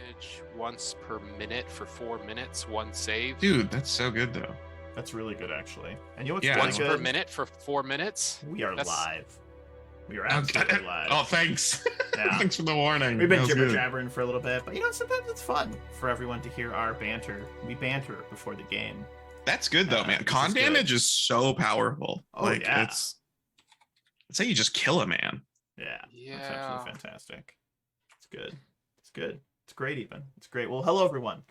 damage once per minute for 4 minutes, one save. Dude, that's so good though. That's really good, actually. And you know what's Yeah, really Once good? per minute for 4 minutes. We are That's- live. We are absolutely live. Oh, thanks. Yeah. Thanks for the warning. We've been That was jibber good. jabbering for a little bit, but sometimes it's fun for everyone to hear our banter. We banter before the game. That's good though, man. This Con is good. damage is so powerful. Oh, yeah. It's how you just kill a man. Yeah. That's Yeah. absolutely fantastic. It's good. It's good. It's great, even. It's great. Well, hello, everyone.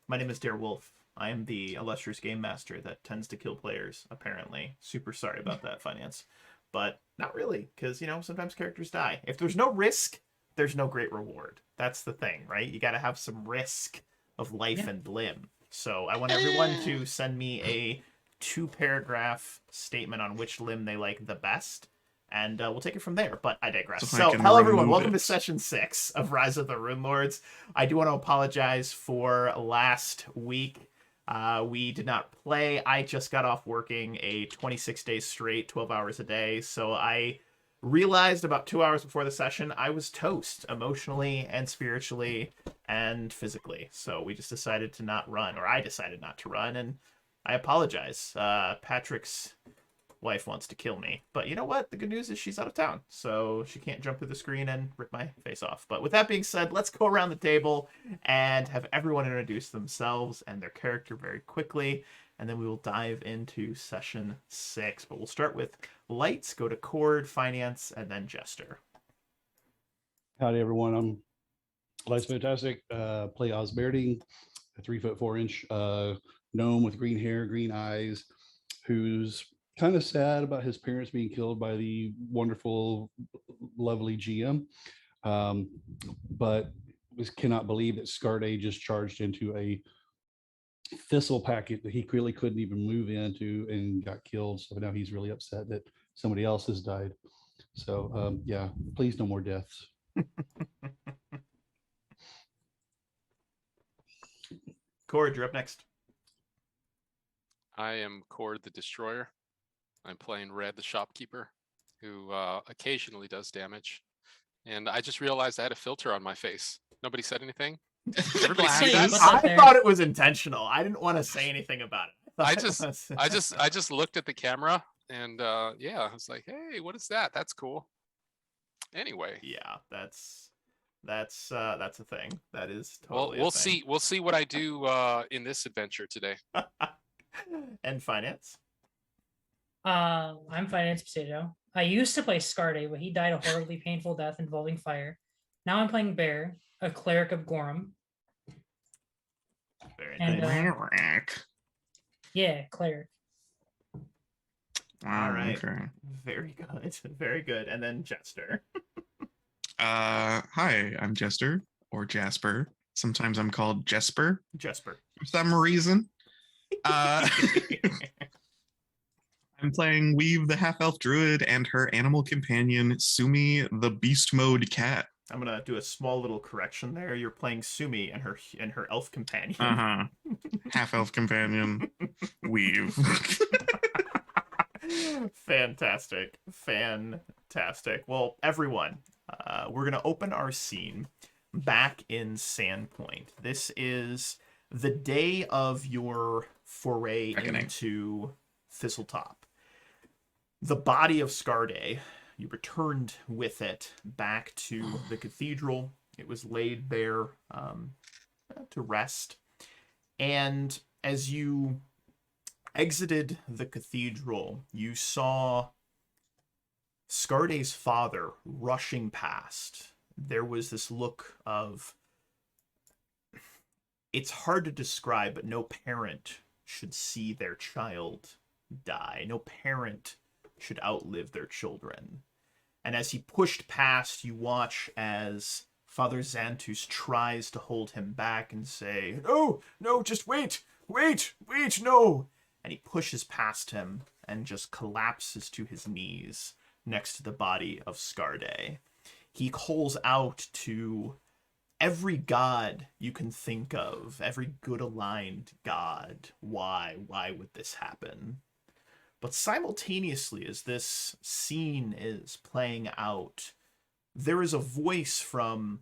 My name is Dare Wolf. I am the illustrious game master that tends to kill players, apparently. Super sorry about that, Finance. But not really, because, sometimes characters die. If there's no risk, there's no great reward. That's the thing, right? You got to have some risk of life and limb. So I want everyone to send me a 2-paragraph statement on which limb they like the best, and we'll take it from there. But I digress. So I can hello everyone. remove Welcome to it. session 6 of Rise of the Runelords. I do want to apologize for last week. We did not play. I just got off working a 26 days straight, 12 hours a day. So I realized about 2 hours before the session, I was toast emotionally and spiritually and physically. So we just decided to not run, or I decided not to run, and I apologize. Patrick's wife wants to kill me, but you know what? The good news is she's out of town, so she can't jump through the screen and rip my face off. But with that being said, let's go around the table and have everyone introduce themselves and their character very quickly, and then we will dive into session 6. But we'll start with Lights, go to Cord, Finance, and then Jester. Howdy, everyone. I'm Lights Fantastic. Play Osberty, a 3'4" gnome with green hair, green eyes, who's kind of sad about his parents being killed by the wonderful, lovely GM, but cannot believe that Scarday just charged into a thistle packet that he clearly couldn't even move into and got killed. So now he's really upset that somebody else has died. So yeah, please no more deaths. Cord, you're up next. I am Cord the Destroyer. I'm playing Red the Shopkeeper, who occasionally does damage. And I just realized I had a filter on my face. Nobody said anything. Everybody see that? What's up I there? thought it was intentional. I didn't want to say anything about it. I thought it was- I just looked at the camera and yeah, I was like, hey, what is that? That's cool. Anyway, yeah, that's a thing. That is totally. we'll a thing. see. We'll see what I do in this adventure today. And Finance. I'm Finance Potato. I used to play Scarday, but he died a horribly painful death involving fire. Now I'm playing Bear, a cleric of Gorham. Very And, nice. Yeah, cleric. All right. Okay. Very good. Very good. And then Jester. Hi, I'm Jester or Jasper. Sometimes I'm called Jesper Jesper. for some reason. I'm playing Weave the half-elf druid and her animal companion Sumi the beast mode cat. I'm gonna do a small little correction there. You're playing Sumi and her elf companion. Half-elf companion Weave. Fantastic. Well, everyone, we're going to open our scene back in Sandpoint. This is the day of your foray Reckoning. into Thistletop. The body of Scarday, you returned with it back to the cathedral. It was laid bare to rest. And as you exited the cathedral, you saw Scarday's father rushing past. There was this look of, it's hard to describe, but no parent should see their child die. No parent should outlive their children. And as he pushed past, you watch as Father Xantus tries to hold him back and say, no, just wait, no. And he pushes past him and just collapses to his knees next to the body of Scarday. He calls out to every god you can think of, every good-aligned god. Why would this happen? But simultaneously, as this scene is playing out, there is a voice from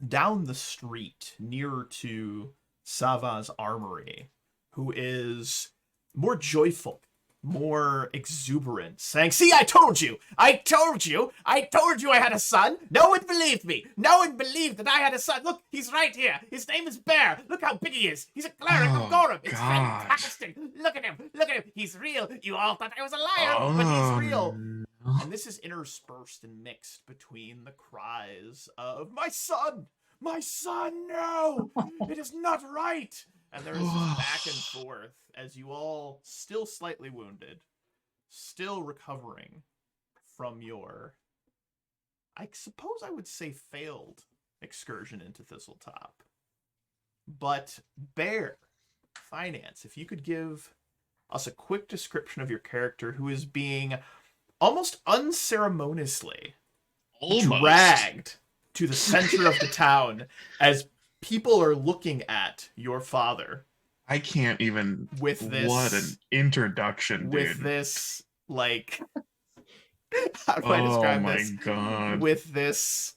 down the street nearer to Sava's armory, who is more joyful, more exuberant, saying, "See, I told you! I told you! I told you I had a son! No one believed me! No one believed that I had a son! Look, he's right here! His name is Bear! Look how big he is! He's a cleric of Oh, Gorham! It's God. fantastic! Look at him! Look at him! He's real! You all thought I was a liar, but he's real!" no. And this is interspersed and mixed between the cries of, "My son! My son, no! It is not right!" And there is this back and forth as you all, still slightly wounded, still recovering from your, I suppose I would say, failed excursion into Thistletop. But Bear, Finance, if you could give us a quick description of your character who is being almost unceremoniously dragged to the center of the town as people are looking at your father. I can't even. With this, What an introduction, dude. with this, like, how do I describe this? Oh my god. With this,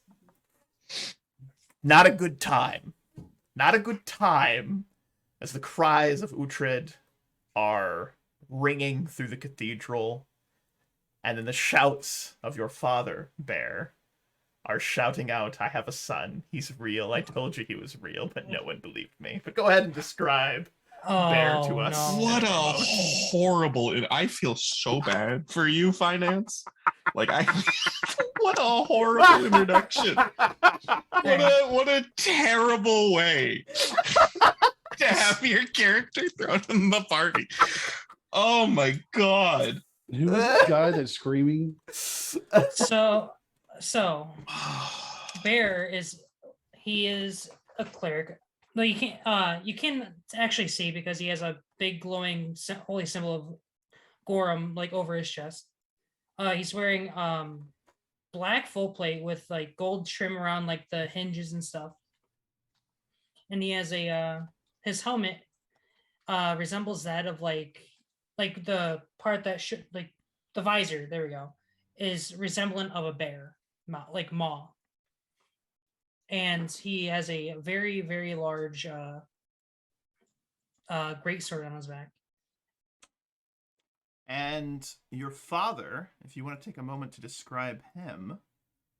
not a good time. Not a good time as the cries of Uhtred are ringing through the cathedral, and then the shouts of your father, Bear, are shouting out, "I have a son. He's real. I told you he was real, but no one believed me." But go ahead and describe Bear to us. No. What a horrible. I feel so bad for you, Finance. Like, what a horrible introduction. What a terrible way to have your character thrown in the party. Oh my god. Who was the guy that's screaming? So Bear is a cleric. No, you can actually see because he has a big glowing holy symbol of Gorham like over his chest. He's wearing black full plate with like gold trim around like the hinges and stuff. And he has his helmet resembles that of like the part that should like the visor, there we go, is resemblant of a bear, like maw. And he has a very, very large greatsword on his back. And your father, if you want to take a moment to describe him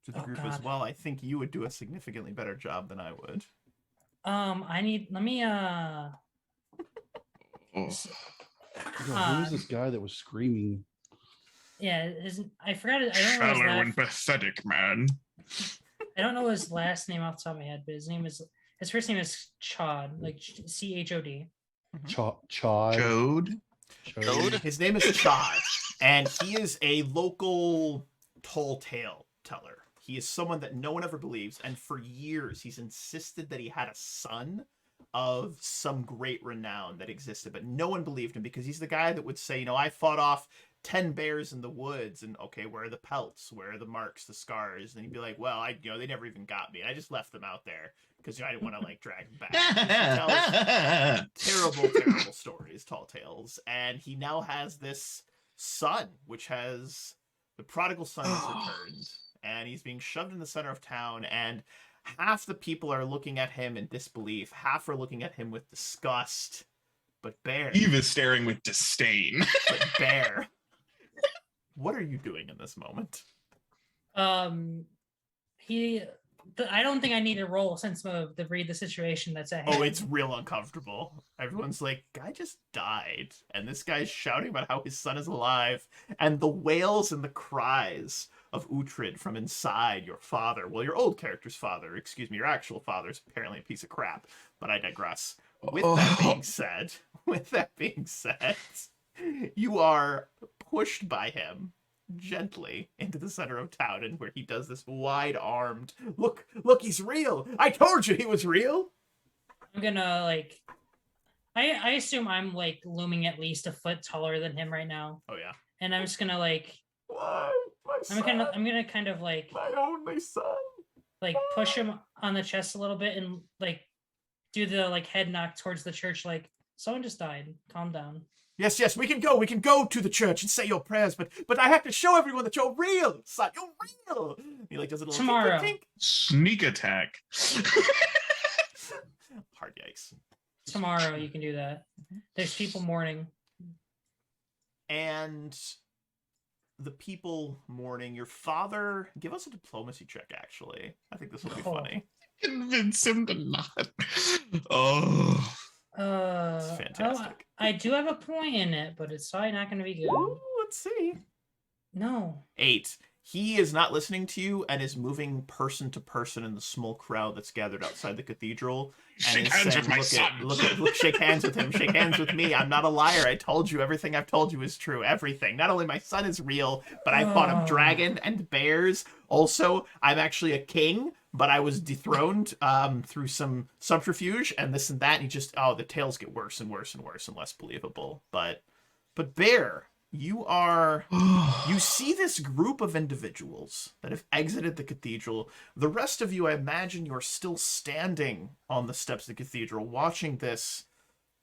to the group as God. well, I think you would do a significantly better job than I would. Let me Oh. Who was this guy that was screaming? yeah, I forgot it. I don't know Shallow and pathetic, man. I don't know his last name off the top of my head, but his first name is Chod, like Chod. Chod. Jode? Jode? His name is Chad, and he is a local tall tale teller. He is someone that no one ever believes, and for years he's insisted that he had a son of some great renown that existed, but no one believed him because he's the guy that would say, I fought off 10 bears in the woods, and okay, where are the pelts? Where are the marks, the scars? And he'd be like, well, they never even got me. I just left them out there because I didn't want to drag them back. He tells terrible stories, tall tales, and he now has this son, which has the prodigal son has returned, and he's being shoved in the center of town, and half the people are looking at him in disbelief, half are looking at him with disgust. But Bear, Eve is staring with disdain. but Bear, what are you doing in this moment? I don't think I need to roll sense move to read the situation that's at hand. Oh, it's real uncomfortable. Everyone's like, guy just died. And this guy's shouting about how his son is alive. And the wails and the cries of Uhtred from inside your father. Well, your old character's father, excuse me, your actual father's apparently a piece of crap. But I digress. With that being said, you are pushed by him gently into the center of town, and where he does this wide-armed, look, he's real! I told you he was real! I'm gonna I assume I'm looming at least a foot taller than him right now. Oh yeah. And I'm just gonna Why? My son, I'm gonna kind of my only son. push him on the chest a little bit and do the head knock towards the church, someone just died. Calm down. Yes, we can go. We can go to the church and say your prayers, but I have to show everyone that you're real, son. You're real. He like does a little Tomorrow. tink. Sneak attack. Hard yikes. Tomorrow you can do that. There's people mourning. And the people mourning your father. Give us a diplomacy check, actually. I think this will be Oh. funny. Convince him to not. Oh. It's fantastic. I do have a point in it, but it's probably not going to be good. Ooh, let's see. No. 8. He is not listening to you and is moving person to person in the small crowd that's gathered outside the cathedral. And Shake is hands saying, with my son. look, shake hands with him. Shake hands with me. I'm not a liar. I told you everything I've told you is true. Everything. Not only my son is real, but I fought a dragon and bears. Also, I'm actually a king, but I was dethroned through some subterfuge and this and that. And he just, the tales get worse and worse and worse and less believable. But Bear, you see this group of individuals that have exited the cathedral. The rest of you, I imagine you're still standing on the steps of the cathedral watching this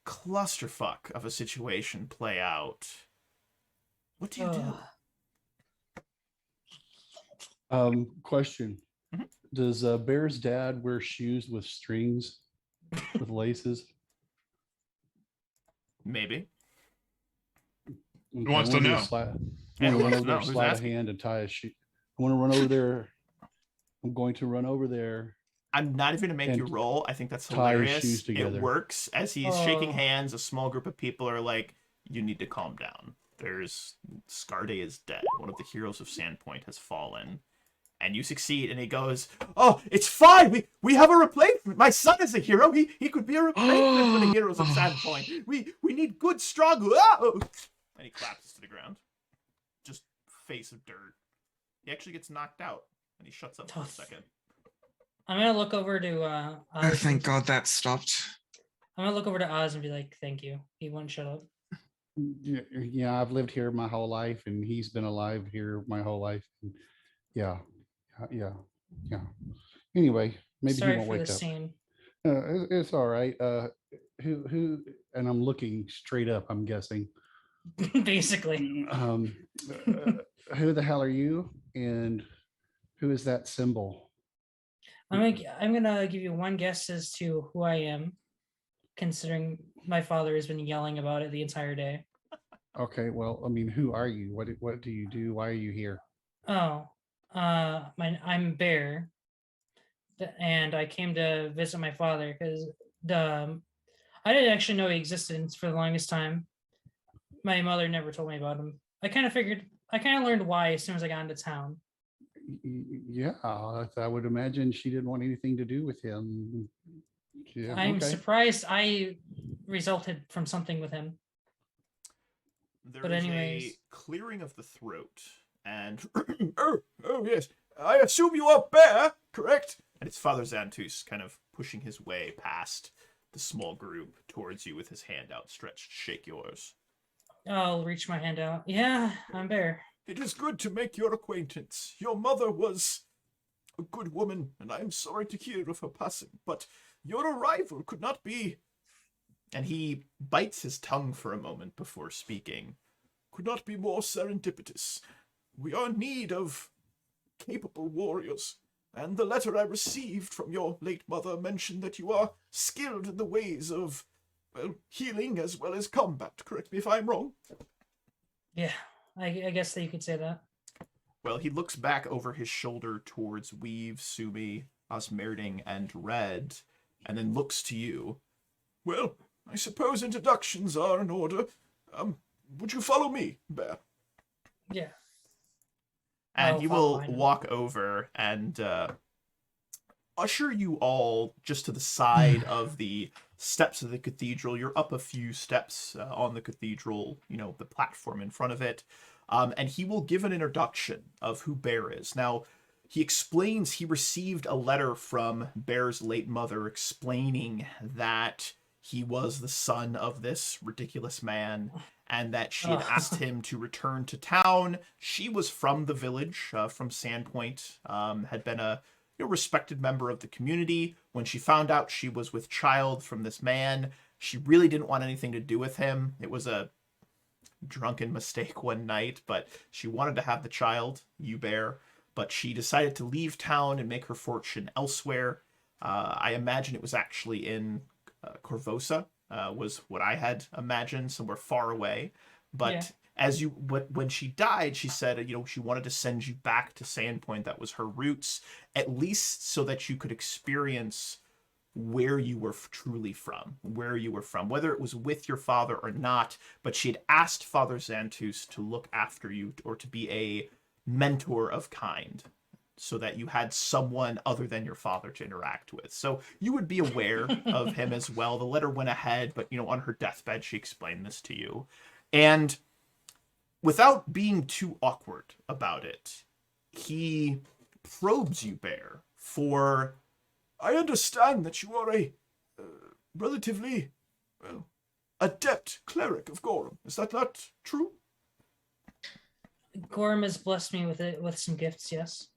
clusterfuck of a situation play out. What do you do? Question. Mhm. Does Bear's dad wear shoes with strings with laces? Maybe. Okay, wants I to wanna do a know? slide- Yeah, I who want to run wants to over there, know? Who's slide a asking? hand and tie a shoe. I want to run over there. I'm going to run over there. I'm not even going to make you And roll. I think that's tie his hilarious. shoes It together. works. As he's shaking Oh. hands, a small group of people are like, you need to calm down. There's Scarde is dead. One of the heroes of Sandpoint has fallen. And you succeed, and he goes, "Oh, it's fine. We have a replacement. My son is a hero. He could be a replacement for the heroes of Sandpoint. We need good, strong." Oh! And he collapses to the ground, just face of dirt. He actually gets knocked out, and he shuts up for a second. I'm going to look over to Oz. Thank God that stopped. I'm going to look over to Oz and be like, thank you. He won't shut up. Yeah, I've lived here my whole life, and he's been alive here my whole life. And yeah. Anyway, maybe Sorry he won't for the wake up. scene. It's all right. Who? And I'm looking straight up. I'm guessing. Basically. Who the hell are you? And who is that symbol? I'm gonna give you one guess as to who I am, considering my father has been yelling about it the entire day. Okay, well, I mean, who are you? What do you do? Why are you here? Oh, I'm Bear, and I came to visit my father because I didn't actually know he existed for the longest time. My mother never told me about him. I kind of learned why as soon as I got into town. Yeah, I would imagine she didn't want anything to do with him. Yeah, I'm okay. surprised I resulted from something with him. There But is anyways. a clearing of the throat, and oh yes, I assume you are Bear, correct? And it's Father Xantus kind of pushing his way past the small group towards you with his hand outstretched. Shake yours. I'll reach my hand out. Yeah, I'm Bear. It is good to make your acquaintance. Your mother was a good woman, and I am sorry to hear of her passing, but your arrival could not be... And he bites his tongue for a moment before speaking. Could not be more serendipitous. We are in need of capable warriors, and the letter I received from your late mother mentioned that you are skilled in the ways of, well, healing as well as combat. Correct me if I'm wrong. Yeah, I guess that you could say that. Well, he looks back over his shoulder towards Weave, Sumi, Osmerding, and Red, and then looks to you. Well, I suppose introductions are in order. Would you follow me, Bear? Yeah. And I'll he follow will behind him. walk over and usher you all just to the side of the steps of the cathedral. You're up a few steps on the cathedral, the platform in front of it. And he will give an introduction of who Bear is. Now, he explains he received a letter from Bear's late mother explaining that he was the son of this ridiculous man and that she had asked him to return to town. She was from the village, from Sandpoint, had been a respected member of the community. When she found out she was with child from this man, she really didn't want anything to do with him. It was a drunken mistake one night, but she wanted to have the child, you bear, but she decided to leave town and make her fortune elsewhere. I imagine it was actually in Corvosa, was what I had imagined, somewhere far away. But Yeah. when she died, she said, she wanted to send you back to Sandpoint. That was her roots, at least so that you could experience where you were truly from, whether it was with your father or not. But she had asked Father Xantus to look after you, or to be a mentor of kind, so that you had someone other than your father to interact with. So you would be aware of him as well. The letter went ahead, but on her deathbed, she explained this to you. And without being too awkward about it, he probes you, Bear, for, I understand that you are a relatively, adept cleric of Gorham. Is that not true? Gorham has blessed me with some gifts, yes.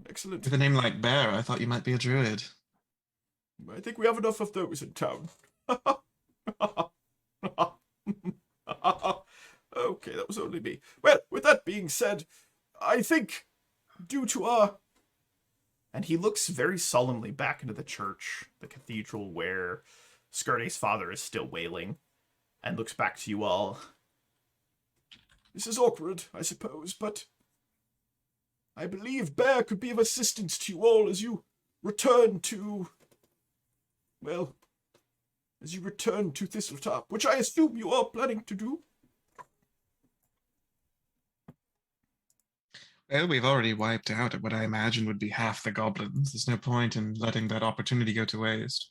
Excellent. With a name like Bear, I thought you might be a druid. I think we have enough of those in town. Okay, that was only me. Well, with that being said, I think due to our... And he looks very solemnly back into the church, the cathedral where Scarde's father is still wailing, and looks back to you all. This is awkward, I suppose, but I believe Bear could be of assistance to you all as you return to... Well, as you return to Thistletop, which I assume you are planning to do. Well, we've already wiped out what I imagine would be half the goblins. There's no point in letting that opportunity go to waste.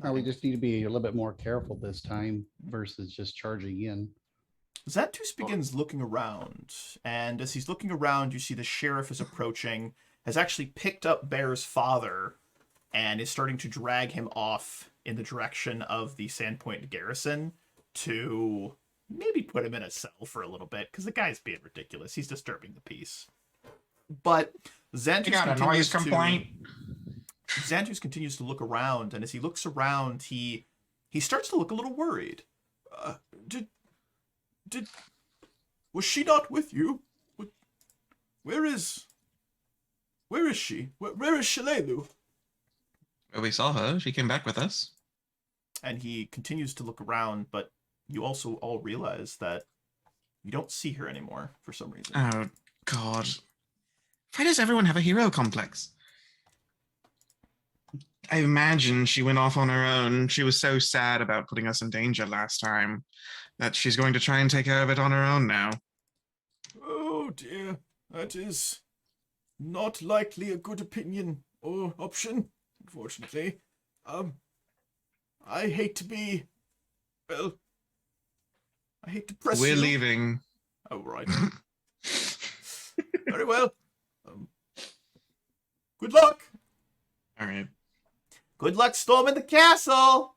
We just need to be a little bit more careful this time versus just charging in. Xantus begins looking around, and as he's looking around, you see the sheriff is approaching, has actually picked up Bear's father, and is starting to drag him off in the direction of the Sandpoint garrison to maybe put him in a cell for a little bit, because the guy's being ridiculous. He's disturbing the peace. But Xantus You got a noise complaint? Xantus continues to look around, and as he looks around, he starts to look a little worried. Was she not with you? Where is she? Where is Shalelu? Well, we saw her. She came back with us. And he continues to look around, but you also all realize that you don't see her anymore for some reason. Oh, God. Why does everyone have a hero complex? I imagine she went off on her own. She was so sad about putting us in danger last time that she's going to try and take care of it on her own now. Oh dear, that is not likely a good opinion or option, unfortunately. I hate to be, well, I hate to press We're you. leaving. Oh, right. Very well. Good luck. All right. Good luck storming the castle.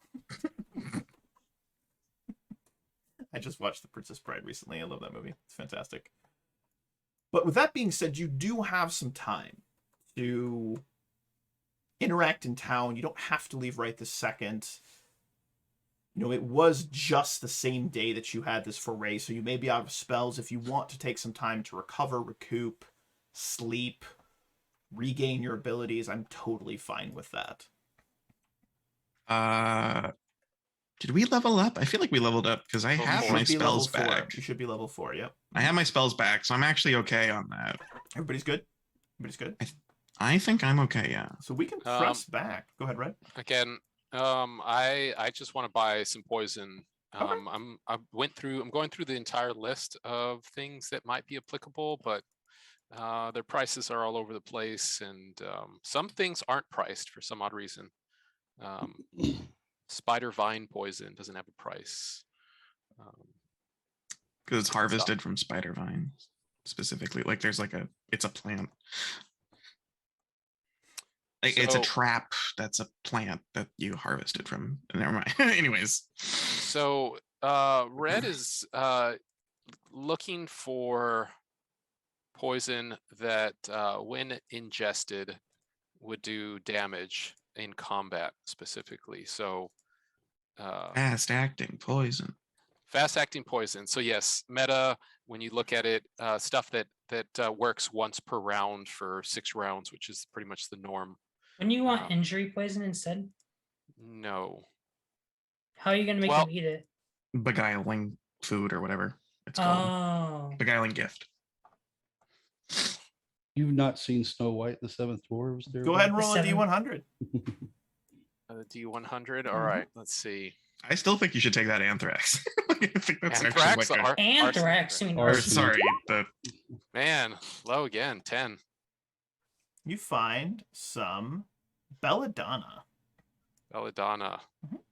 I just watched The Princess Bride recently. I love that movie. It's fantastic. But with that being said, you do have some time to interact in town. You don't have to leave right this second. It was just the same day that you had this foray, so you may be out of spells. If you want to take some time to recover, recoup, sleep, regain your abilities, I'm totally fine with that. Did we level up? I feel like we leveled up because I have my spells back. You should be level 4, yep. I have my spells back, so I'm actually okay on that. Everybody's good? Everybody's good? I think I'm okay, yeah. So we can press back. Go ahead, Red. Again, I just want to buy some poison. Okay. I'm going through the entire list of things that might be applicable, but their prices are all over the place, and some things aren't priced for some odd reason. Spider vine poison doesn't have a price. Because it's harvested from spider vine specifically. Like there's it's a plant. It's a trap that's a plant that you harvested from. Never mind. Anyways. So Red is looking for poison that when ingested would do damage in combat specifically. So fast acting poison. Fast acting poison. So yes, meta. When you look at it, stuff that works once per round for 6 rounds, which is pretty much the norm. When you want Um, injury poison instead, No. how are you gonna make Well- them eat it? Beguiling food or whatever it's called. Oh, Beguiling gift. You've not seen Snow White, the Seventh Dwarves? There, Go ahead and The roll a seven. D100. D100. All Mhm. right. Let's see. I still think you should take that anthrax. I think that's Anthrax. actually like anthrax. I mean, or Arsenic. sorry, the Man, low again. 10. You find some belladonna. Belladonna. Mhm.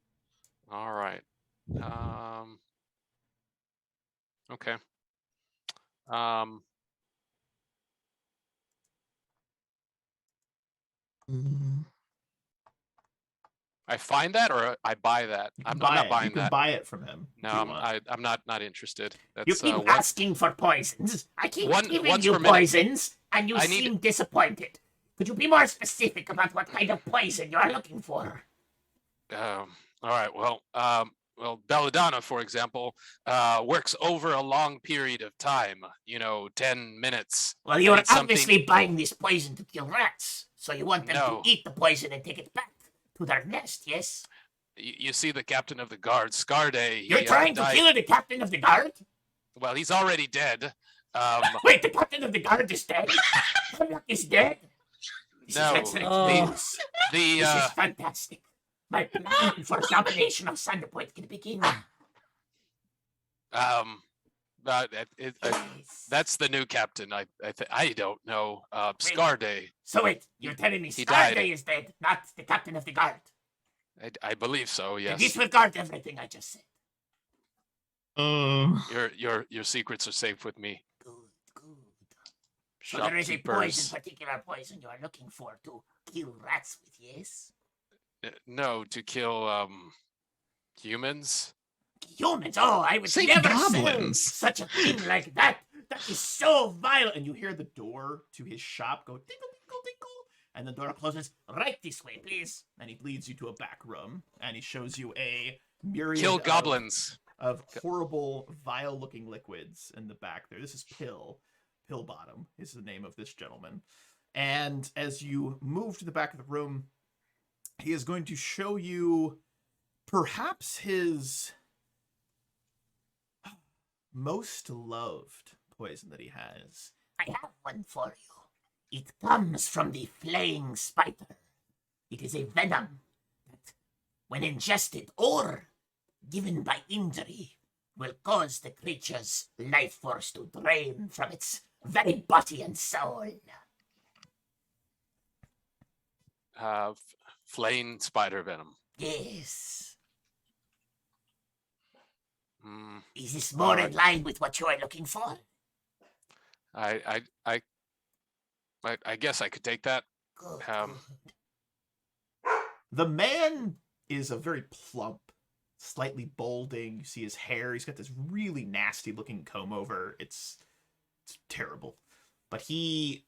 All right. Okay. I find that or I buy that. You can I'm buy not it. buying You can that. buy it from him. No, if you I'm, want. I'm not interested. You That's keep one, asking for poisons. I keep One- giving once you per minute. poisons, and you I need- seem disappointed. Could you be more specific about what kind of poison you are looking for? all right. Well, belladonna, for example, works over a long period of time. 10 minutes. Well, you're need something- obviously buying this poison to kill rats, so you want them No. to eat the poison and take it back to their nest, yes? You see the captain of the guard, Scarday. You're trying to died- kill the captain of the guard? Well, he's already dead. Wait, the captain of the guard is dead? Hemlock is dead? This No, is excellent Oh. news. the This is fantastic. My plan for domination of Sanderpoint can begin. Yes. that's the new captain. I don't know. Scarday. So wait, you're telling me He died. Scarday is dead, not the captain of the guard? I believe so. And Yes. disregard everything I just said. Your secrets are safe with me. Good, good. So there is a Shopkeepers. particular poison you are looking for to kill rats with, yes? No, to kill humans. Humans? Oh, I would Say never goblins. say such a thing like that. That is so vile. And you hear the door to his shop go tinkle, tinkle, tinkle. And the door closes. Right this way, please. And he leads you to a back room. And he shows you a myriad Kill of- goblins. of horrible, vile-looking liquids in the back there. This is Pill. Pill Bottom is the name of this gentleman. And as you move to the back of the room, he is going to show you perhaps his most loved poison that he has. I have one for you. It comes from the flaying spider. It is a venom that, when ingested or given by injury, will cause the creature's life force to drain from its very body and soul. Flame spider venom. Yes. Mm, Is this more in line with what you are looking for? I guess I could take that. Good. Um, good. The man is a very plump, slightly balding. You see his hair. He's got this really nasty looking comb over. It's terrible. But he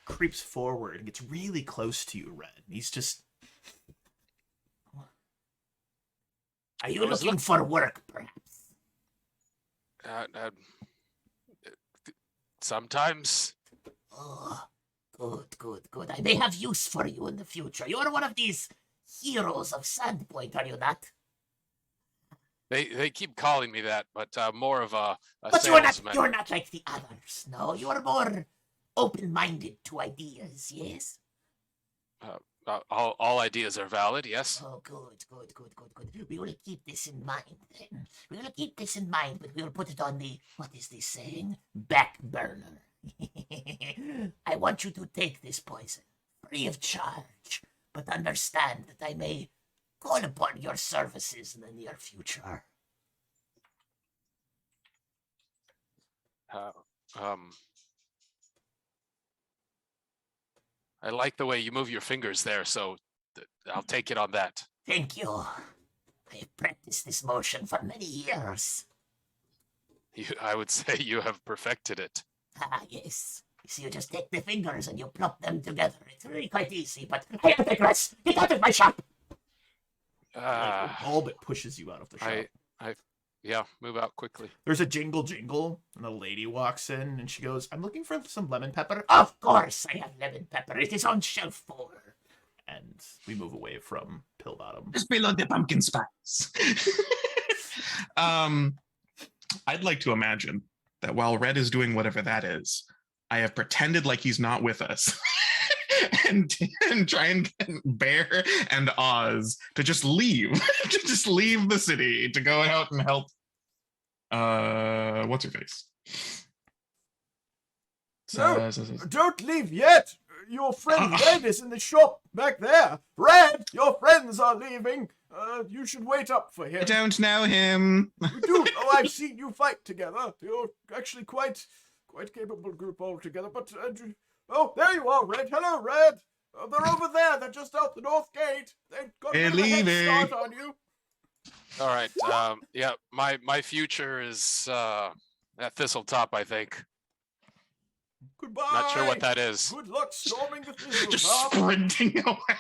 creeps forward and gets really close to you, Red. He's just Are you I was looking for work, perhaps? Sometimes. Oh, good, good, good. I may have use for you in the future. You are one of these heroes of Sandpoint, are you not? They keep calling me that, but more of a But you're salesman. not like the others, no? You are more open-minded to ideas, yes? All ideas are valid. Yes. Oh, good, good, good, good, good. We will keep this in mind, then. We will keep this in mind, but we will put it on the, what is this saying? Back burner. I want you to take this poison, free of charge, but understand that I may call upon your services in the near future. I like the way you move your fingers there, so I'll take it on that. Thank you. I have practiced this motion for many years. I would say you have perfected it. Ah, yes. You see, you just take the fingers and you plop them together. It's really quite easy, but hey, Antichrist, get out of my shop! Ah, all but pushes you out of the shop. Yeah, move out quickly. There's a jingle jingle, and a lady walks in, and she goes, "I'm looking for some lemon pepper." Of course, I have lemon pepper. It is on shelf 4. And we move away from Pill Bottom. Just below the pumpkin spice. I'd like to imagine that while Red is doing whatever that is, I have pretended like he's not with us. and try and get Bear and Oz to just leave. To just leave the city to go out and help what's her face? No, don't leave yet. Your friend Red is in the shop back there. Red, your friends are leaving. You should wait up for him. I don't know him. You do. Oh, I've seen you fight together. You're actually quite capable group altogether. But oh, there you are, Red. Hello, Red. They're over there. They're just out the north gate. They've got a bit of a head start on you. All right. Yeah, my future is at Thistletop, I think. Goodbye. Not sure what that is. Good luck storming the Just Thistletop. sprinting away.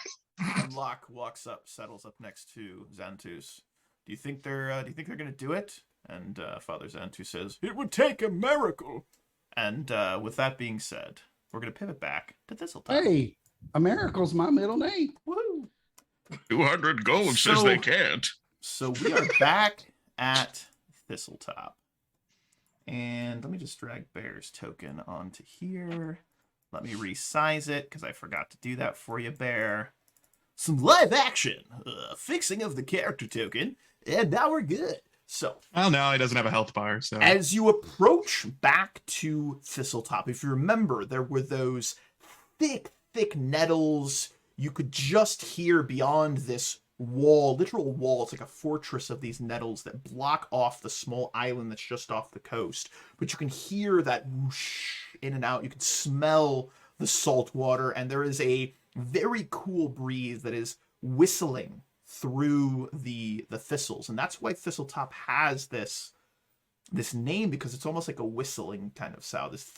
And Locke walks up, settles up next to Xantus. Do you think they're gonna do it? And Father Xantus says, "It would take a miracle." And with that being said, we're gonna pivot back to Thistletop. Hey, a miracle's my middle name. Woo! 200 gold says they can't. So we are back at Thistletop. And let me just drag Bear's token onto here. Let me resize it, because I forgot to do that for you, Bear. Some live action fixing of the character token, and now we're good. So, Well, no, he doesn't have a health bar, so. as you approach back to Thistletop, if you remember, there were those thick nettles. You could just hear beyond this wall, literal wall. It's like a fortress of these nettles that block off the small island that's just off the coast. But you can hear that whoosh in and out. You can smell the salt water, and there is a very cool breeze that is whistling through the thistles. And that's why Thistletop has this name, because it's almost like a whistling kind of sound, this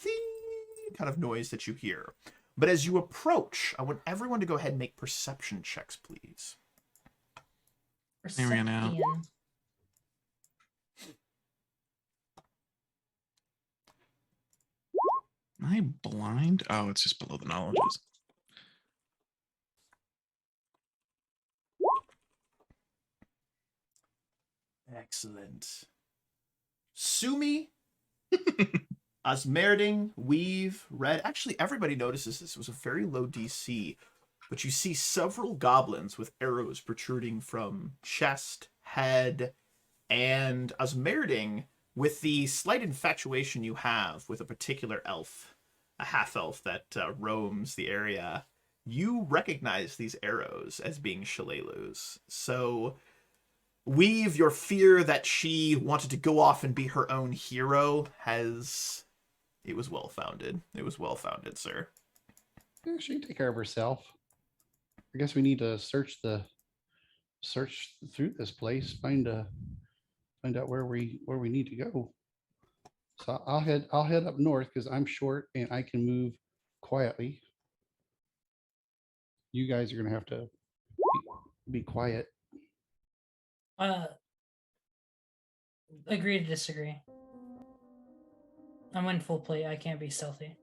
kind of noise that you hear. But as you approach, I want everyone to go ahead and make perception checks, please. There we are now. Perception. Am I blind? Oh, it's just below the knowledges. Excellent. Sumi, Asmerding, Weave, Red. Actually, everybody notices this was a very low DC, but you see several goblins with arrows protruding from chest, head, and Asmerding, with the slight infatuation you have with a particular elf, a half-elf that roams the area, you recognize these arrows as being Shalalu's. So, Weave, your fear that she wanted to go off and be her own hero it was well-founded. It was well-founded, sir. Yeah, she can take care of herself. I guess we need to search through this place, find out where we need to go. So I'll head up north because I'm short and I can move quietly. You guys are gonna have to be quiet. Agree to disagree. I'm in full plate. I can't be stealthy.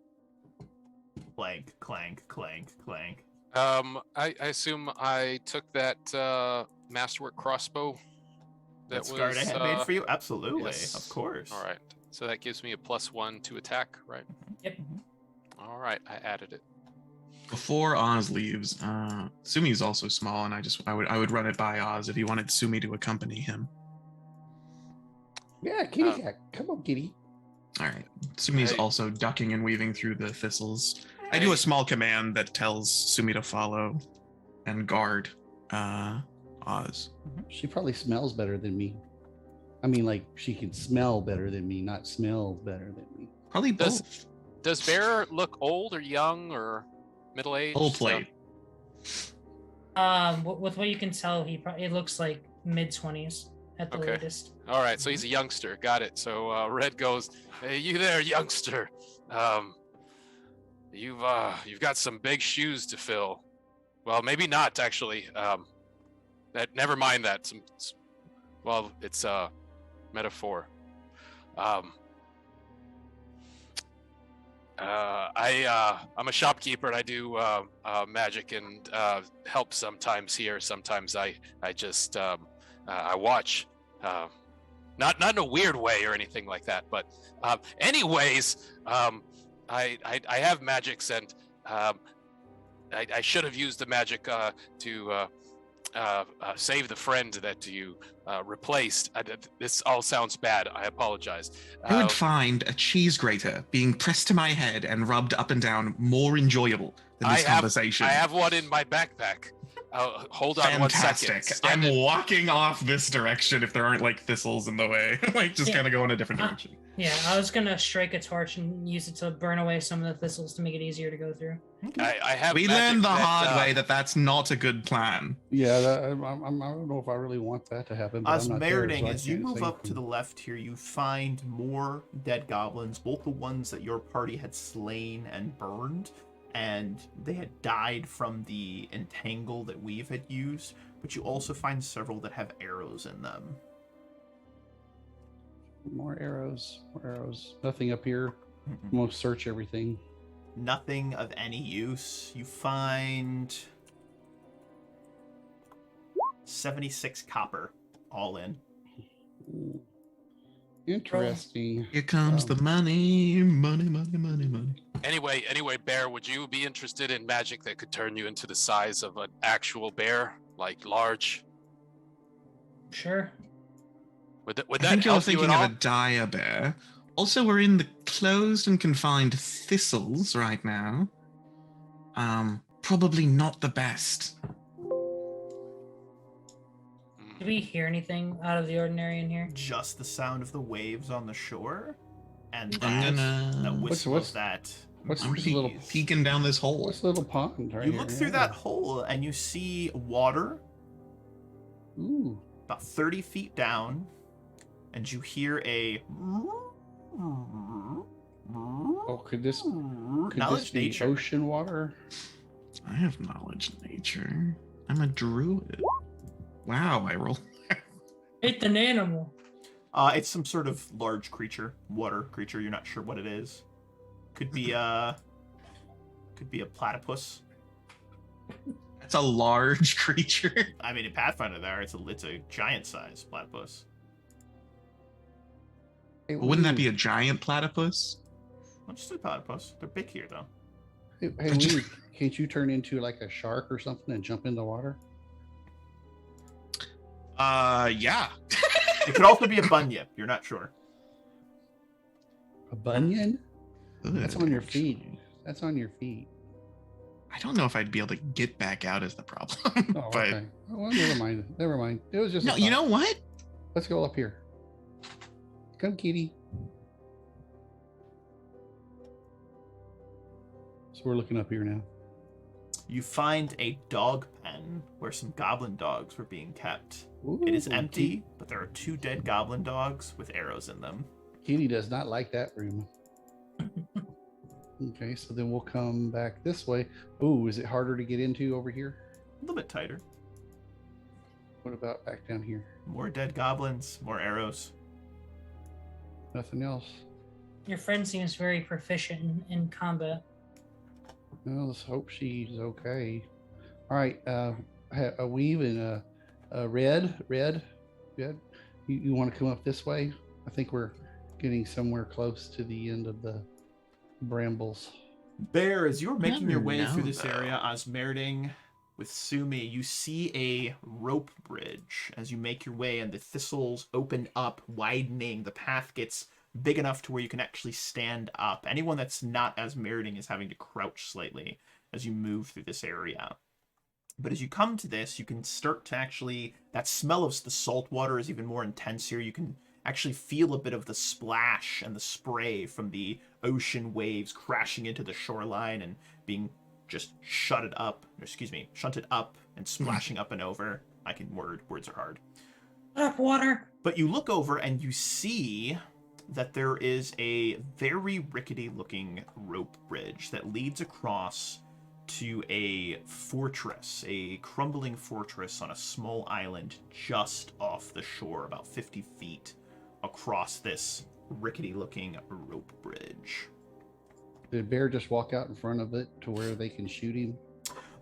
Clank, clank, clank, clank. I assume I took that masterwork crossbow That guard I had made for you? Absolutely, yes. of course. All right. So that gives me a +1 to attack, right? Yep. All right, I added it. Before Oz leaves, Sumi's also small, and I would run it by Oz if he wanted Sumi to accompany him. Yeah, kitty cat. Come on, kitty. All right. Sumi's Hey. also ducking and weaving through the thistles. I do a small command that tells Sumi to follow and guard Oz. She probably smells better than me. I mean, like she can smell better than me, not smell better than me. Probably Does- both. Does Bear look old or young or middle-aged? Full plate. With what you can tell, it looks like mid-20s at the Okay. latest. All right, so he's a youngster. Got it. So Red goes, "Hey, you there, youngster? You've got some big shoes to fill. Well, maybe not actually. Never mind that. Well, it's metaphor. I'm a shopkeeper and I do magic and help sometimes here. Sometimes I just I watch. Not in a weird way or anything like that, but anyways, I have magics and I should have used the magic to save the friend that you replaced. This all sounds bad. I apologize. I would find a cheese grater being pressed to my head and rubbed up and down more enjoyable than this conversation. I have one in my backpack. Hold on 1 second. Fantastic. I'm walking off this direction if there aren't like thistles in the way. Like just kind of go in a different direction. Yeah, I was gonna strike a torch and use it to burn away some of the thistles to make it easier to go through. I have. We learned the hard way that that's not a good plan. Yeah, I don't know if I really want that to happen. But I'm not there, Osmeriting, so I as you can't move say up to the left here, you find more dead goblins, both the ones that your party had slain and burned, and they had died from the entangle that Weave had used, but you also find several that have arrows in them. More arrows, more arrows. Nothing up here. I'm gonna search everything. Nothing of any use. You find 76 copper, all in. Ooh. Interesting. Here comes the money, money, money, money, money. Anyway, Bear, would you be interested in magic that could turn you into the size of an actual bear, like large? Sure. Would that I think you're help you thinking at all? of a dire bear. Also, we're in the closed and confined thistles right now. Probably not the best. Did we hear anything out of the ordinary in here? Just the sound of the waves on the shore, and I'm that gonna. whistle what's- of that what's I'm this little breeze. peeking down this hole. What's the little pond right You here? look through that hole and you see water Ooh. about 30 feet down, and you hear a Oh, could this knowledge be nature. ocean water? I have knowledge nature. I'm a druid. Wow, I roll. It's an animal. It's some sort of large creature, water creature. You're not sure what it is. Could be a platypus. That's a large creature. I mean, in Pathfinder, it's a giant size platypus. Hey, Wouldn't that Weave, be a giant platypus? Not just a platypus. They're big here, though. Hey, Weave, can't you turn into like a shark or something and jump in the water? Yeah. It could also be a bunyip. You're not sure. A bunion? That's on your Ugh. feet. That's on your feet. I don't know if I'd be able to get back out is the problem. Oh, but okay. Oh, well, never mind. Never mind. It was just. a no, you thought. know what? Let's go up here. Come, kitty. So we're looking up here now. You find a dog pen where some goblin dogs were being kept. It is Ooh, empty, but there are 2 dead goblin dogs with arrows in them. Kitty does not like that room. Okay, so then we'll come back this way. Ooh, is it harder to get into over here? A little bit tighter. What about back down here? More dead goblins, more arrows. Nothing else. Your friend seems very proficient in combat. Well, let's hope she's okay. All right, a Weave and a red. You want to come up this way? I think we're getting somewhere close to the end of the brambles. Bear, as you're making your Never way know, through this though. area, Osmeriting with Sumi, you see a rope bridge as you make your way, and the thistles open up, widening. The path gets big enough to where you can actually stand up. Anyone that's not Osmeriting is having to crouch slightly as you move through this area. But as you come to this, you can start to actually, that smell of the salt water is even more intense here. You can actually feel a bit of the splash and the spray from the ocean waves crashing into the shoreline and being just shunted up and splashing up and over. Words are hard. Shut up, water. But you look over and you see that there is a very rickety looking rope bridge that leads across to a fortress, a crumbling fortress on a small island just off the shore, about 50 feet across this rickety-looking rope bridge. Did Bear just walk out in front of it to where they can shoot him?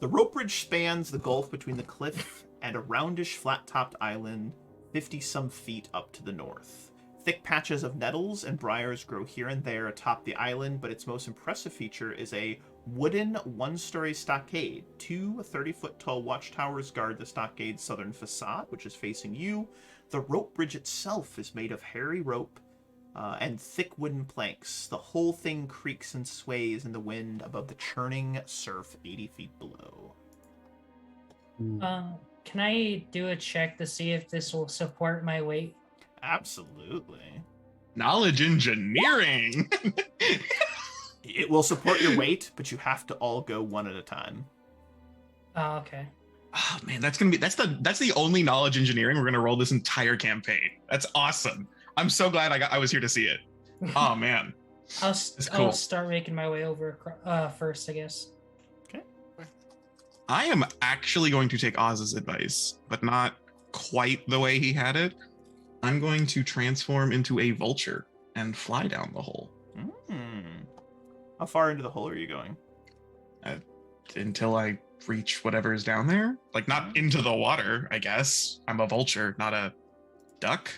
The rope bridge spans the gulf between the cliff and a roundish, flat-topped island 50-some feet up to the north. Thick patches of nettles and briars grow here and there atop the island, but its most impressive feature is a wooden one-story stockade. Two 30-foot-tall watchtowers guard the stockade's southern facade, which is facing you. The rope bridge itself is made of hairy rope and thick wooden planks. The whole thing creaks and sways in the wind above the churning surf 80 feet below. Can I do a check to see if this will support my weight? Absolutely. Knowledge engineering. It will support your weight, but you have to all go one at a time. Oh, okay. Oh man, that's the only knowledge engineering we're gonna roll this entire campaign. That's awesome. I'm so glad I was here to see it. Oh man, I'll cool. start making my way over first, I guess. I am actually going to take Oz's advice, but not quite the way he had it. I'm going to transform into a vulture and fly down the hole. How far into the hole are you going? Until I reach whatever is down there. Like, not into the water, I guess. I'm a vulture, not a duck.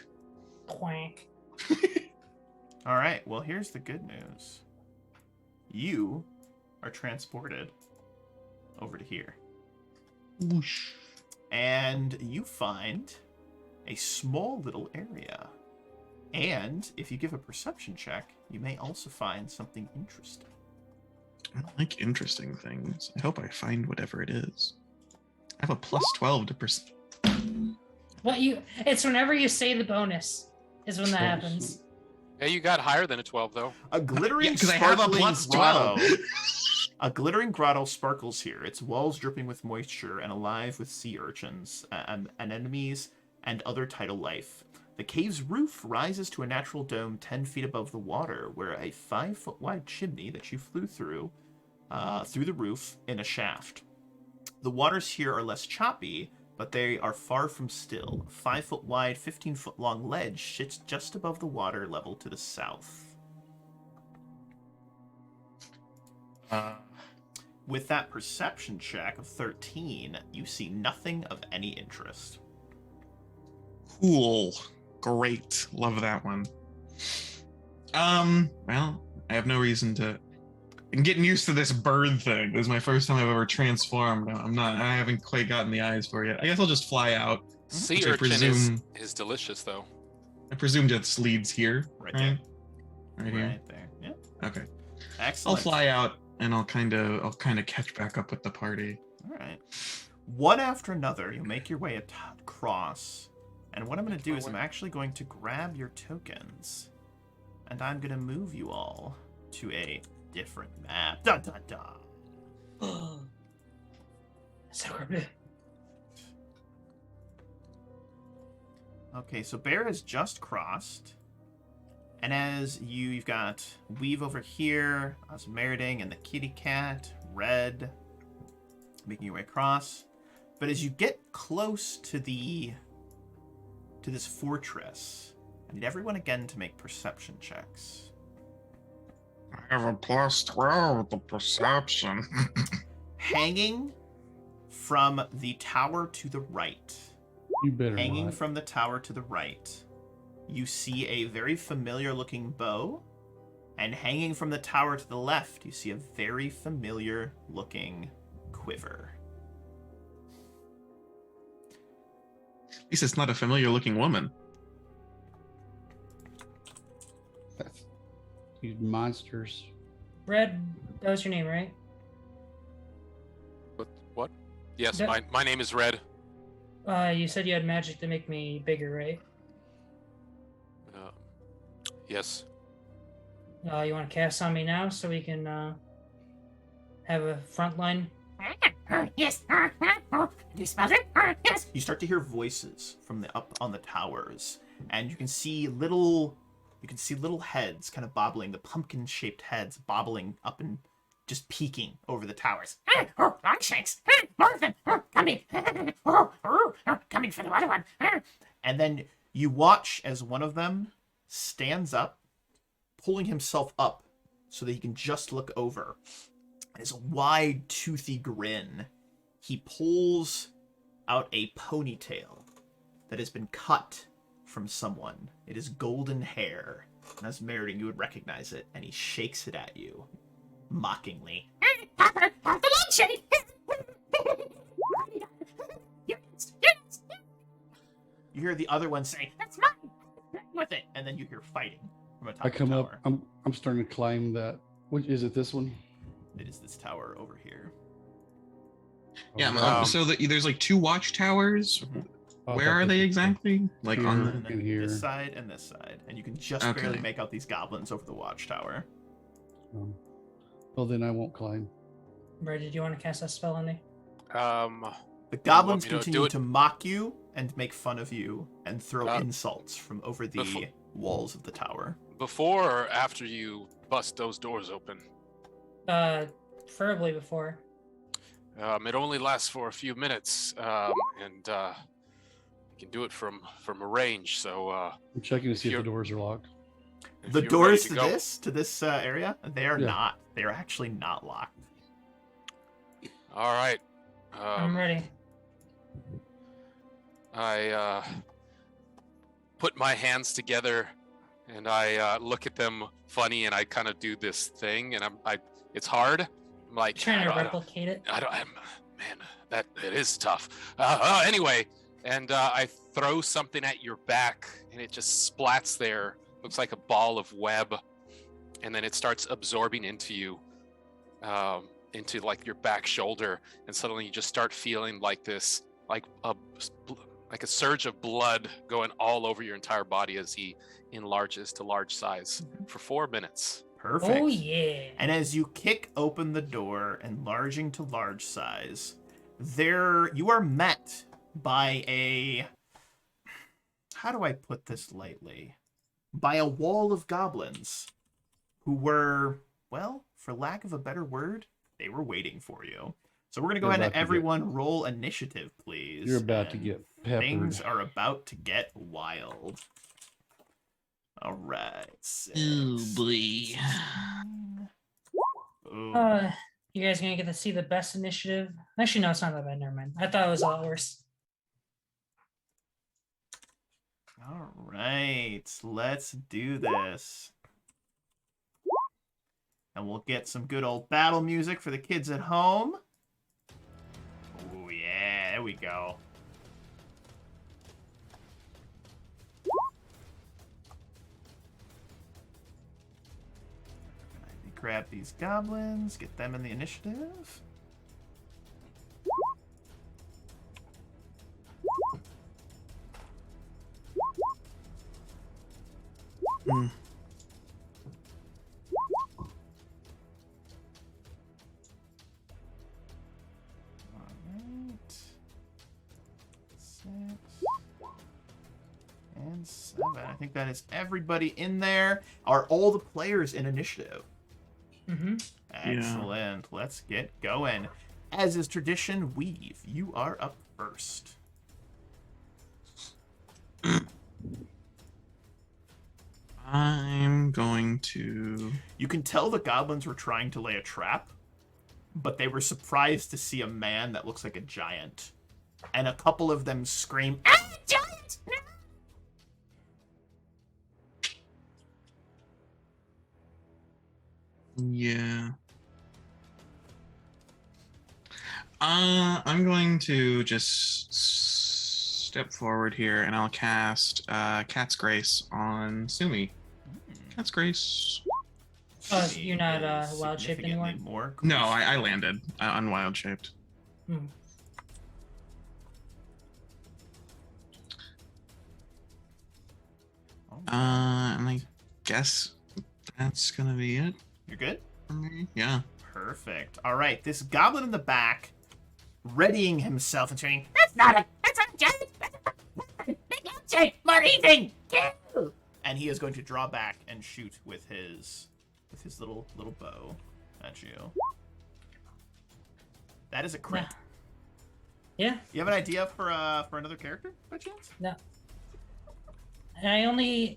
Quack. All right, well, here's the good news. You are transported over to here. Whoosh. And you find a small little area. And if you give a perception check, you may also find something interesting. I don't like interesting things. I hope I find whatever it is. I have a plus 12 to It's whenever you say the bonus is when that happens. Yeah, you got higher than a 12 though. A glittering, because I have a sparkling plus grotto. 12. A glittering grotto sparkles here, its walls dripping with moisture and alive with sea urchins, anemones, and other tidal life. The cave's roof rises to a natural dome 10 feet above the water, where a 5-foot wide chimney that you flew through the roof in a shaft. The waters here are less choppy, but they are far from still. 5-foot wide, 15-foot long ledge sits just above the water level to the south. With that perception check of 13, you see nothing of any interest. Cool. Great. Love that one. Well, I have no reason to. I'm getting used to this bird thing. This is my first time I've ever transformed. I haven't quite gotten the eyes for it yet. I guess I'll just fly out. Sea which I urchin presume- is delicious though. I presume just leads here. Right there. Right here. Right there. Yeah. Okay. Excellent. I'll fly out and I'll kind of catch back up with the party. All right. One after another, you make your way across. And what I'm going to do is I'm actually going to grab your tokens. And I'm going to move you all to a different map. Dun, dun, dun. Okay, so Bear has just crossed. And as you've got Weave over here, Osmerding and the kitty cat, Red, making your way across. But as you get close to this fortress, I need everyone again to make perception checks. I have a plus 12 with the perception. Hanging from the tower to the right. You better Hanging not. from the tower to the right, you see a very familiar looking bow. And hanging from the tower to the left, you see a very familiar looking quiver. At least it's not a familiar looking woman. You monsters. Red, that was your name, right? What? Yes, That- my name is Red. You said you had magic to make me bigger, right? Yes. You want to cast on me now so we can have a front line? Yes. Do you smell it? Yes. You start to hear voices from the up on the towers, and you can see little heads kind of bobbling, the pumpkin-shaped heads bobbling up and just peeking over the towers. Longshanks. More of them. Coming. Coming for the other one. And then you watch as one of them stands up, pulling himself up so that he can just look over. His wide, toothy grin. He pulls out a ponytail that has been cut from someone. It is golden hair. And as Meriden, you would recognize it, and he shakes it at you, mockingly. You hear the other one say, "That's mine! With it!" And then you hear fighting from atop I the come up. tower. I'm starting to climb that. Which is it? This one? It is this tower over here. Yeah. Um, So there's like 2 watchtowers. Oh, Where are they exactly? Like Here. on And the. then in here. this side and this side. And you can just Okay. barely make out these goblins over the watchtower. Well, then I won't climb. Brad, did you want to cast that spell on me? The goblins me to do continue it? to mock you and make fun of you and throw Uh, insults from over the befo- walls of the tower. Before or after you bust those doors open? Preferably before. It only lasts for a few minutes, and you can do it from a range. So I'm checking to see if you're- the doors are locked. if The you're doors ready to go- this area, they are Yeah. not. They are actually not locked. All right. I'm ready. I put my hands together and I look at them funny, and I kind of do this thing, and it's hard. I'm like Trying I to don't- replicate it. man, that it is tough. Anyway, and I throw something at your back, and it just splats there. Looks like a ball of web, and then it starts absorbing into you, into like your back shoulder, and suddenly you just start feeling like this, like a surge of blood going all over your entire body as he enlarges to large size for 4 minutes. Perfect. Oh yeah. And as you kick open the door, enlarging to large size, there you are met by a, how do I put this lightly? By a wall of goblins who were, well, for lack of a better word, they were waiting for you. So we're going to go You're ahead and about to get- everyone roll initiative, please. You're about to And get peppered. Things are about to get wild. All right. Oh, 6, boy. 16. Ooh. You guys gonna get to see the best initiative? Actually, no, it's not that bad. Never mind. I thought it was a lot worse. All right, let's do this. And we'll get some good old battle music for the kids at home. Oh, yeah, there we go. Grab these goblins, get them in the initiative. Hmm. Alright. 6 and 7. I think that is everybody in there. Are all the players in initiative? Mm-hmm. Excellent. Let's get going. As is tradition, Weave, you are up first. I'm going to. You can tell the goblins were trying to lay a trap, but they were surprised to see a man that looks like a giant. And a couple of them scream, "Ah, giant!" Yeah. I'm going to just step forward here, and I'll cast Cat's Grace on Sumi. Cat's Grace. Oh, She you're not, is wild-shaped significantly anymore? More No, I landed unwild shaped. Hmm. And I guess that's gonna be it You're good? for me. Yeah. Perfect. All right, this goblin in the back, readying himself and saying, That's not a giant. Big milkshake. More eating. Kill. and he is going to draw back and shoot with his little bow at you. That is a crit. Yeah. You have an idea for another character by chance? No. And I only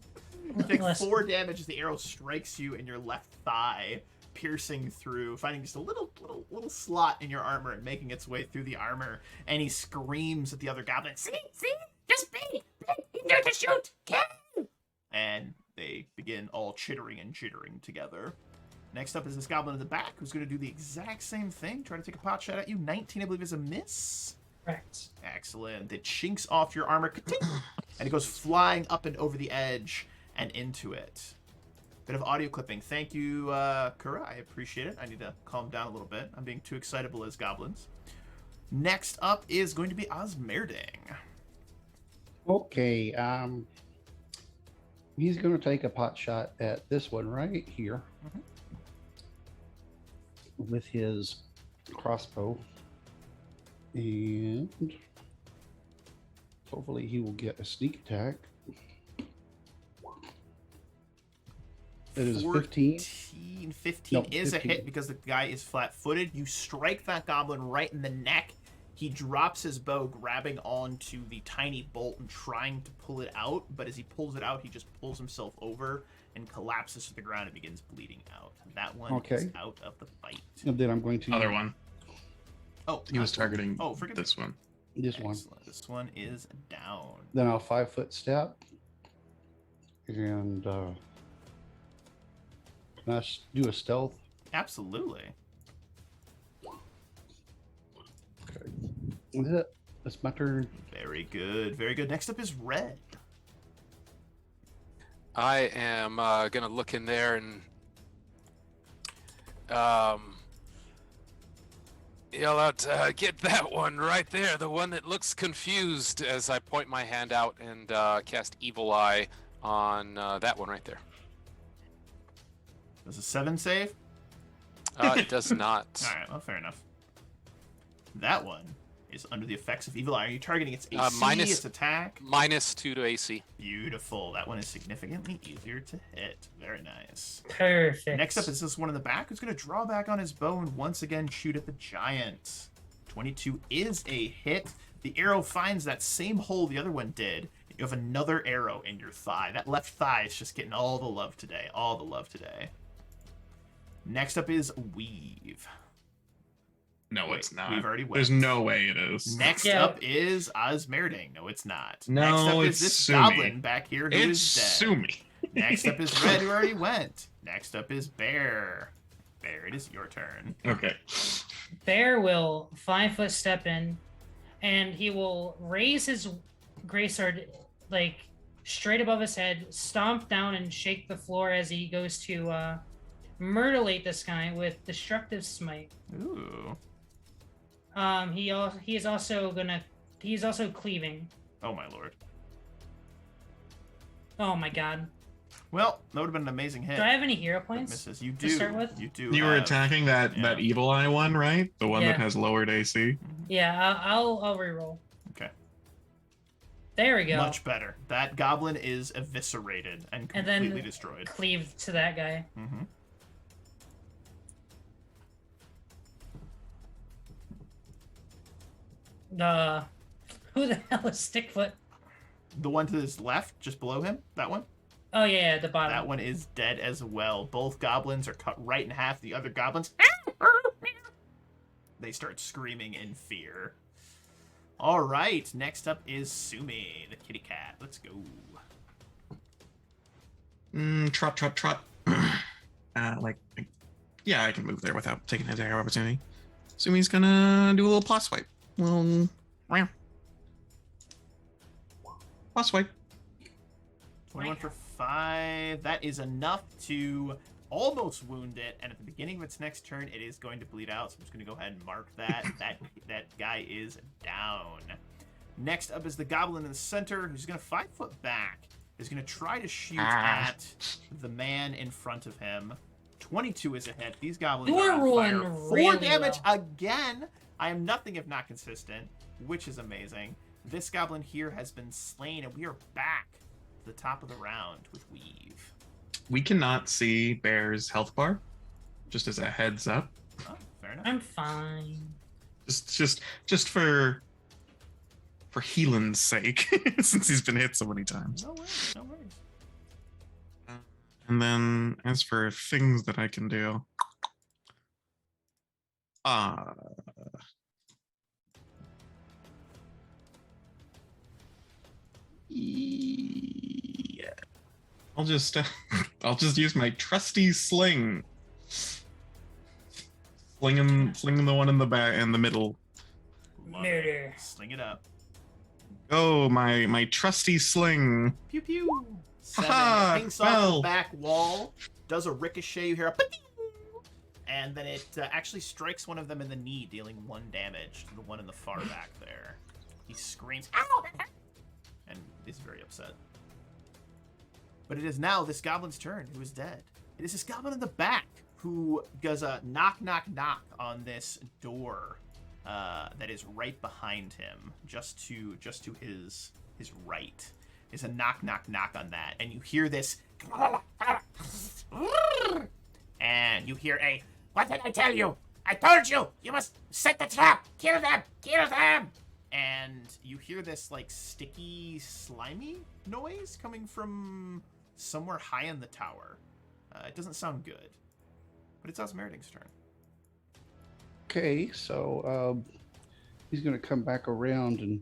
You take Less. 4 damage as the arrow strikes you in your left thigh, piercing through, finding just a little slot in your armor and making its way through the armor. And he screams at the other goblin, See? Just be there to shoot. Kill. and they begin all chittering and jittering together. Next up is this goblin in the back, who's going to do the exact same thing. Try to take a pot shot at you. 19, I believe, is a miss. Correct. Excellent. It chinks off your armor, and it goes flying up and over the edge and into it. Bit of audio clipping. Thank you, Kura. I appreciate it. I need to calm down a little bit. I'm being too excitable as goblins. Next up is going to be Osmerding. Okay, he's going to take a pot shot at this one right here with his crossbow, and hopefully he will get a sneak attack. It is 15. 15 No, is 15. a hit because the guy is flat-footed. You strike that goblin right in the neck. He drops his bow, grabbing onto the tiny bolt and trying to pull it out. But as he pulls it out, he just pulls himself over and collapses to the ground and begins bleeding out. That one is Okay. out of the fight. And then I'm going to Other one. Oh, He was not- targeting Oh, forgive me. this one. this one. Excellent. This one is down. Then I'll 5-foot step and can I do a stealth? Absolutely. Okay. That's it. That's my turn. Very good. Very good. Next up is Red. I am gonna look in there and yell out, "Get that one right there! The one that looks confused!" As I point my hand out and cast Evil Eye on that one right there. Does a 7 save? It does not. All right. Well, fair enough. That one is under the effects of Evil Eye. Are you targeting its AC, minus- its attack? -2 to AC. Beautiful. That one is significantly easier to hit. Very nice. Perfect. Next up is this one in the back who's going to draw back on his bow and once again shoot at the giant. 22 is a hit. The arrow finds that same hole the other one did. You have another arrow in your thigh. That left thigh is just getting all the love today. All the love today. Next up is Weave. No, Wait, it's not. we've already went. There's no way it is. Next Yeah. up is Osmerding. No, it's not. No, Next up it's is this Sumi. goblin back here who It's is dead. Sumi. Next up is Red, who already went. Next up is Bear. Bear, it is your turn. Okay. Bear will 5-foot step in, and he will raise his greatsword like straight above his head, stomp down and shake the floor as he goes to murderate this guy with destructive smite. Ooh. He is also cleaving. Oh, my lord. Oh my god. Well, that would have been an amazing hit. Do I have any hero But points? misses. You to do. start with? You do. You were have- attacking that yeah. evil eye one, right? The one that Yeah. has lowered AC. Yeah, I'll reroll. Okay. There we go. Much better. That goblin is eviscerated and And then- completely destroyed. Cleave to that guy. Mm-hmm. Who the hell is Stickfoot? The one to his left, just below him, that one? Oh yeah, at the bottom. That one is dead as well. Both goblins are cut right in half. The other goblins, they start screaming in fear. All right, next up is Sumi, the kitty cat. Let's go. Trot, trot, trot. Yeah, I can move there without taking an attack of opportunity. Sumi's gonna do a little paw swipe. Well, paw swipe. 21 for 5. That is enough to almost wound it. And at the beginning of its next turn, it is going to bleed out. So I'm just going to go ahead and mark that. that guy is down. Next up is the goblin in the center, who's going to 5-foot back. Is going to try to shoot at the man in front of him. 22 is a hit. These goblins You are on rolling fire. 4 really damage well. again. I am nothing if not consistent, which is amazing. This goblin here has been slain, and we are back to the top of the round with Weave. We cannot see Bear's health bar. Just as a heads up. Oh, fair enough. I'm fine. Just for Healand's sake, since he's been hit so many times. No worries, no worries. And then as for things that I can do, yeah, I'll just I'll just use my trusty sling. Slinging the one in the back in the middle. Love Murder. it. Sling it up. Oh, my trusty sling. Pew pew. 7 Haha, pings off the well. back wall. Does a ricochet. You hear a pa-ding! And then it actually strikes one of them in the knee, dealing 1 damage to the one in the far back there. He screams, "Ow!" and is very upset. But it is now this goblin's turn, who is dead. It is this goblin in the back who does a knock, knock, knock on this door that is right behind him, just to his right. Is a knock, knock, knock on that, and you hear this, and you hear a, "What did I tell you? I told you! You must set the trap! Kill them! Kill them!" And you hear this, like, sticky, slimy noise coming from somewhere high in the tower. It doesn't sound good. But it's Osmerding's turn. Okay, so he's going to come back around and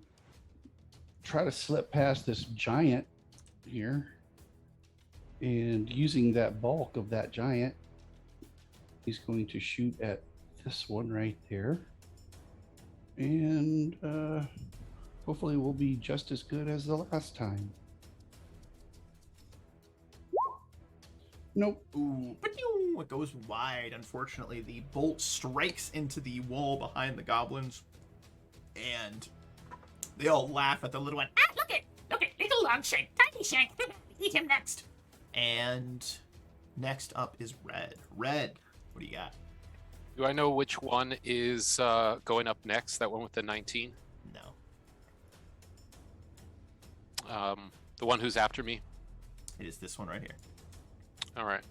try to slip past this giant here. And using that bulk of that giant, he's going to shoot at this one right there. And hopefully we'll be just as good as the last time. Nope. Ooh, ba-doo! It goes wide. Unfortunately, the bolt strikes into the wall behind the goblins, and they all laugh at the little one. Ah, look it, little long shank, tiny shank. Eat him next. And next up is Red. Red, what do you got? Do I know which one is going up next? That one with the 19? No, The one who's after me? it is this one right here. All right.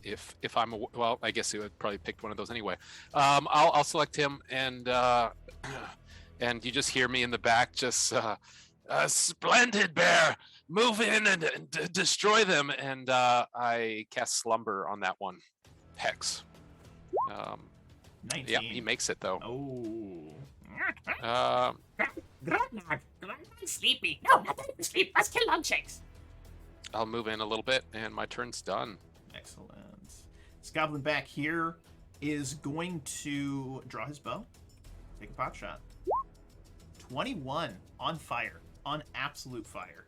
If I'm well, I guess he would probably pick one of those anyway. I'll select him, and and you just hear me in the back, just splendid bear, move in and destroy them, and I cast slumber on that one, hex. 19. Yeah, he makes it though. Oh. Grognog, Grognog's sleepy. No, not that he's sleep. Let's kill Longshanks. I'll move in a little bit, and my turn's done. Excellent. This goblin back here is going to draw his bow. Take a pot shot. 21 on fire. On absolute fire.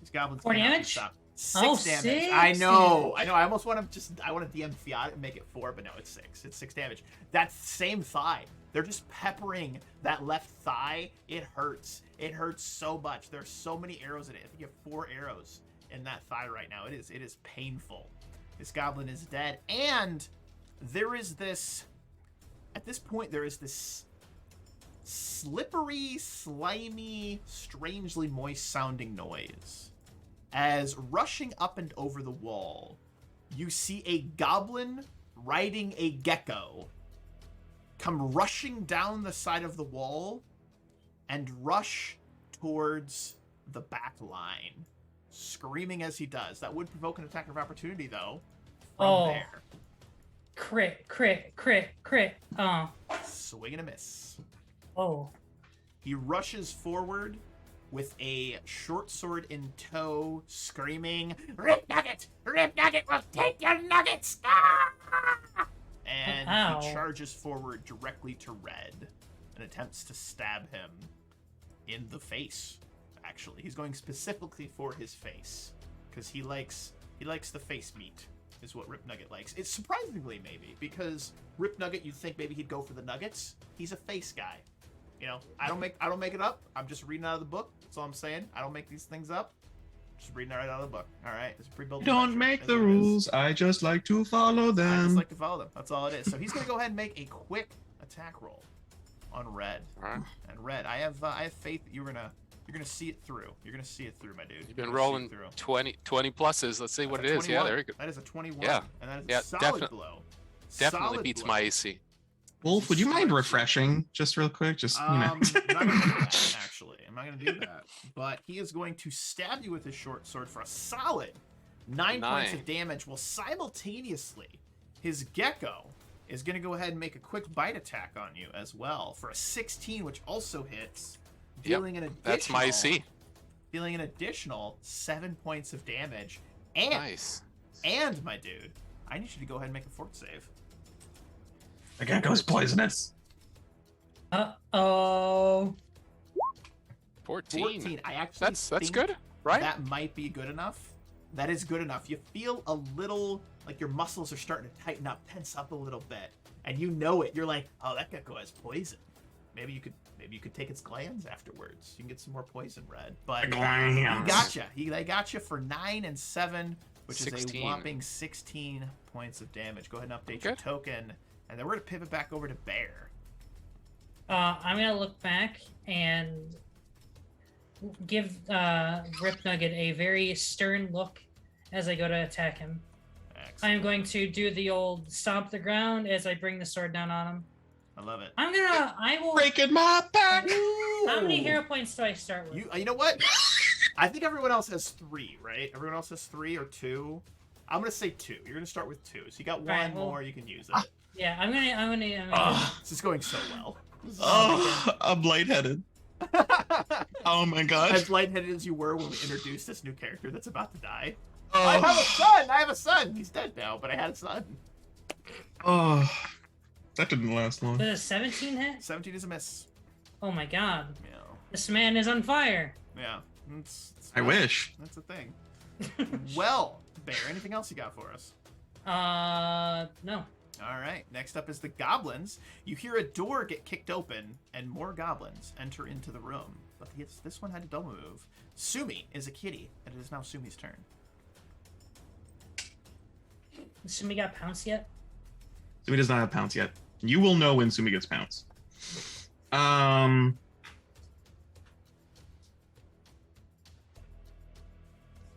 These goblins 4 cannot be damage? stopped. 6 Oh, damage. 6 I know. damage. I almost want to I want to DM Fiat and make it 4, but no, it's 6. It's 6 damage. That same thigh. They're just peppering that left thigh. It hurts. It hurts so much. There's so many arrows in it. If you have 4 arrows in that thigh right now, it is painful. This goblin is dead, and there is this. At this point, there is this slippery, slimy, strangely moist-sounding noise. As rushing up and over the wall, you see a goblin riding a gecko come rushing down the side of the wall and rush towards the back line, screaming as he does. That would provoke an attack of opportunity, though, from there. Crit, crit, crit, crit. Swing and a miss. Oh. He rushes forward with a short sword in tow, screaming, Rip Nugget! Rip Nugget will take your nuggets! Ah! and Ow. he charges forward directly to Red and attempts to stab him in the face. Actually, he's going specifically for his face because he likes the face meat, is what Rip Nugget likes. It's surprisingly maybe because Rip Nugget, you'd think maybe he'd go for the nuggets. He's a face guy. You know, I don't make it up. I'm just reading out of the book. That's all I'm saying. I don't make these things up. Just reading right out of the book. All right, it's a pre-built. Don't make the rules. I just like to follow I just them. like to follow them. That's all it is. So he's gonna go ahead and make a quick attack roll on Red. All right. And Red, I have faith that you're gonna see it through. You're gonna see it through, my dude. You've been You're gonna see rolling it through. 20 pluses. Let's see what it That's a is. Yeah, 21. there you go. That is a 21. Yeah. And that is Yeah, a solid blow. Definitely Solid beats blow. my AC. Wolf, would you mind refreshing just real quick? Just I'm not gonna do that, actually. I'm not gonna do that. But he is going to stab you with his short sword for a solid 9 points of 9. damage. Well, simultaneously, his gecko is going to go ahead and make a quick bite attack on you as well for a 16, which also hits, dealing an additional. That's my C. Dealing an additional 7 points of damage. And Nice. and my dude, I need you to go ahead and make a fort save. The gecko's poisonous. Uh-oh. 14. 14. I actually That's think good, right? that might be good enough. That is good enough. You feel a little like your muscles are starting to tighten up, tense up a little bit, and you know it. You're like, oh, that gecko has poison. Maybe you could take its glands afterwards. You can get some more poison red. But he gotcha. They got you for 9 and 7, which is a 16. whopping 16 points of damage. Go ahead and update your Good. token, and then we're gonna pivot back over to Bear. I'm gonna look back and give Rip Nugget a very stern look as I go to attack him. I Excellent. am going to do the old stomp the ground as I bring the sword down on him. I love it. I will. Breaking my back. How many hero points do I start with? You know what? I think everyone else has 3, right? Everyone else has 3 or 2. I'm gonna say 2. You're gonna start with 2, so you got 1 Alright, well- more. You can use it. Yeah, I'm gonna. Oh, This is going so well. This is I'm lightheaded. Oh my gosh. as lightheaded as you were when we introduced this new character that's about to die. Oh. I have a son. I have a son. He's dead now, but I had a son. Oh, that didn't last long. The 17 hit? 17 is a miss. Oh my god. Yeah. This man is on fire. Yeah. It's I fine. wish. That's a thing. Well, Bear, anything else you got for us? No. All right. Next up is the goblins. You hear a door get kicked open, and more goblins enter into the room. But this one had a double move. Sumi is a kitty, and it is now Sumi's turn. Sumi got pounced yet? Sumi does not have pounce yet. You will know when Sumi gets pounce.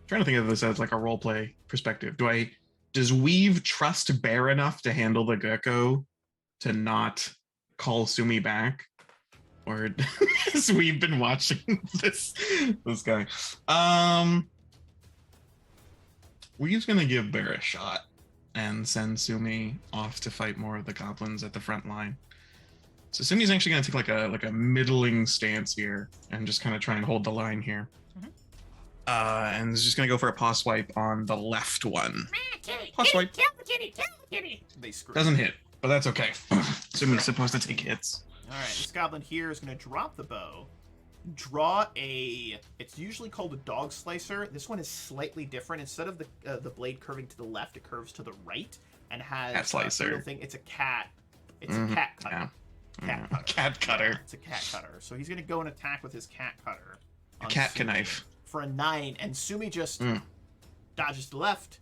Trying to think of this as like a role play perspective. Does Weave trust Bear enough to handle the gecko to not call Sumi back? Or has Weave been watching this guy? Weave's gonna give Bear a shot and send Sumi off to fight more of the goblins at the front line. So Sumi's actually gonna take like a middling stance here and just kind of try and hold the line here. And is just gonna go for a paw swipe on the left one. Paw swipe. Kill the kitty, kill the kitty. They screw. Doesn't hit, but that's okay. Sumi's supposed to take hits. All right, this goblin here is going to drop the bow, draw a. It's usually called a dog slicer. This one is slightly different. Instead of the blade curving to the left, it curves to the right and has Cat slicer. a real thing. It's a cat. It's Mhm, a cat cutter. yeah. Cat cutter. Cat cutter. It's a cat cutter. So he's going to go and attack with his cat cutter. A on cat Sumi knife. for a 9, and Sumi just Mm. dodges to the left.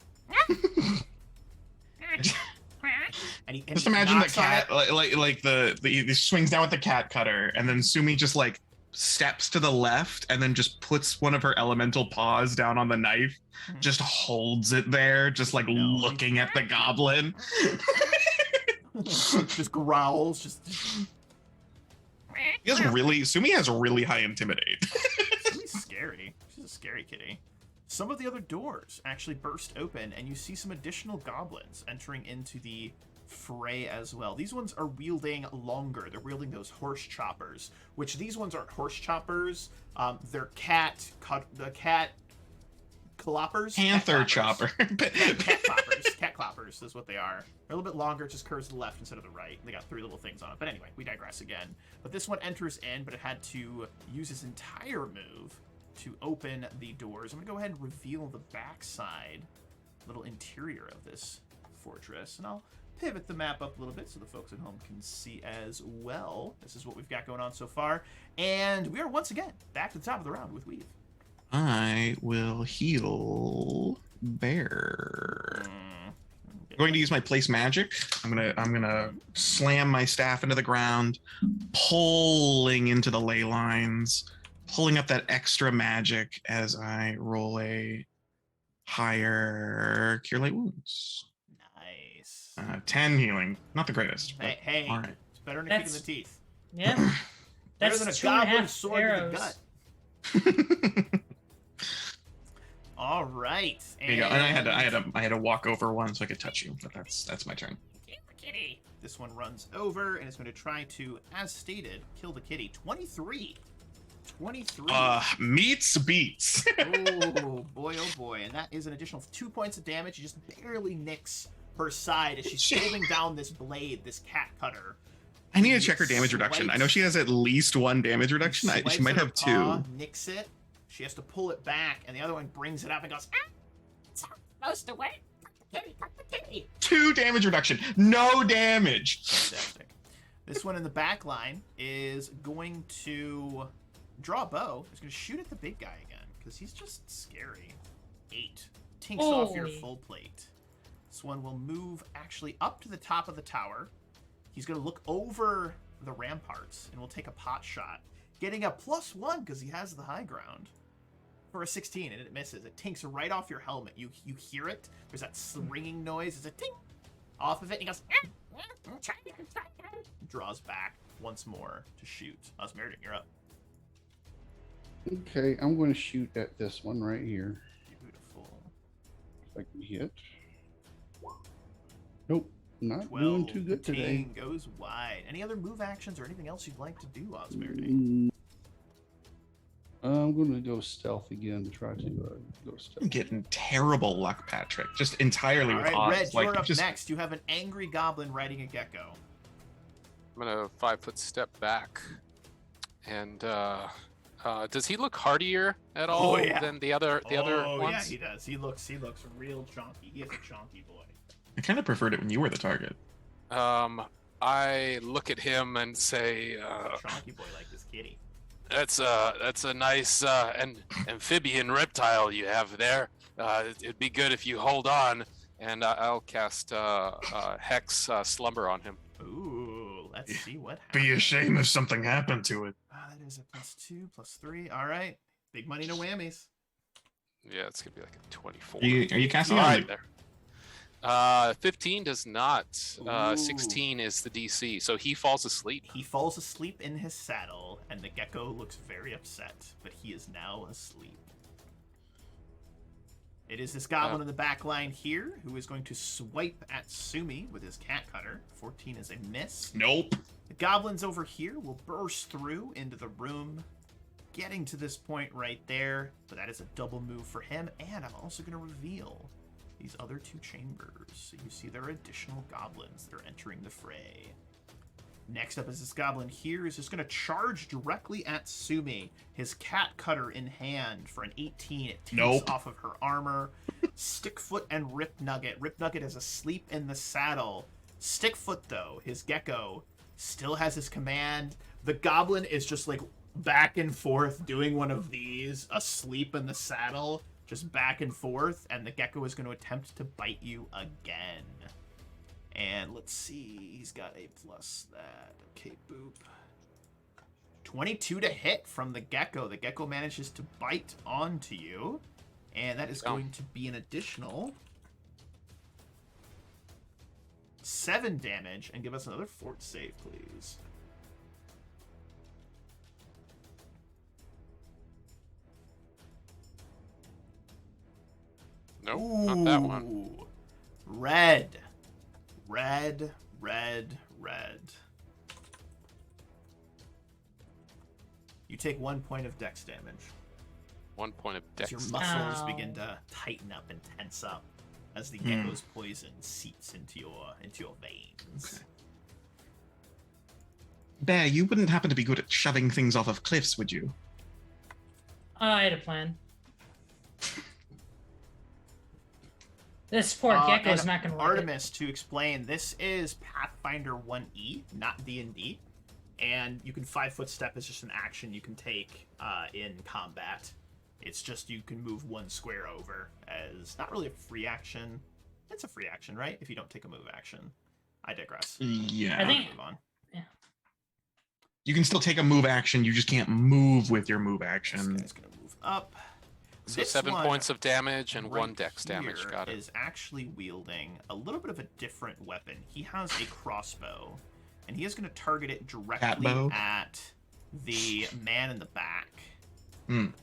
And Just imagine the knocks on cat, it. like he swings down with the cat cutter, and then Sumi just like steps to the left, and then just puts one of her elemental paws down on the knife, Mhm. just holds it there, just like No. looking at the goblin. Just growls. Just. Sumi has really high intimidate. She's scary. She's a scary kitty. Some of the other doors actually burst open, and you see some additional goblins entering into the fray as well. These ones are wielding longer. They're wielding those horse choppers, which these ones aren't horse choppers. They're cat cloppers. Panther Cat chopper. cloppers. Cat cloppers is what they are. They're a little bit longer, it just curves to the left instead of the right. They got 3 little things on it. But anyway, we digress again. But this one enters in, but it had to use its entire move to open the doors. I'm going to go ahead and reveal the backside, little interior of this fortress. And I'll pivot the map up a little bit so the folks at home can see as well. This is what we've got going on so far. And we are once again back to the top of the round with Weave. I will heal Bear. I'm going to use my place magic. I'm gonna slam my staff into the ground, pulling into the ley lines, pulling up that extra magic as I roll a higher Cure Light Wounds. Nice. 10 healing, not the greatest. But Hey, all right. it's better than a kick in That's- the teeth. Yeah. Better That's than a 2.5 goblin sword arrows. to the gut. All right. There you go. And I had to walk over one so I could touch you, but that's my turn. Kitty. This one runs over and is going to try to, as stated, kill the kitty. 23. 23. Meets beats. Oh boy, oh boy. And that is an additional 2 points of damage. He just barely nicks her side as she's holding down this blade, this cat cutter. I need to check her damage reduction. I know she has at least 1 damage reduction. She might have 2. Nicks it. She has to pull it back, and the other one brings it up and goes, It's supposed to wait. Kitty, kitty. 2 damage reduction. No damage. fantastic. This one in the back line is going to draw a bow. He's going to shoot at the big guy again, because he's just scary. 8. Tinks off your Holy. full plate. This one will move actually up to the top of the tower. He's going to look over the ramparts and will take a pot shot, getting a +1 because he has the high ground for a 16, and it misses. It tinks right off your helmet. You hear it. There's that ringing noise. It's a ting off of it. And he goes, Try again. draws back once more to shoot. Osmeridan, you're up. Okay, I'm going to shoot at this one right here. Beautiful. If I can hit. Nope, not 12. doing too good the today. ting goes wide. Any other move actions or anything else you'd like to do, Osmeridan? I'm going to go stealth again to try to go stealth. I'm getting terrible luck, Patrick. Just entirely All with right, odds. Red, you're up next. You have an angry goblin riding a gecko. I'm gonna 5-foot step back, and does he look hardier at all than the other Oh, ones? yeah, he does. He looks real chonky. He is a chonky boy. I kind of preferred it when you were the target. I look at him and say, Chonky boy like this kitty. That's a nice amphibian reptile you have there. It'd be good if you hold on, and I'll cast Hex Slumber on him. Ooh, let's see what happens. Be a shame if something happened to it. That is a +2, +3. All right, big money, no whammies. Yeah, it's gonna be like a 24. Are you casting All on right there. 15 does not. Ooh. 16 is the DC, so he falls asleep. He falls asleep in his saddle, and the gecko looks very upset, but he is now asleep. It is this goblin in the back line here who is going to swipe at Sumi with his cat cutter. 14 is a miss. Nope. The goblins over here will burst through into the room, getting to this point right there, but that is a double move for him, and I'm also going to reveal these other 2 chambers. So you see there are additional goblins that are entering the fray. Next up is this goblin here is just going to charge directly at Sumi, his cat cutter in hand for an 18. It takes off of her armor. Stickfoot and Rip Nugget. Rip Nugget is asleep in the saddle. Stickfoot, though, his gecko, still has his command. The goblin is just like back and forth doing one of these, asleep in the saddle, just back and forth, and the gecko is going to attempt to bite you again. And let's see, he's got a plus that. Okay, boop. 22 to hit from the gecko. The gecko manages to bite onto you, and that is going to be an additional 7 damage. And give us another fort save, please. Nope, not that one. Ooh. Red. Red, red, red. You take 1 point of dex damage. 1 point of As dex. your muscles Ow. begin to tighten up and tense up as the gecko's poison seeps into your veins. Bear, you wouldn't happen to be good at shoving things off of cliffs, would you? I had a plan. This poor gecko is and not going to work. Artemis, to explain, this is Pathfinder 1E, not D&D. And you can 5-foot step as just an action you can take in combat. It's just you can move 1 square over as not really a free action. It's a free action, right? If you don't take a move action. I digress. Yeah. I think- Move on. You can still take a move action, you just can't move with your move This action. guy's gonna move up. So This 7 one points of damage and right 1 dex damage. here Got it. is actually wielding a little bit of a different weapon. He has a crossbow, and he is going to target it directly bow? at the man in the back.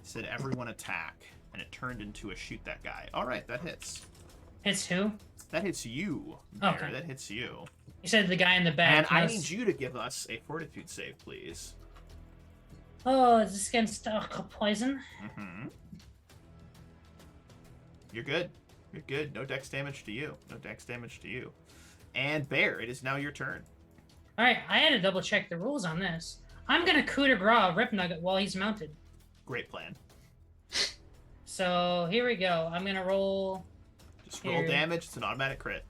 Said everyone attack, and it turned into a shoot that guy. All right, that hits. Hits who? That hits you, Bear. Okay. That hits you. You said the guy in the back. And I must- need you to give us a fortitude save, please. Oh, is this against poison? Mm-hmm. You're good. You're good. No dex damage to you. No dex damage to you. And Bear, it is now your turn. All right, I had to double check the rules on this. I'm gonna coup de grace Rip Nugget while he's mounted. Great plan. So here we go. I'm gonna roll. Just roll Here. damage. It's an automatic crit.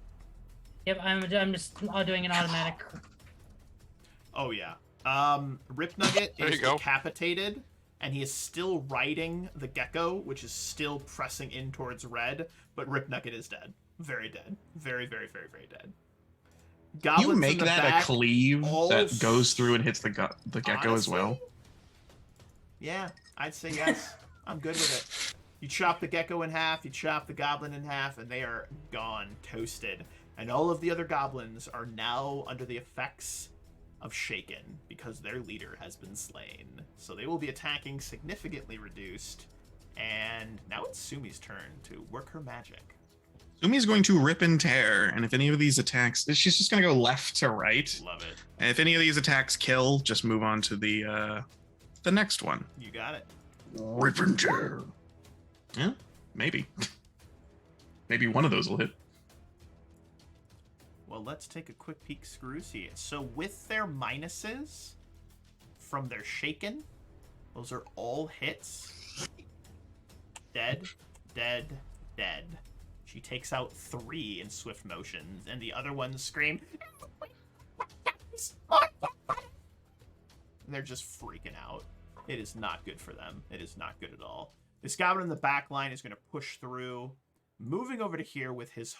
Yep, I'm just doing an automatic. Oh yeah. Rip Nugget There is you go. decapitated, and he is still riding the gecko, which is still pressing in towards Red. But Rip Nugget is dead. Very dead. Very, very, very, very dead. You Goblins in make the that back, a cleave all that goes through and hits the gecko as well. honestly, Yeah, I'd say yes. I'm good with it. You chop the gecko in half, you chop the goblin in half, and they are gone, toasted. And all of the other goblins are now under the effects of Shaken because their leader has been slain. So they will be attacking significantly reduced. And now it's Sumi's turn to work her magic. Sumi's going to rip and tear, and if any of these attacks, she's just going to go left to right. Love it. And if any of these attacks kill, just move on to the next one. You got it. Rip and tear. Yeah, maybe. Maybe one of those will hit. Well, let's take a quick peek, see. So with their minuses from their Shaken, those are all hits. Dead, dead, dead. She takes out 3 in swift motions, and the other ones scream. They're just freaking out. It is not good for them. It is not good at all. This goblin in the back line is going to push through, moving over to here with his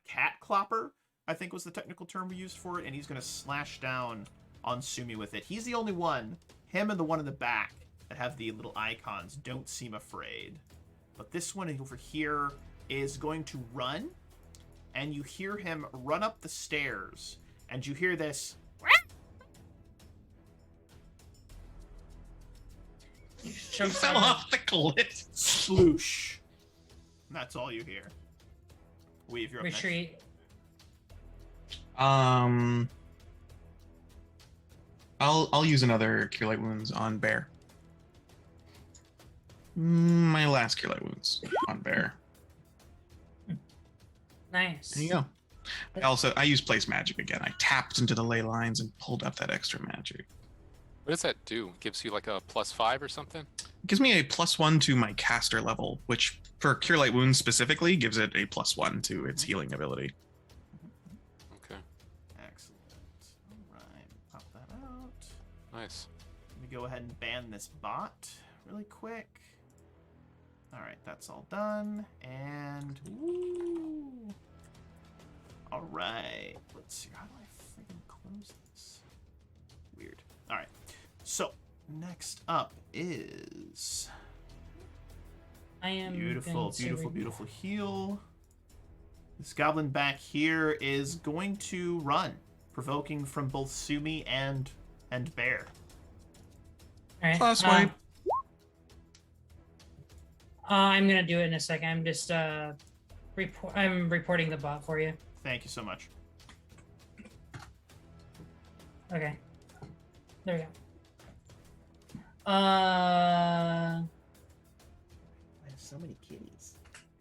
cat clopper, I think was the technical term we used for it, and he's going to slash down on Sumi with it. He's the only one, him and the one in the back that have the little icons, don't seem afraid. But this one over here is going to run, and you hear him run up the stairs, and you hear this. Jumps Fell out. off the cliff. Sploosh. And that's all you hear. Weave, you're up next. Retreat. I'll use another Cure Light Wounds on Bear. My last Cure Light Wounds on Bear. Nice. There you go. I use Place Magic again. I tapped into the ley lines and pulled up that extra magic. What does that do? Gives you like a +5 or something? It gives me a +1 to my caster level, which for Cure Light Wounds specifically gives it a +1 to its healing ability. Okay, Excellent. All right, pop that out. nice. Let me go ahead and ban this bot really quick. All right, that's all done. And woo. All right, let's see. How do I freaking close this? Weird. All right. So next up is I am beautiful, going to beautiful, re- beautiful heal. This goblin back here is going to run, provoking from both Sumi and Bear. All right. Plus wipe. I'm gonna do it in a second. I'm just I'm reporting the bot for you. Thank you so much. Okay. There we go. I have so many kitties.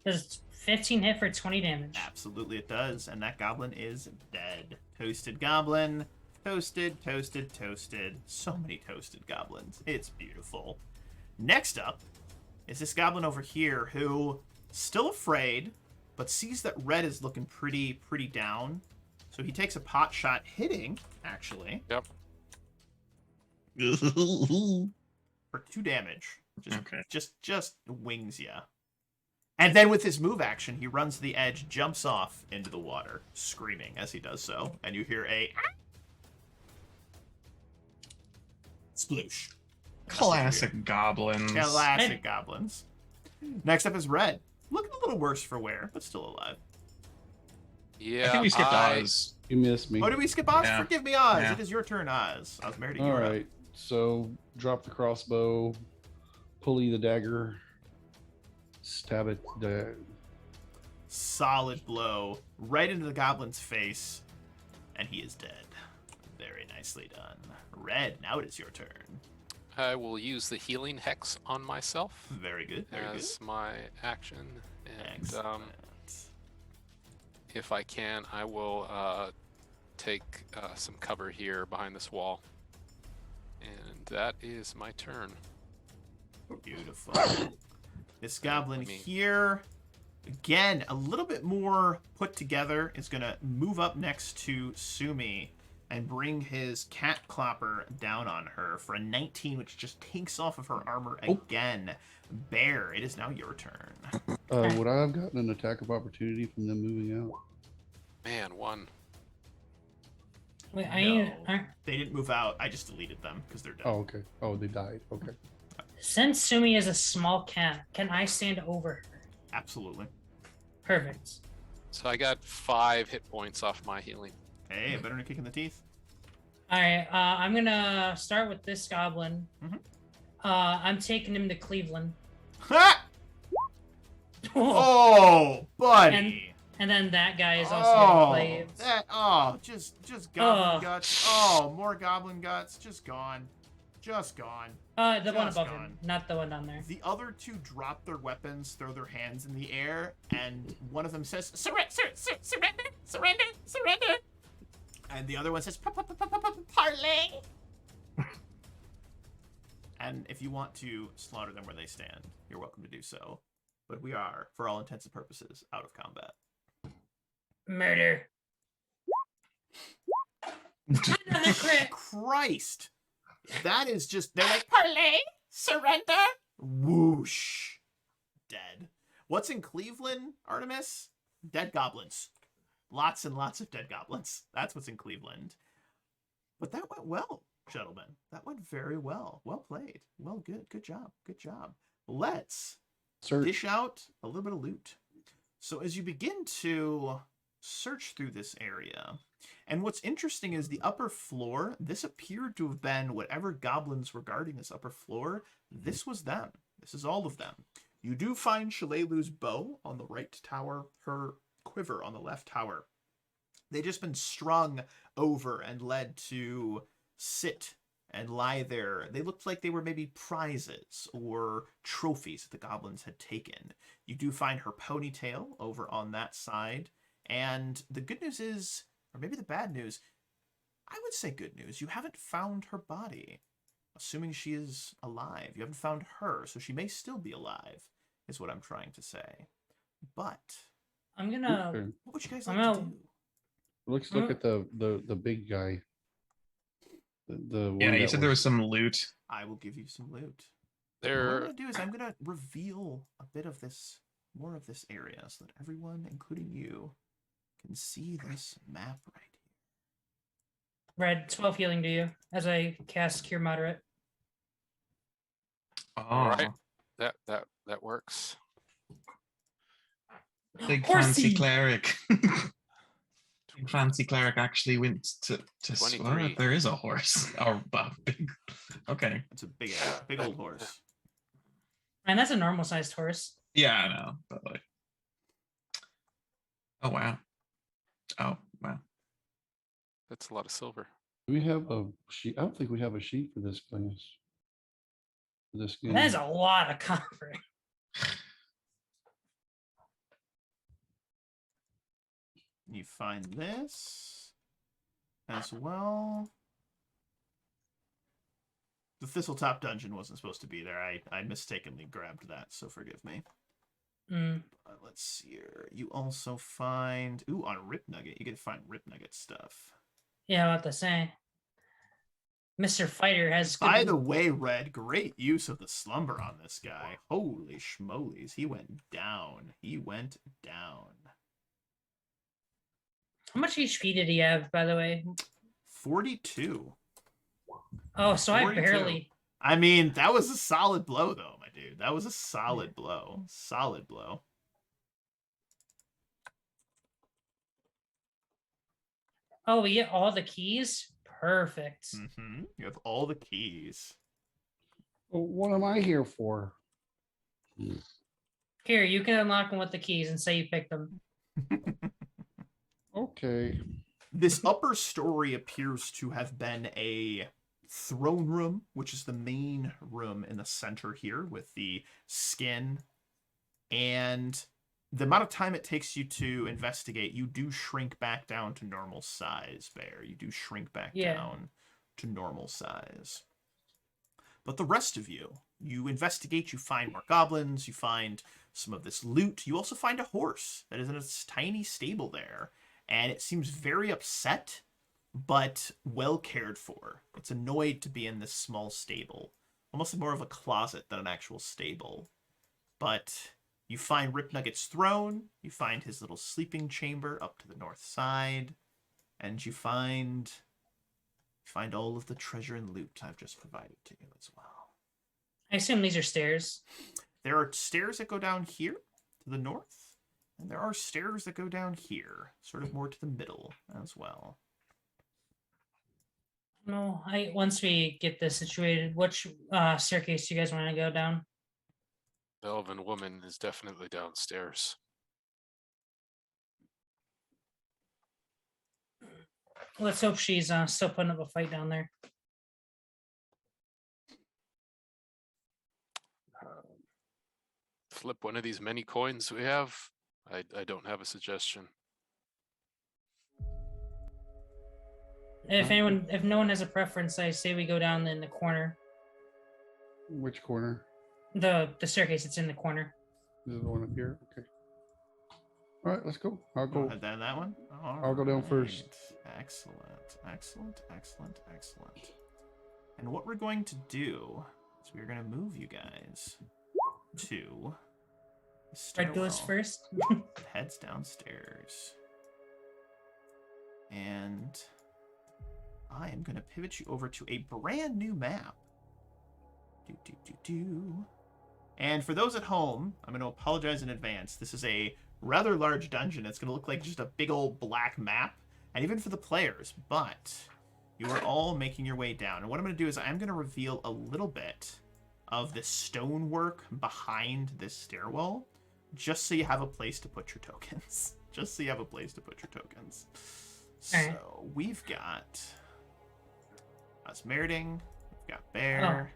Does 15 hit for 20 damage? Absolutely it does, and that goblin is dead. Toasted goblin. Toasted, toasted, toasted. So many toasted goblins. It's beautiful. Next up is this goblin over here who, still afraid, but sees that Red is looking pretty down. So he takes a pot shot, hitting, actually, Yep. for 2 damage. Okay. Just wings ya. And then with his move action, he runs to the edge, jumps off into the water, screaming as he does so, and you hear a sploosh. Classic goblins. Classic goblins. Next up is Red. Looking a little worse for wear, but still alive. Yeah. I think we skipped I- Oz. You missed me. Oh, did we skip Oz? Yeah. Forgive me, Oz. Yeah. It is your turn, Oz. Osmerity, All you're up. right. So drop the crossbow, pulley the dagger, stab it. Solid blow right into the goblin's face, and he is dead. Very nicely done. Red, now it is your turn. I will use the healing hex on myself Very good. Very good. as my action, and Excellent. if I can, I will take some cover here behind this wall, and that is my turn. Beautiful. This Yeah, goblin let me- here, again, a little bit more put together, is going to move up next to Sumi and bring his cat clopper down on her for a 19, which just takes off of her armor again. Bear, it is now your turn. Would I have gotten an attack of opportunity from them moving out? Man, one. Wait, No. They didn't move out. I just deleted them because they're dead. Oh, okay. Oh, they died. Okay. since Sumi is a small cat, can I stand over her? Absolutely. Perfect. So I got 5 hit points off my healing. Hey, better than a kick in the teeth. All right, I'm gonna start with this goblin. Mhm. I'm taking him to Cleveland. Ha! Oh, buddy. And then that guy is also gonna play. Just goblin guts. Oh, more goblin guts. Just gone. Just gone. The one Just above gone. him, not the one down there. The other two drop their weapons, throw their hands in the air, and one of them says, surrender, surrender, surrender. And the other one says, parlay. And if you want to slaughter them where they stand, you're welcome to do so. But we are, for all intents and purposes, out of combat. Murder. Another crit. Christ. That is just, they're like, parlay, surrender, whoosh. Dead. What's in Cleveland, Artemis? Dead goblins. Lots and lots of dead goblins. That's what's in Cleveland. But that went well, gentlemen. That went very well. Well played. Well, good. Good job. Good job. Let's dish out a little bit of loot. So as you begin to search through this area, and what's interesting is the upper floor, this appeared to have been whatever goblins were guarding this upper floor. This was them. This is all of them. You do find Shalelu's bow on the right tower, her quiver on the left tower. They've just been strung over and led to sit and lie there. They looked like they were maybe prizes or trophies that the goblins had taken. You do find her ponytail over on that side. And the good news is, or maybe the bad news, I would say good news, you haven't found her body. Assuming she is alive. You haven't found her, so she may still be alive, is what I'm trying to say. But I'm gonna. Okay. what would you guys I'm like to gonna- do? Let's look at the big guy. The one Yeah, you that said there was some loot. I will give you some loot. What I'm There, going to do is I'm going to reveal a bit of this, more of this area, so that everyone, including you, can see this map right here. Red 12 healing to you as I cast Cure Moderate. Oh, right. that works. big Horsey! fancy cleric. Big fancy cleric actually went to 23. there is a horse. Oh, big. Okay. It's a big old horse. And that's a normal sized horse. Yeah, I know, but like, oh wow, That's a lot of silver. Do we have a sheet? I don't think we have a sheet for this class. For this game. That is a lot of copper. You find this as well. The Thistletop dungeon wasn't supposed to be there. I mistakenly grabbed that, so forgive me. Let's see here. You also find... Ooh, on Rip Nugget. You get to find Rip Nugget stuff. Yeah, about to say. Mr. Fighter has. By good- the way, Red, great use of the slumber on this guy. Holy schmolies. He went down. He went down. How much HP did he have, by the way? 42. Oh, so I 42. barely. I mean, that was a solid blow, though, my dude. That was a solid blow. Solid blow. Oh, we get all the keys? Perfect. You have all the keys. Well, what am I here for? Here, you can unlock them with the keys and say you picked them. Okay. This upper story appears to have been a throne room, which is the main room in the center here with the skin. And the amount of time it takes you to investigate, you do shrink back down to normal size, Bear. You do shrink back Yeah. down to normal size. But the rest of you, you investigate, you find more goblins, you find some of this loot. You also find a horse that is in a tiny stable there. And it seems very upset, but well cared for. It's annoyed to be in this small stable. Almost more of a closet than an actual stable. But you find Ripnugget's throne, you find his little sleeping chamber up to the north side, and you find all of the treasure and loot I've just provided to you as well. I assume these are stairs. There are stairs that go down here to the north, and there are stairs that go down here, sort of more to the middle as well. No, once we get this situated, which staircase do you guys want to go down? The elven woman is definitely downstairs. Let's hope she's still putting up a fight down there. Flip one of these many coins we have. I don't have a suggestion. If no one has a preference, I say we go down in the corner. Which corner? The staircase that's in the corner. This is the one up here. Okay. All right, let's go. I'll go. Head down that one? I'll go down first. Excellent, excellent, excellent, excellent. And what we're going to do is we're going to move you guys to the Red goes stairwell. first. Heads downstairs. And I am going to pivot you over to a brand new map. And for those at home, I'm going to apologize in advance. This is a rather large dungeon. It's going to look like just a big old black map. And even for the players. But you are all making your way down. And what I'm going to do is I'm going to reveal a little bit of the stonework behind this stairwell. Just so you have a place to put your tokens. Just so you have a place to put your tokens. Alright. So we've got Osmerding. We've got Bear.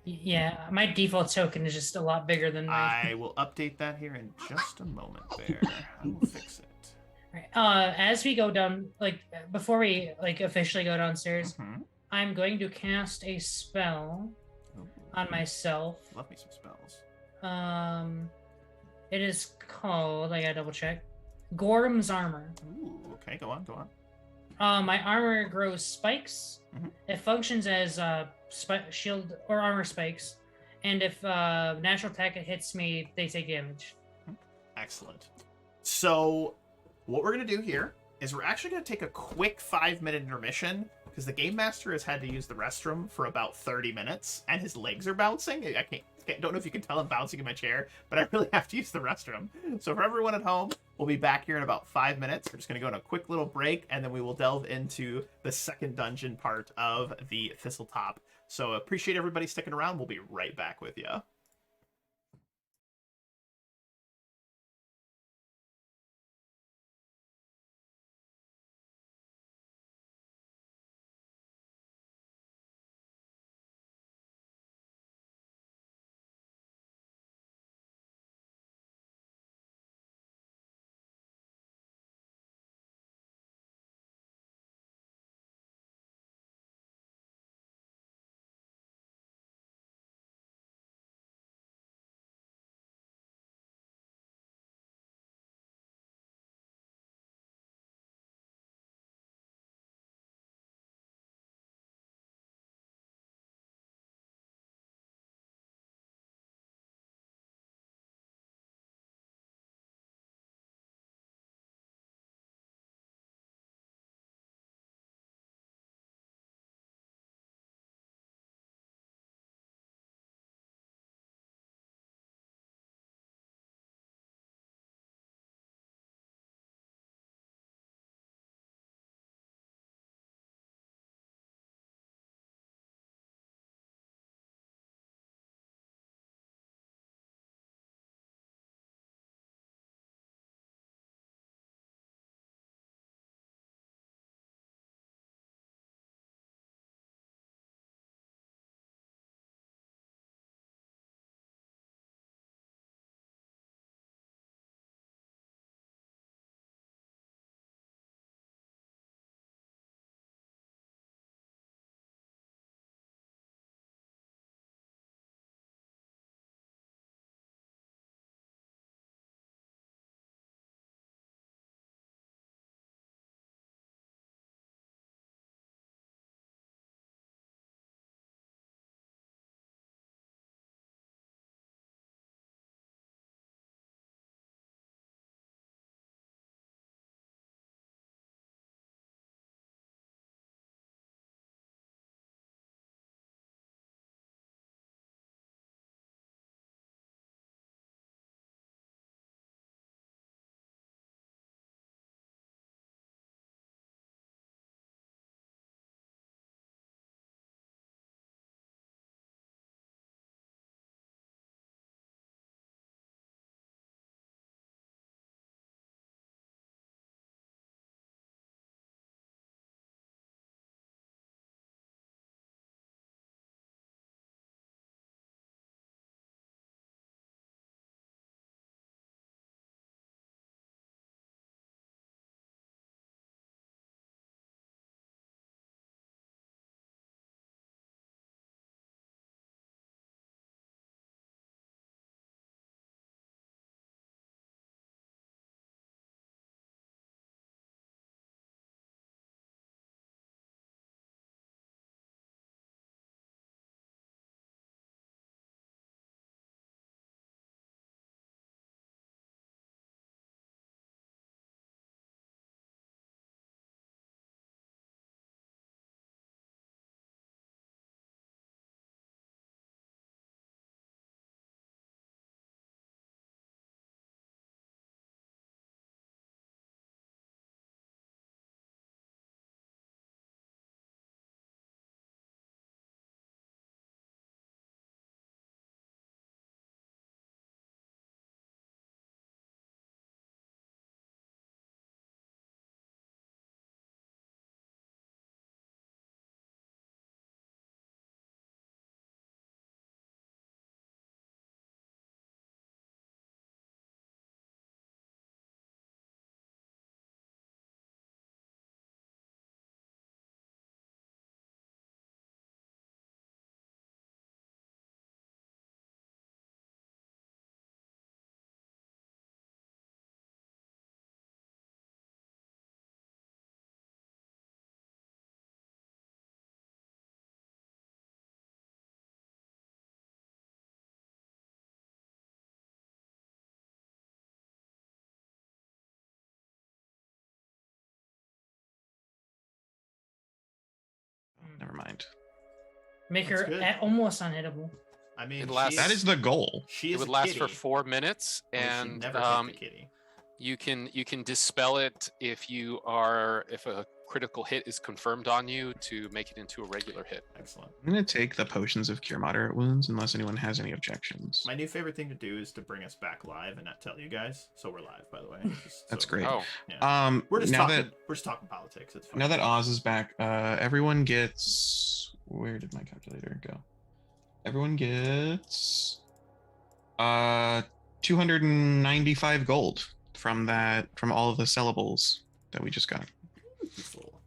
Yeah, my default token is just a lot bigger than mine. I will update that here in just a moment, Bear. I will fix it. Right. As we go down, like before we officially go downstairs, Mhm. I'm going to cast a spell Ooh, on myself. love me some spells. It is called, I gotta double check, Gorham's Armor. Ooh, okay, go on, go on. My armor grows spikes. Mhm. It functions as shield or armor spikes, and if natural attack hits me, they take damage. Excellent. So, what we're going to do here is we're actually going to take a quick 5-minute intermission because the game master has had to use the restroom for about 30 minutes and his legs are bouncing. I don't know if you can tell I'm bouncing in my chair, but I really have to use the restroom. So for everyone at home, we'll be back here in about 5 minutes. We're just going to go on a quick little break, and then we will delve into the second dungeon part of the Thistletop. So appreciate everybody sticking around. We'll be right back with you. mind. Make That's her good. almost unhittable. I mean, It lasts- That is the goal. she It is would a last kitty, for 4 minutes, only she and never hit the kitty. you can dispel it if if a critical hit is confirmed on you to make it into a regular hit. Excellent. I'm gonna take the potions of cure moderate wounds unless anyone has any objections. My new favorite thing to do is to bring us back live and not tell you guys. So we're live, by the way. That's So- great. Oh, Yeah. We're just now talking. that We're just talking politics. It's fine. now that Oz is back, everyone gets. Where did my calculator go? Everyone gets 295 gold from all of the sellables that we just got. Beautiful.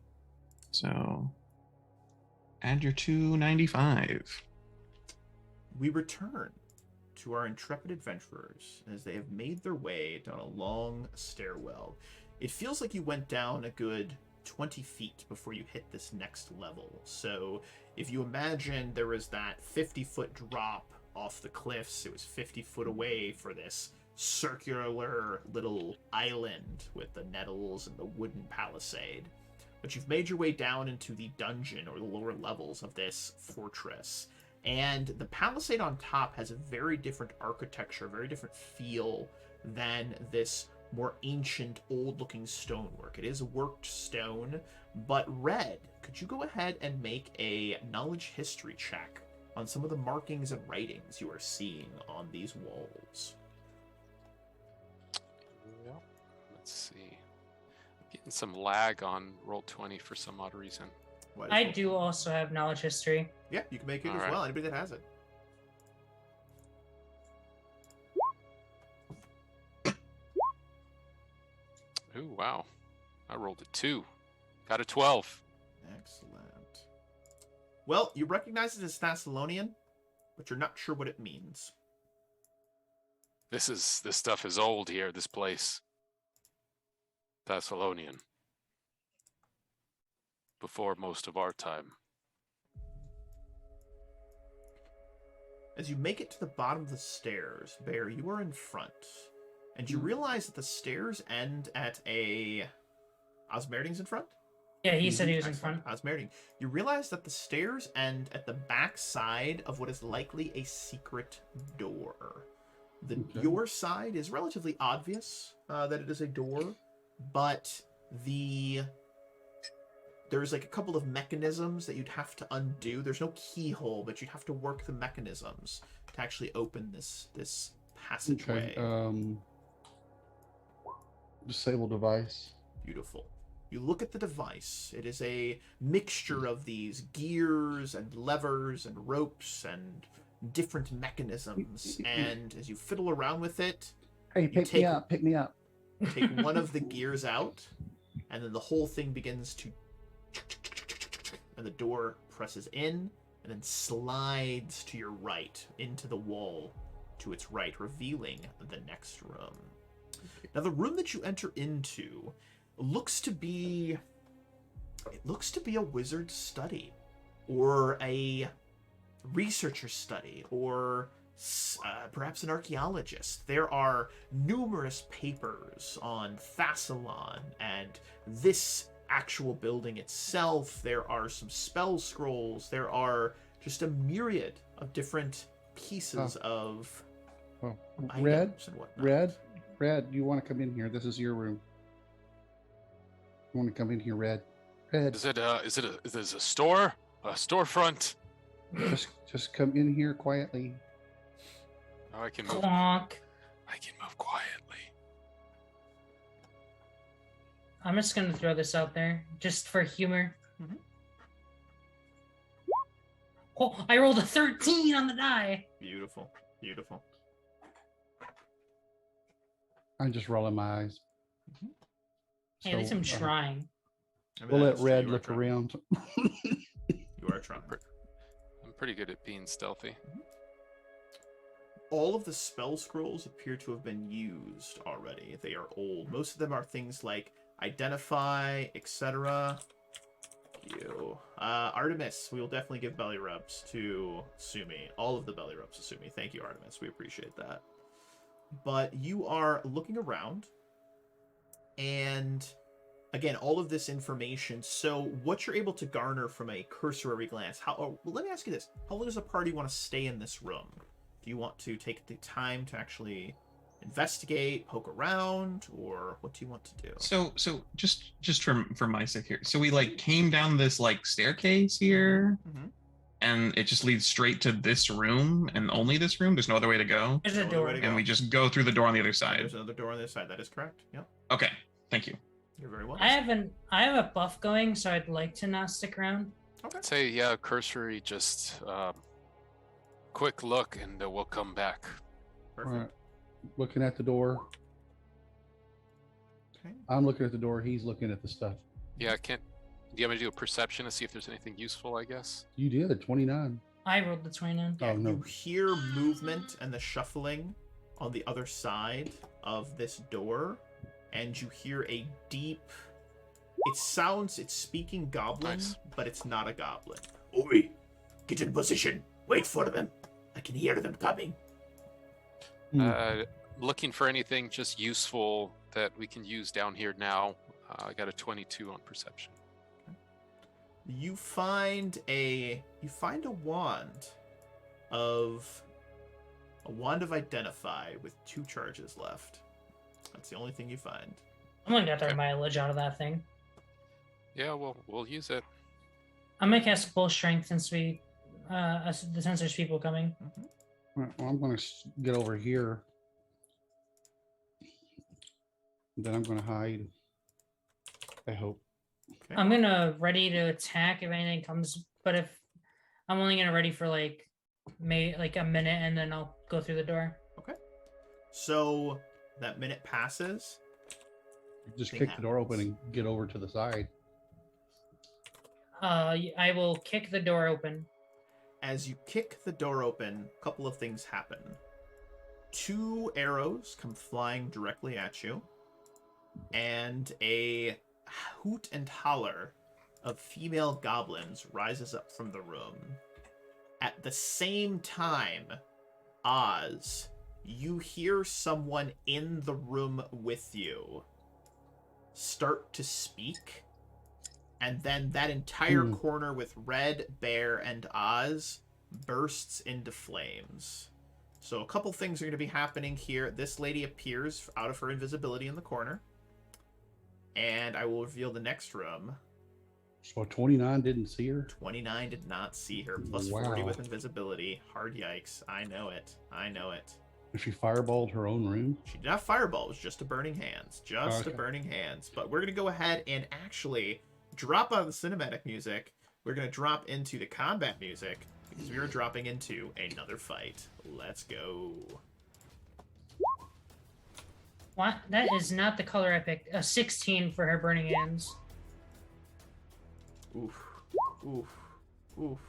So add your 295. We return to our intrepid adventurers as they have made their way down a long stairwell. It feels like you went down a good 20 feet before you hit this next level. So if you imagine there was that 50-foot drop off the cliffs, it was 50 foot away for this circular little island with the nettles and the wooden palisade. But you've made your way down into the dungeon or the lower levels of this fortress. And the palisade on top has a very different architecture, very different feel than this more ancient, old-looking stonework. It is worked stone, but Red, could you go ahead and make a knowledge history check on some of the markings and writings you are seeing on these walls? Yep. Let's see. I'm getting some lag on Roll20 for some odd reason. What is I it? do also have knowledge history. Yeah, you can make it All as right. well. Anybody that has it. Ooh, wow. I rolled a 2. Got a 12. Excellent. Well, you recognize it as Thessalonian, but you're not sure what it means. This stuff is old here, this place. Thessalonian. Before most of our time. As you make it to the bottom of the stairs, Bear, you are in front. And you realize that the stairs end at a... Osmerding's in front? Yeah, he said he was in Excellent. front. Osmerding. You realize that the stairs end at the back side of what is likely a secret door. Okay. Your side is relatively obvious that it is a door, but there's like a couple of mechanisms that you'd have to undo. There's no keyhole, but you'd have to work the mechanisms to actually open this passageway. Okay. Disable device. Beautiful. You look at the device. It is a mixture of these gears and levers and ropes and different mechanisms. And as you fiddle around with it, Hey, pick pick me me take- up. Pick me up. take one of the gears out, and then the whole thing begins to... And the door presses in, and then slides to your right, into the wall to its right, revealing the next room. Now, the room that you enter into looks to be... It looks to be a wizard's study, or a researcher's study, or perhaps an archaeologist. There are numerous papers on Thassalon and this actual building itself. There are some spell scrolls. There are just a myriad of different pieces of Oh, items Red, and whatnot. Red, you want to come in here? This is your room. You want to come in here, Red? Red, Is it a store? A storefront? just come in here quietly. Oh, I can move. Clonk. I can move quietly. I'm just gonna throw this out there, just for humor. Mhm. Oh, I rolled a 13 on the die. Beautiful. Beautiful. I'm just rolling my eyes. Hey, at least I'm So, trying. I mean, We'll that let is true. Red You are look trying. around. You are trying. I'm pretty good at being stealthy. All of the spell scrolls appear to have been used already. They are old. Most of them are things like identify, etc. You. Artemis, we will definitely give belly rubs to Sumi. All of the belly rubs to Sumi. Thank you, Artemis. We appreciate that. But you are looking around, and again, all of this information. So what you're able to garner from a cursory glance. Well, let me ask you this: how long does the party want to stay in this room? Do you want to take the time to actually investigate, poke around, or what do you want to do? So just for my sake here. So we like came down this like staircase here, Mm-hmm. and it just leads straight to this room and only this room. There's no other way to go. There's a No other door. way to And go. we just go through the door on the other side. There's another door on this side. That is correct. Yep. Okay, thank you. You're very welcome. I have a buff going, so I'd like to not stick around. Okay. I'd say, yeah, cursory, just quick look, and we'll come back. Perfect. All right. Looking at the door. Okay. I'm looking at the door. He's looking at the stuff. Yeah, do you want me to do a perception to see if there's anything useful, I guess? You did a 29. I rolled the 29. Yeah, Oh, no. you hear movement and the shuffling on the other side of this door, and you hear a deep. It's speaking goblin, Nice. but it's not a goblin. Oi, get in position. Wait for them. I can hear them coming. Looking for anything just useful that we can use down here now. I got a 22 on perception. You find a wand of identify with 2 charges left. That's the only thing you find. I'm gonna get their Okay. mileage out of that thing. Yeah, we'll use it. I'm gonna cast full strength since since there's people coming. Mhm. All right, well, I'm going to get over here. Then I'm going to hide. I hope. Okay. I'm gonna ready to attack if anything comes, but if I'm only gonna ready for like a minute and then I'll go through the door. So that minute passes. Just Thing kick the door open and get over to the side. I will kick the door open. As you kick the door open, a couple of things happen. 2 arrows come flying directly at you, and a hoot and holler of female goblins rises up from the room. At the same time, Oz, you hear someone in the room with you start to speak, and then that entire corner with Red, Bear, and Oz bursts into flames. So a couple things are going to be happening here. This lady appears out of her invisibility in the corner, and I will reveal the next room. So 29 didn't see her? 29 did not see her. Plus 40 Wow. with invisibility. Hard yikes. I know it. I know it. She fireballed her own room? She did not fireball. It was just a burning hands. Just a Okay. burning hands. But we're going to go ahead and actually drop out of the cinematic music. We're going to drop into the combat music because we are dropping into another fight. Let's go. What? That is not the color I picked. A 16 for her burning hands. Oof. Oof. Oof.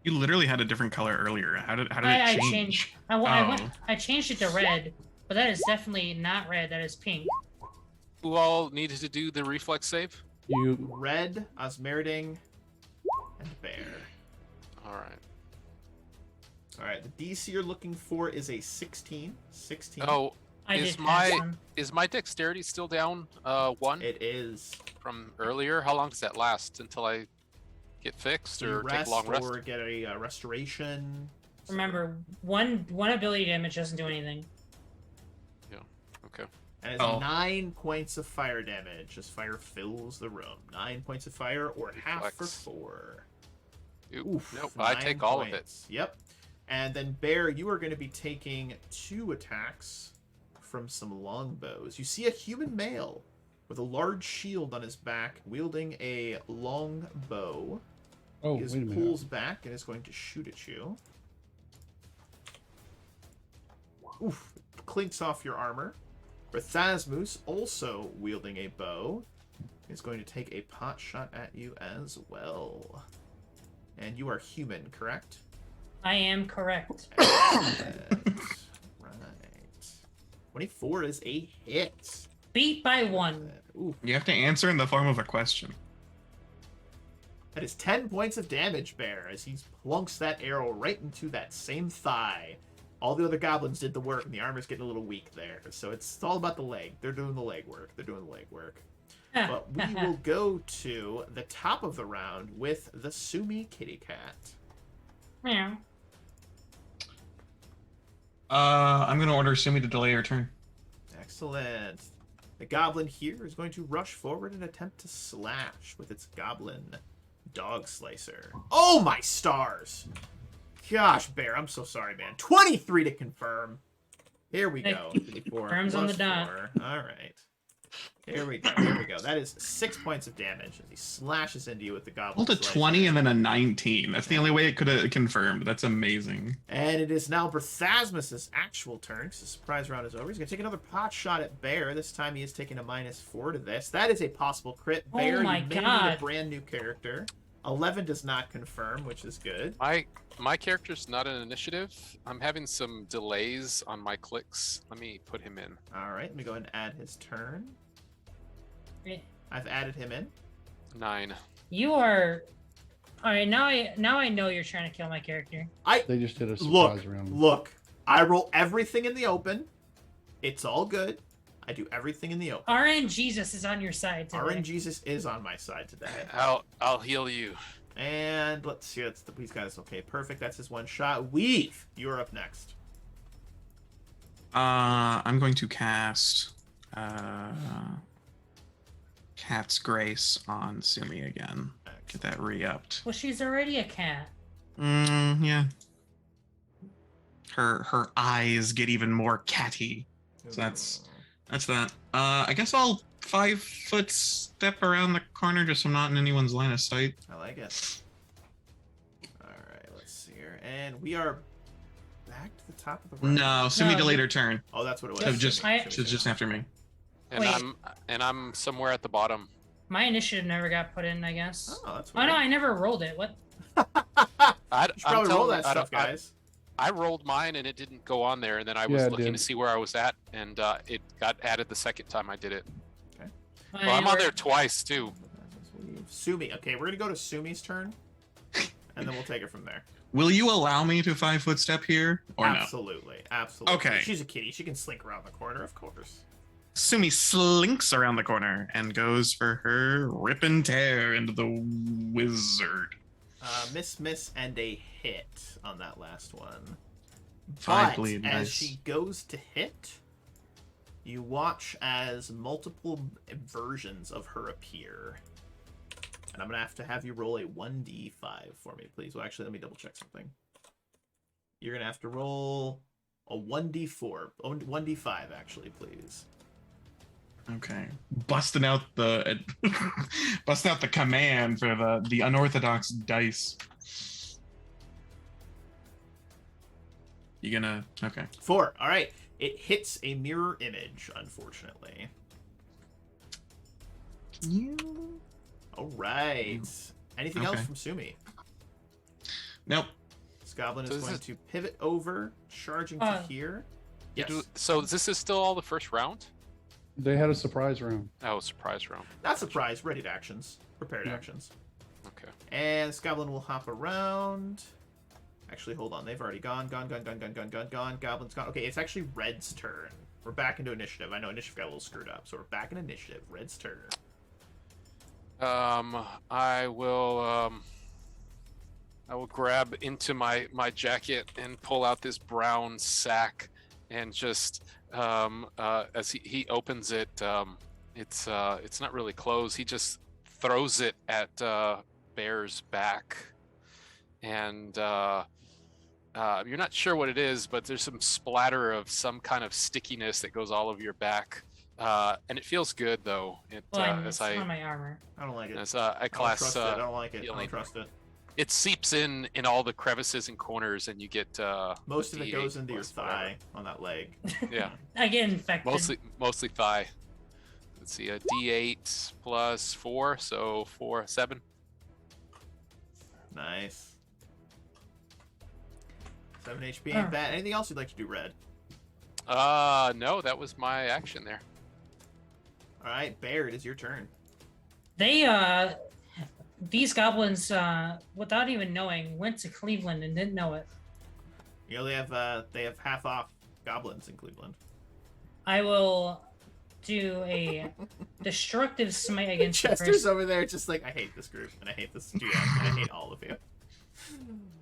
You literally had a different color earlier. How did I it change? changed. I changed it to red, but that is definitely not red. That is pink. Who all needed to do the reflex save? You Red, Osmerding, and Bear. All right. All right, the DC you're looking for is a 16. 16. Oh, I Is did pass my- one. is my dexterity still down 1 It is. from earlier? How long does that last until I get fixed Do you or take rest a long rest? or get a restoration? Remember, one ability damage doesn't do anything. Okay. And it's Oh. 9 points of fire damage as fire fills the room. 9 points of fire or half for Reflex. 4. Oop, nope, I 9 take all of it. points. Yep. And then Bear, you are going to be taking 2 attacks from some longbows. You see a human male with a large shield on his back, wielding a long bow. Oh, He wait a minute. pulls back and is going to shoot at you. Oof. Clinks off your armor. Rathasmus, also wielding a bow, is going to take a pot shot at you as well. And you are human, correct? I am correct. Excellent. Right. 24 is a hit. Beat by 1. Ooh, You have to answer in the form of a question. that is 10 points of damage, Bear, as he plunks that arrow right into that same thigh. All the other goblins did the work, and the armor's getting a little weak there. So it's all about the leg. They're doing the leg work. But we will go to the top of the round with the Sumi kitty cat. Meow. I'm gonna order Sumi to delay her turn. Excellent. The goblin here is going to rush forward and attempt to slash with its goblin dog slicer. Oh my stars! Gosh, Bear, I'm so sorry, man. 23 to confirm. Here we go. 54 Confirms on the plus dot. 4. All right. Here we go. Here we go. That is 6 points of damage as he slashes into you with the goblin Rolled a slicer. 20 and then a 19. That's the only way it could have confirmed. That's amazing. And it is now Berthasmus's actual turn, because the surprise round is over. He's going to take another pot shot at Bear. This time he is taking a -4 to this. That is a possible crit. Oh Bear, my you may need a God. brand new character. 11 does not confirm, which is good. My character's not an initiative. I'm having some delays on my clicks. Let me put him in. All right, let me go ahead and add his turn. Eh, I've added him in. 9. You are. All right, now I know you're trying to kill my character. They just did a Look, surprise round. look. I roll everything in the open. It's all good. I do everything in the open. RN Jesus is on your side today. RNGesus is on my side today. I'll heal you. And let's see, he's got us. Okay, perfect. That's his one shot. Weave, you're up next. I'm going to cast Cat's Grace on Sumi again. Get that re-upped. Well, she's already a cat. Yeah. Her eyes get even more catty. So that's that. I guess I'll 5-foot step around the corner just so I'm not in anyone's line of sight. I like it. All right, let's see here, and we are back to the top of the round. No, Sumi No, delayed you- her turn. Oh, that's what it was. So just I- she's just after me. And Wait. I'm somewhere at the bottom. My initiative never got put in, I guess. Oh, that's Oh weird. no, I never rolled it. What? You should probably roll that stuff, I, guys. I rolled mine and it didn't go on there, and then I Yeah, was it looking did. to see where I was at, and it got added the second time I did it. I Well, I'm on never- there twice too. Sumi. Okay, we're gonna go to Sumi's turn, and then we'll take it from there. Will you allow me to 5-foot step here or no? Absolutely, absolutely. Okay. She's a kitty. She can slink around the corner, of course. Sumi slinks around the corner and goes for her rip and tear into the wizard. Miss, and a hit on that last one. 5 But bleed, as nice. she goes to hit, you watch as multiple versions of her appear. And I'm going to have you roll a 1d5 for me, please. Well, actually, let me double check something. You're going to have to roll a 1d4. 1d5, actually, please. Okay. Busting out the busting out the command for the unorthodox dice. You gonna okay. 4. All right. It hits a mirror image, unfortunately. All right. Anything else Okay. from Sumi? Nope. This goblin So is this going is- to pivot over, charging to here. Yes. So this is still all the first round? They had a surprise round. Oh, surprise round. Not surprised. Ready to actions. Prepared Yeah. actions. Okay. And this goblin will hop around. Actually, hold on. They've already gone. Gone. Goblin's gone. Okay, it's actually Red's turn. We're back into initiative. I know initiative got a little screwed up, so we're back in initiative. Red's turn. I will grab into my jacket and pull out this brown sack, and just as he opens it, it's not really closed. He just throws it at Bear's back, and you're not sure what it is, but there's some splatter of some kind of stickiness that goes all over your back, and it feels good though. Well, As it's on my armor. I don't like it. I I don't class trust it. I don't like it. I healing. don't trust it. it seeps in all the crevices and corners, and you get Most of it D8 goes into your plus whatever. thigh on that leg. Yeah, I get infected. mostly thigh. Let's see, a D8 plus 4, so 7. Nice. 7 HP ain't Oh. bad. Anything else you'd like to do, Red? No, that was my action there. All right, Bear, it is your turn. They these goblins without even knowing went to Cleveland and didn't know it. You know they have half off goblins in Cleveland. I will do a destructive smite against the Chester's person. over there just like, I hate this group, and I hate this GM, and I hate all of you.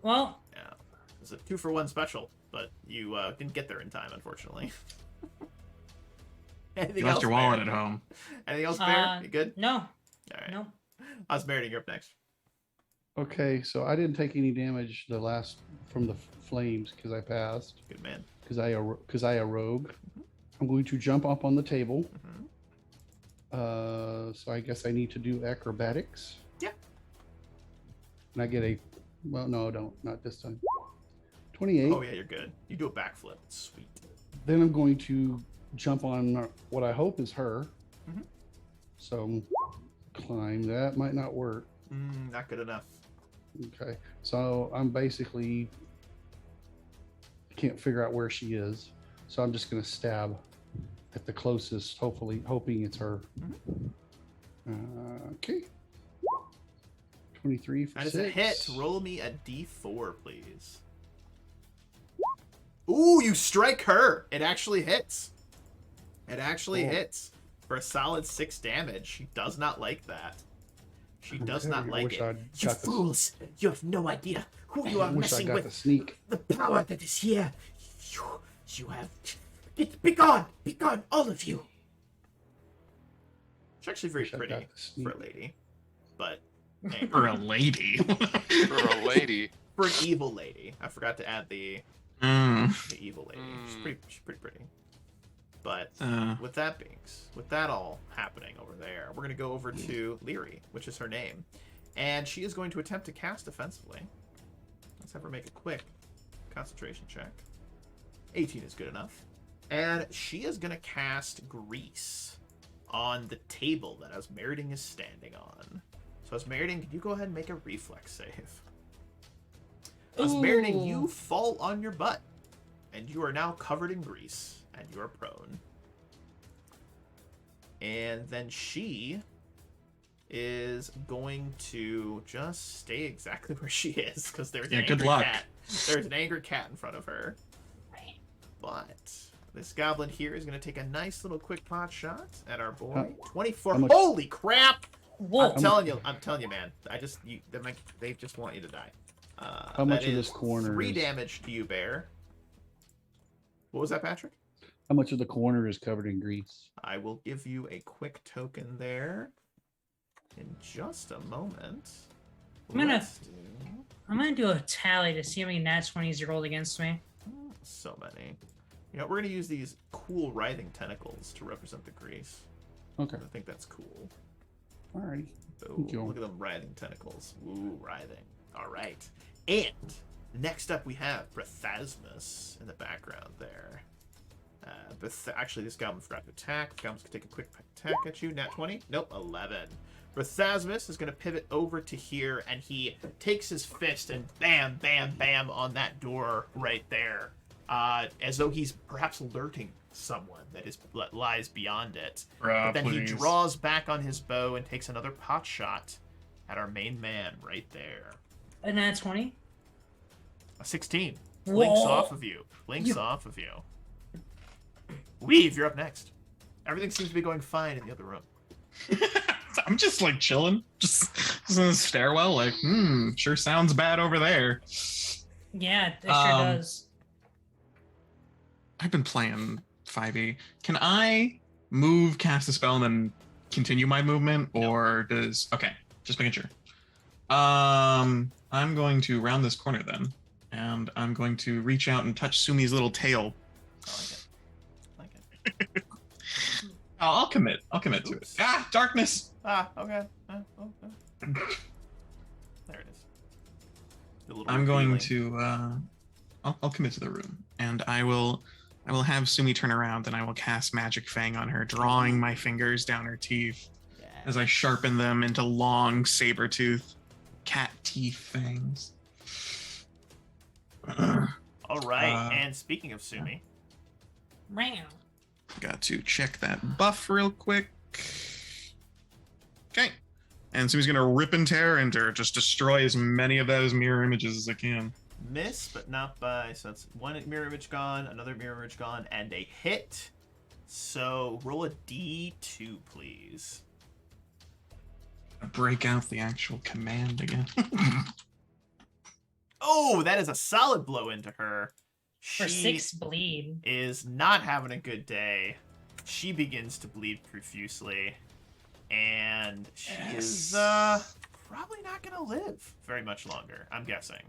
Well, Yeah. It's a 2-for-1 special, but you didn't get there in time, unfortunately. Anything You left else, your wallet Bear? at home. Anything else, Bear? Uh, You good? no, All right. no. Osmeriting, you're up next. Okay, so I didn't take any damage the last from the flames because I passed Good man. because I a rogue. I'm going to jump up on the table. Mhm. So I guess I need to do acrobatics. Yeah. And I get a, well, no, not this time. 28. Oh, yeah, you're good. You do a backflip. Sweet. Then I'm going to jump on what I hope is her. Mhm. So climb. That might not work. Not good enough. Okay. So I'm basically can't figure out where she is. So I'm just going to stab at the closest, hopefully, hoping it's her. Okay. 23 for That is 6. a hit. Roll me a d4, please. Ooh, you strike her. It actually hits. It actually Cool. hits for a solid 6 damage. She does not like that. She does not I like wish it. I'd You got the, fools! You have no idea who you I are wish I messing got with. the sneak. The power that is here. You have. Be gone! Be gone, all of you! She's actually very Wish I pretty got the sneak. for a lady. But hey, For a lady. For a lady. for an evil lady. I forgot to add the evil lady. She's pretty pretty. But with that all happening over there, we're gonna go over to Leary, which is her name, and she is going to attempt to cast defensively. Let's have her make a quick concentration check. 18 is good enough, and she is gonna cast Grease on the table that Osmeriting is standing on. So Osmeriting, can you go ahead and make a reflex save? Osmeriting, you Ooh. fall on your butt, and you are now covered in grease, and you are prone. And then she is going to just stay exactly where she is, because there's an good angry luck. cat. There's an angry cat in front of her. But this goblin here is going to take a nice little quick pot shot at our boy. 24. how much- Holy crap! Whoa. I'm telling you, man. They just want you to die. How much that of this is corner 3 is- damage to you, Bear. What was that, Patrick? How much of the corner is covered in grease? I will give you a quick token there in just a moment. I'm gonna- Let's do I'm gonna do a tally to see how many nat 20s you rolled against me. so many. You know, we're gonna use these cool writhing tentacles to represent the grease. Okay. I think that's cool. Alrighty. Ooh, Thank you. look at them writhing tentacles. Ooh, writhing. All right. And next up, we have Brethasmus in the background there. Actually, this goblin forgot to attack. The goblin's going to take a quick attack at you. Nat 20? Nope, 11. Brethasmus is going to pivot over to here, and he takes his fist and bam, bam, bam on that door right there. As though he's perhaps alerting someone that lies beyond it. But then he draws back on his bow and takes another pot shot at our main man right there. A nat 20? A 16. Blinks Whoa. off of you. Blinks off of you. Weave, you're up next. Everything seems to be going fine in the other room. I'm just like chilling, just in the stairwell, like, sure sounds bad over there. Yeah, it sure does. I've been playing 5e. Can I move, cast a spell, and then continue my movement, or does? Okay, just making sure. I'm going to round this corner then, and I'm going to reach out and touch Sumi's little tail. I like it. I'll commit. I'll commit to it. Oops. Ah, darkness. Okay. There it is. The little I'm going revealing. to. I'll commit to the room, and I will have Sumi turn around, and I will cast Magic Fang on her, drawing my fingers down her teeth Yeah. as I sharpen them into long saber-tooth cat teeth fangs. All right. Uh, And speaking of Sumi, Ram. Got to check that buff real quick. Okay. And Sumi's gonna rip and tear and just destroy as many of those mirror images as I can. miss, but not by. So that's one mirror image gone, another mirror image gone, and a hit. So roll a D2, please. Break out the actual command again. Oh, that is a solid blow into her. For She 6 bleed. is not having a good day. She begins to bleed profusely. And she is probably not going to live very much longer, I'm guessing.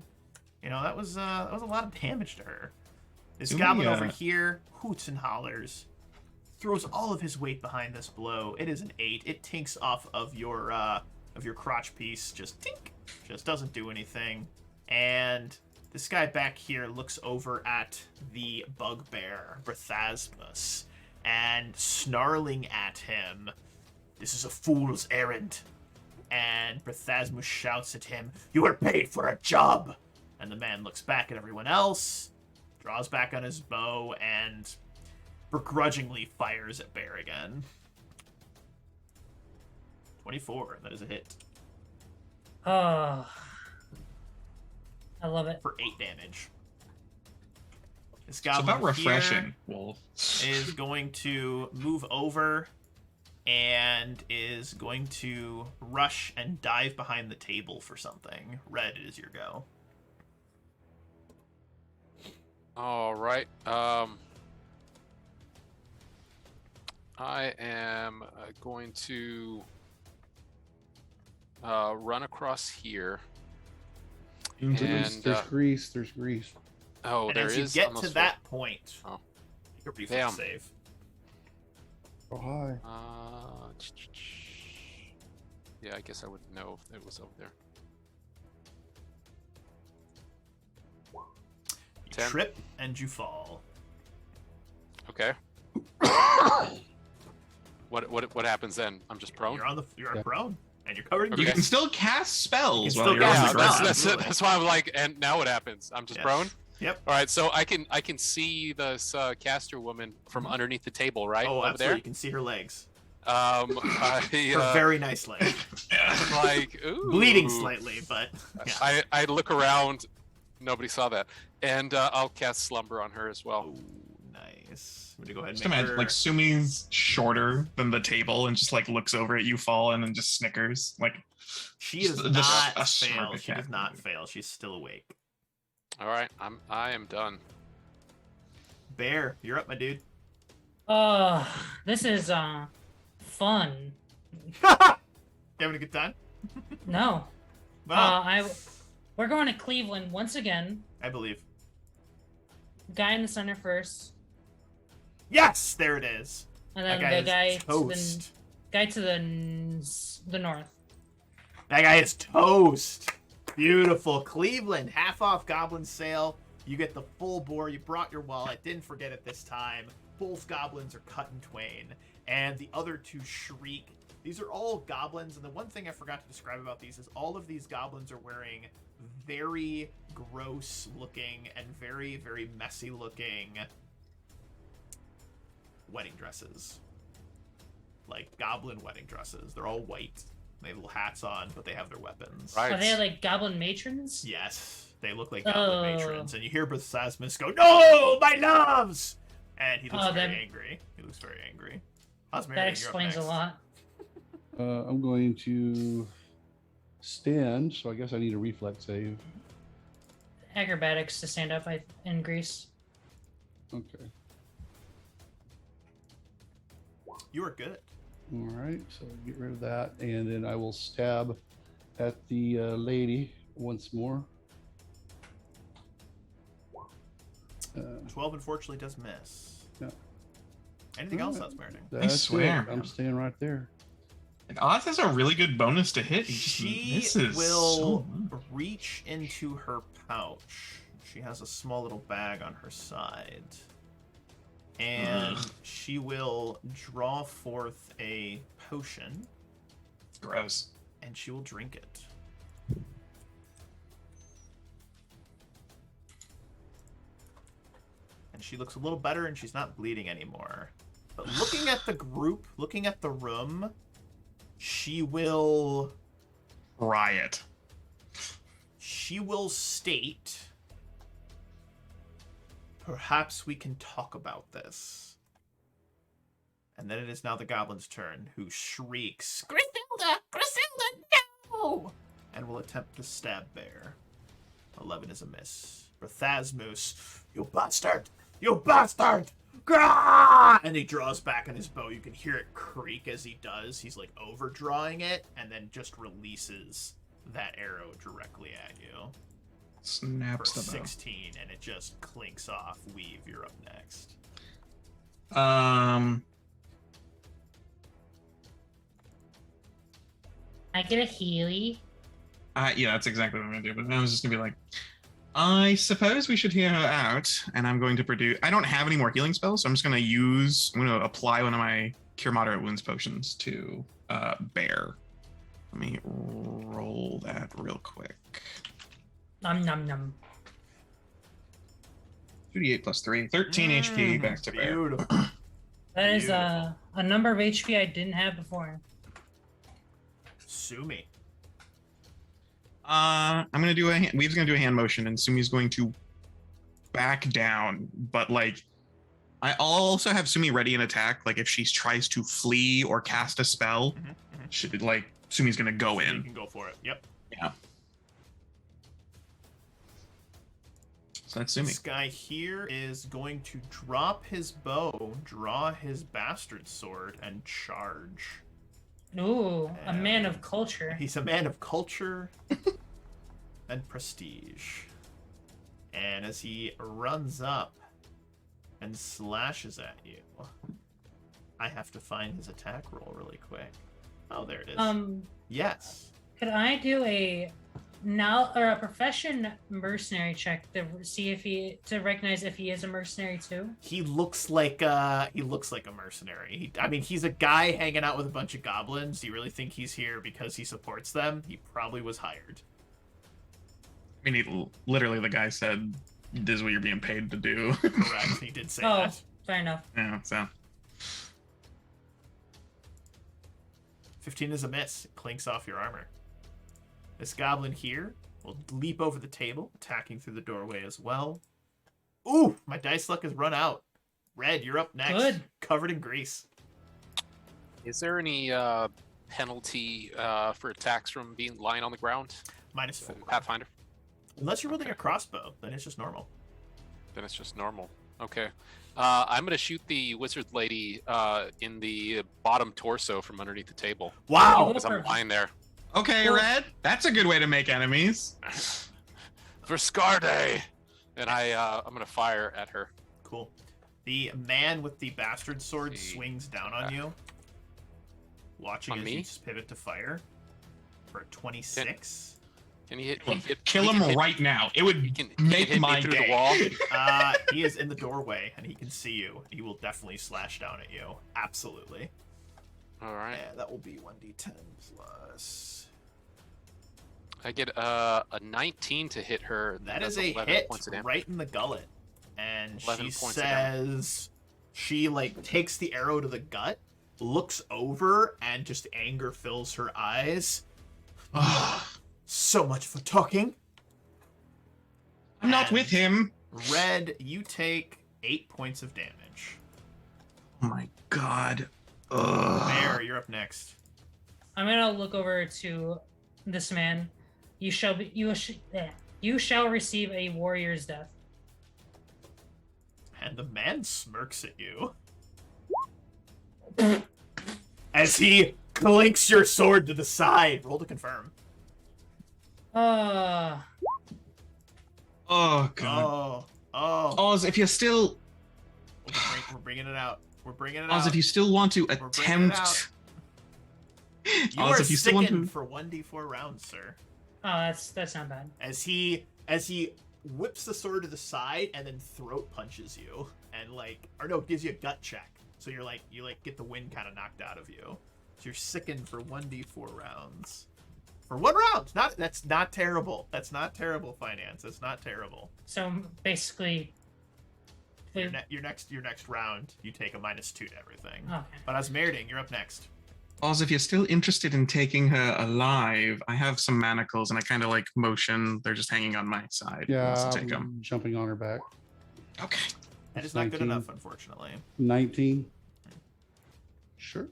You know, that was a lot of damage to her. This Do we, goblin over here hoots and hollers, throws all of his weight behind this blow. It is an 8. It tinks off of your crotch piece, just tink, just doesn't do anything. And this guy back here looks over at the bugbear, Brethasmus, and snarling at him, "This is a fool's errand." And Brethasmus shouts at him, "You are paid for a job." And the man looks back at everyone else, draws back on his bow, and begrudgingly fires at Bear again. 24, that is a hit. Oh, I love it. For 8 damage. This It's goblin about here refreshing, Wolf. is going to move over and is going to rush and dive behind the table for something. Red, it is your go. All right. I am going to run across here. Into the- And There's grease. There's grease. oh, And there as you is get almost to that point, Oh. make a reflex Damn. save. Oh, hi. Yeah, I guess I would know if it was over there. You 10. trip and you fall. Okay. What happens then? I'm just prone. You're Yeah. prone, and you're covered in You Okay. can still cast spells You can while still you're on cast the Yeah, spells. ground. that's Absolutely. that's why I'm like, and now what happens? I'm just Yes. prone. Yep. All right, so I can see this caster woman from underneath the table, right Oh, over absolutely. there. You can see her legs. I Her very nice legs. I'm like, ooh. Bleeding slightly, but yeah. I look around, nobody saw that, and I'll cast slumber on her as well. Oh, nice. I'm gonna go ahead and Just make imagine, her... like, Sumi's shorter than the table and just, like, looks over at you fall and then just snickers. Like, She just does a not smart fail. She does cat. not fail. She's still awake. All right, I am done. Bear, you're up, my dude. This is fun. You having a good time? No. Well, We're going to Cleveland once again. I believe. Guy in the center first, Yes, there it is. and That then guy the guy is to toast. the north. That guy is toast. Beautiful. Cleveland, half off goblin sale. You get the full boar. You brought your wallet. Didn't forget it this time. Both goblins are cut in twain. And the other two shriek. These are all goblins. And the one thing I forgot to describe about these is all of these goblins are wearing very gross looking and very, very messy looking wedding dresses. Like goblin wedding dresses. They're all white. They have little hats on, but they have their weapons. Right. Are they like goblin matrons? Yes, they look like goblin Oh. matrons, and you hear Brethasmus go, "No, my loves!" And he looks Oh, very that- angry. He looks very angry. How's That Marion? explains a lot. I'm going to stand, so I guess I need a reflex save. Acrobatics to stand up in Greece. Okay. You are good. All right, so get rid of that, and then I will stab at the lady once more. 12 unfortunately does miss. Yeah. Anything else, Alright. Housemerion? That's swear, it. I'm man. staying right there. And Oz has a really good bonus to hit. He just She misses will so much. reach into her pouch. She has a small little bag on her side. And she will draw forth a potion, Gross. and she will drink it. And she looks a little better, and she's not bleeding anymore. But looking at the group, looking at the room, she will Riot. state, perhaps we can talk about this. And then it is now the goblin's turn, who shrieks, Griselda! Griselda, no! and will attempt to stab Bear. 11 is a miss. Berthasmus, you bastard! You bastard! Grah! And he draws back on his bow. You can hear it creak as he does. He's like overdrawing it, and then just releases that arrow directly at you for Snaps the bow. 16, and it just clinks off. Weave, you're up next. I get a Healy. Yeah, that's exactly what I'm gonna do. But I was just gonna be like, I suppose we should hear her out, and I'm going to produce. I don't have any more healing spells, so I'm just gonna use. I'm gonna apply one of my Cure Moderate Wounds potions to Bear. Let me roll that real quick. Num num num. 2d8 plus 3, 13 HP back to Bear. Beautiful. That is Beautiful. a number of HP I didn't have before. Sumi. I'm gonna do a. Weave's gonna do a hand motion, and Sumi's going to back down. But like, I'll also have Sumi ready an attack. Like if she tries to flee or cast a spell, like Sumi's gonna go You in. can go for it. Yep. Yeah. So that's Sumi. This guy here is going to drop his bow, draw his bastard sword, and charge. Ooh, a man of culture. He's a man of culture and prestige. And as he runs up and slashes at you, I have to find his attack roll really quick. Oh, there it is. Yes. Could I do a profession mercenary check to see if to recognize if he is a mercenary too? He looks like a mercenary. He's a guy hanging out with a bunch of goblins. Do you really think he's here because he supports them? He probably was hired. I mean, literally, the guy said, "This is what you're being paid to do." Correct. He did say Oh, that. fair enough. Yeah. So 15 is a miss. It clinks off your armor. This goblin here will leap over the table, attacking through the doorway as well. Ooh, my dice luck has run out. Red, you're up next. Good. Covered in grease. Is there any penalty for attacks from being lying on the ground? -4. Pathfinder? Unless you're wielding a crossbow, then it's just normal. Then it's just normal. Okay. I'm gonna shoot the wizard lady in the bottom torso from underneath the table Wow. because I'm lying there. okay, Well- Red. That's a good way to make enemies. For Scar Day, and I'm gonna fire at her. Cool. The man with the bastard sword See. swings down on you, watching On as me? you just pivot to fire for a 26. Can he hit? Kill he him can hit- right now. It would He can make hit my me through day. the wall. He is in the doorway and he can see you. He will definitely slash down at you. Absolutely. All right. Yeah, that will be 1d10 plus. I get a 19 to hit her. That That's is a 11 hit points of damage. right in the gullet. And 11 she points of damage. says she like takes the arrow to the gut, looks over, and just anger fills her eyes. So much for talking. I'm not with him. Red, you take 8 points of damage. Oh my god. Ugh. Bear, you're up next. I'm gonna look over to this man. You shall receive a warrior's death. And the man smirks at you. As he clinks your sword to the side. Roll to confirm. Oh god. Oh. Oh. Oz, if you're still, We're bringing it out. We're bringing it Oz, out. if you still want to bringing it attempt, out. You Oz, are if you still want sickened to, for 1d4 rounds, sir. Oh, that's not bad. As he whips the sword to the side and then throat punches you. And gives you a gut check. So you get the wind kind of knocked out of you. So you're sickened for 1d4 rounds. For 1 round. That's not terrible. That's not terrible, Finance. That's not terrible. So basically, Your next round, you take a -2 to everything. okay. But as Merding, you're up next. Oz, if you're still interested in taking her alive, I have some manacles and I kind of like motion. They're just hanging on my side. Yeah, Let's take them. I'm jumping on her back. Okay. That That's is not good 19. enough, unfortunately. 19. Sure.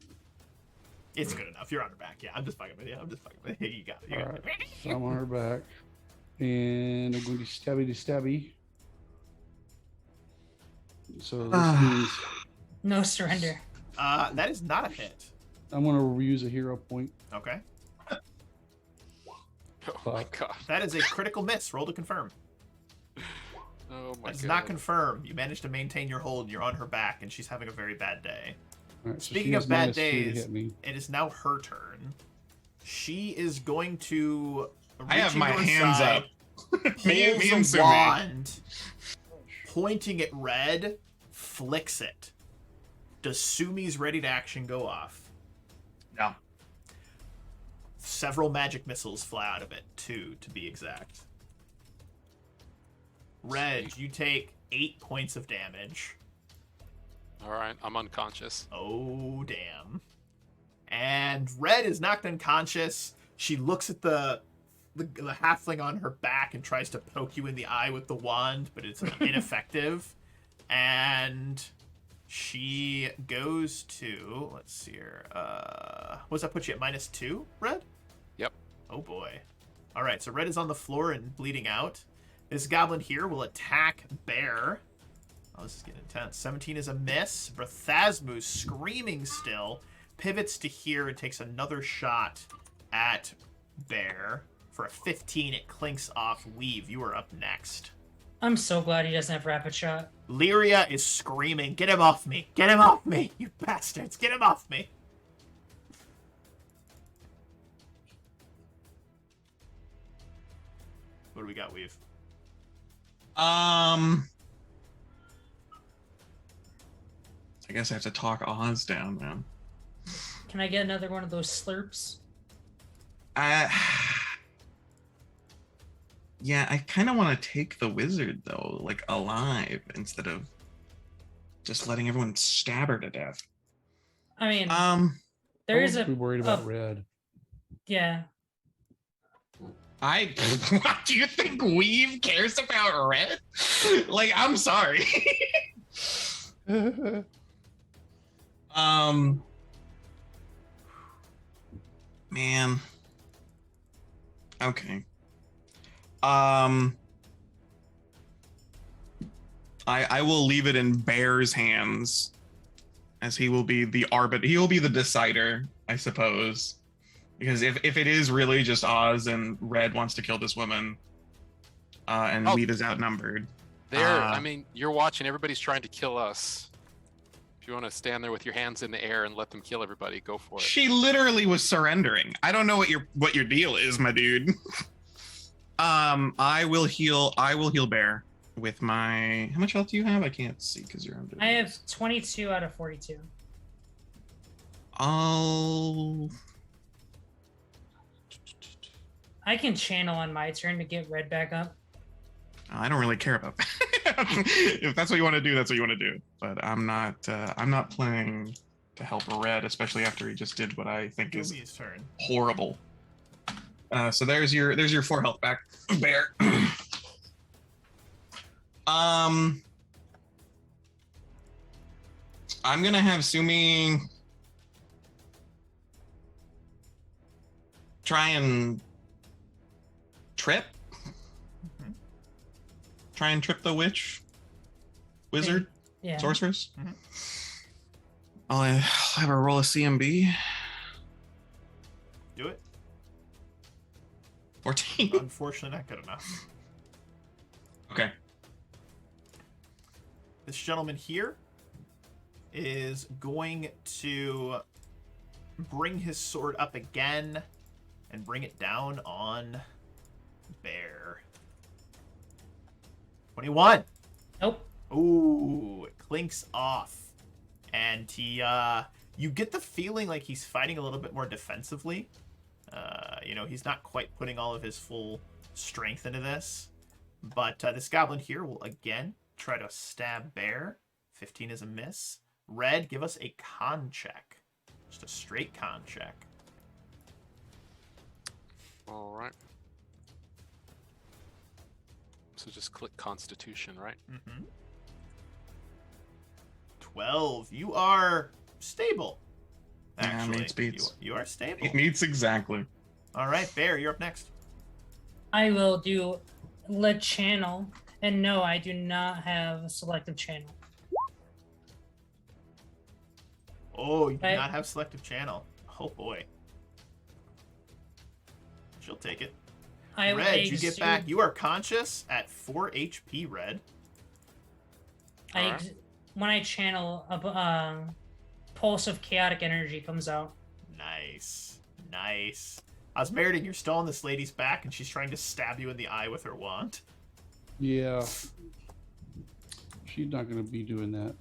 It's good enough. You're on her back. Yeah, I'm just fucking with you. You got it. You got Alright. it. So I'm on her back. And I'm going to stabby to stabby. So this means No surrender. That is not a hit. I'm going to reuse a hero point. Okay. Oh my Fuck. god. That is a critical miss. Roll to confirm. Oh my That does god. not confirm. You managed to maintain your hold. You're on her back, and she's having a very bad day. All right, so Speaking she of has bad -2 to days, hit me. it is now her turn. She is going to. I have reach my into her hands side, up. me pulls and a Sumi. wand, pointing at Red, flicks it. Does Sumi's ready to action go off? No. Several magic missiles fly out of it, 2 to be exact. Red, you take 8 points of damage. All right, I'm unconscious. Oh, damn. And Red is knocked unconscious. She looks at the halfling on her back and tries to poke you in the eye with the wand, but it's ineffective. And she goes to, let's see here. What does that put you at -2, Red? Yep. Oh boy. All right, so Red is on the floor and bleeding out. This goblin here will attack Bear. Oh, this is getting intense. 17 is a miss. Berthasmus, screaming still, pivots to here and takes another shot at Bear. For a 15, it clinks off. Weave, you are up next. I'm so glad he doesn't have rapid shot. Lyria is screaming, "Get him off me! Get him off me! You bastards! Get him off me!" What do we got, Weave? I guess I have to talk Oz down, man. Can I get another one of those slurps? Yeah, I kind of want to take the wizard though, like alive, instead of just letting everyone stab her to death. I mean, I there is wouldn't be a worried about Red. yeah. What do you think Weave cares about Red? Like, I'm sorry. Man. Okay. I will leave it in Bear's hands, as he will be the arbiter. He will be the decider, I suppose. Because if it is really just Oz and Red wants to kill this woman, and Oh. Weed is outnumbered. I mean, you're watching. Everybody's trying to kill us. If you want to stand there with your hands in the air and let them kill everybody, go for it. She literally was surrendering. I don't know what your deal is, my dude. I will heal Bear with my. How much health do you have? I can't see because you're under. I have 22 out of 42. I can channel on my turn to get Red back up. I don't really care about that. If that's what you want to do, that's what you want to do. But I'm not playing to help Red, especially after he just did what I think is Yumi's turn. horrible. So there's your 4 health back, Bear. I'm gonna have Sumi try and trip. Try and trip the wizard, Yeah. sorceress. Mhm. I'll have her roll a CMB. Do it. 14. Unfortunately, not good enough. Okay. This gentleman here is going to bring his sword up again and bring it down on Bear. 21. Nope. Ooh, it clinks off. And he, you get the feeling like he's fighting a little bit more defensively. He's not quite putting all of his full strength into this. But this goblin here will again try to stab Bear. 15 is a miss. Red, give us a con check. Just a straight con check. All right. So just click Constitution, right? Mm-hmm. 12. You are stable. Yeah, Actually, meets beats. You are stable. It meets exactly. All right, Bear, you're up next. I will do Le Channel. And no, I do not have a selective channel. Oh, you do I- not have selective channel. Oh boy. She'll take it. I Red, you get exude- back. You are conscious at 4 HP, Red. Alright. When I channel, a pulse of chaotic energy comes out. Nice. Nice. Osmeridan, you're still on this lady's back, and she's trying to stab you in the eye with her wand. Yeah. She's not going to be doing that.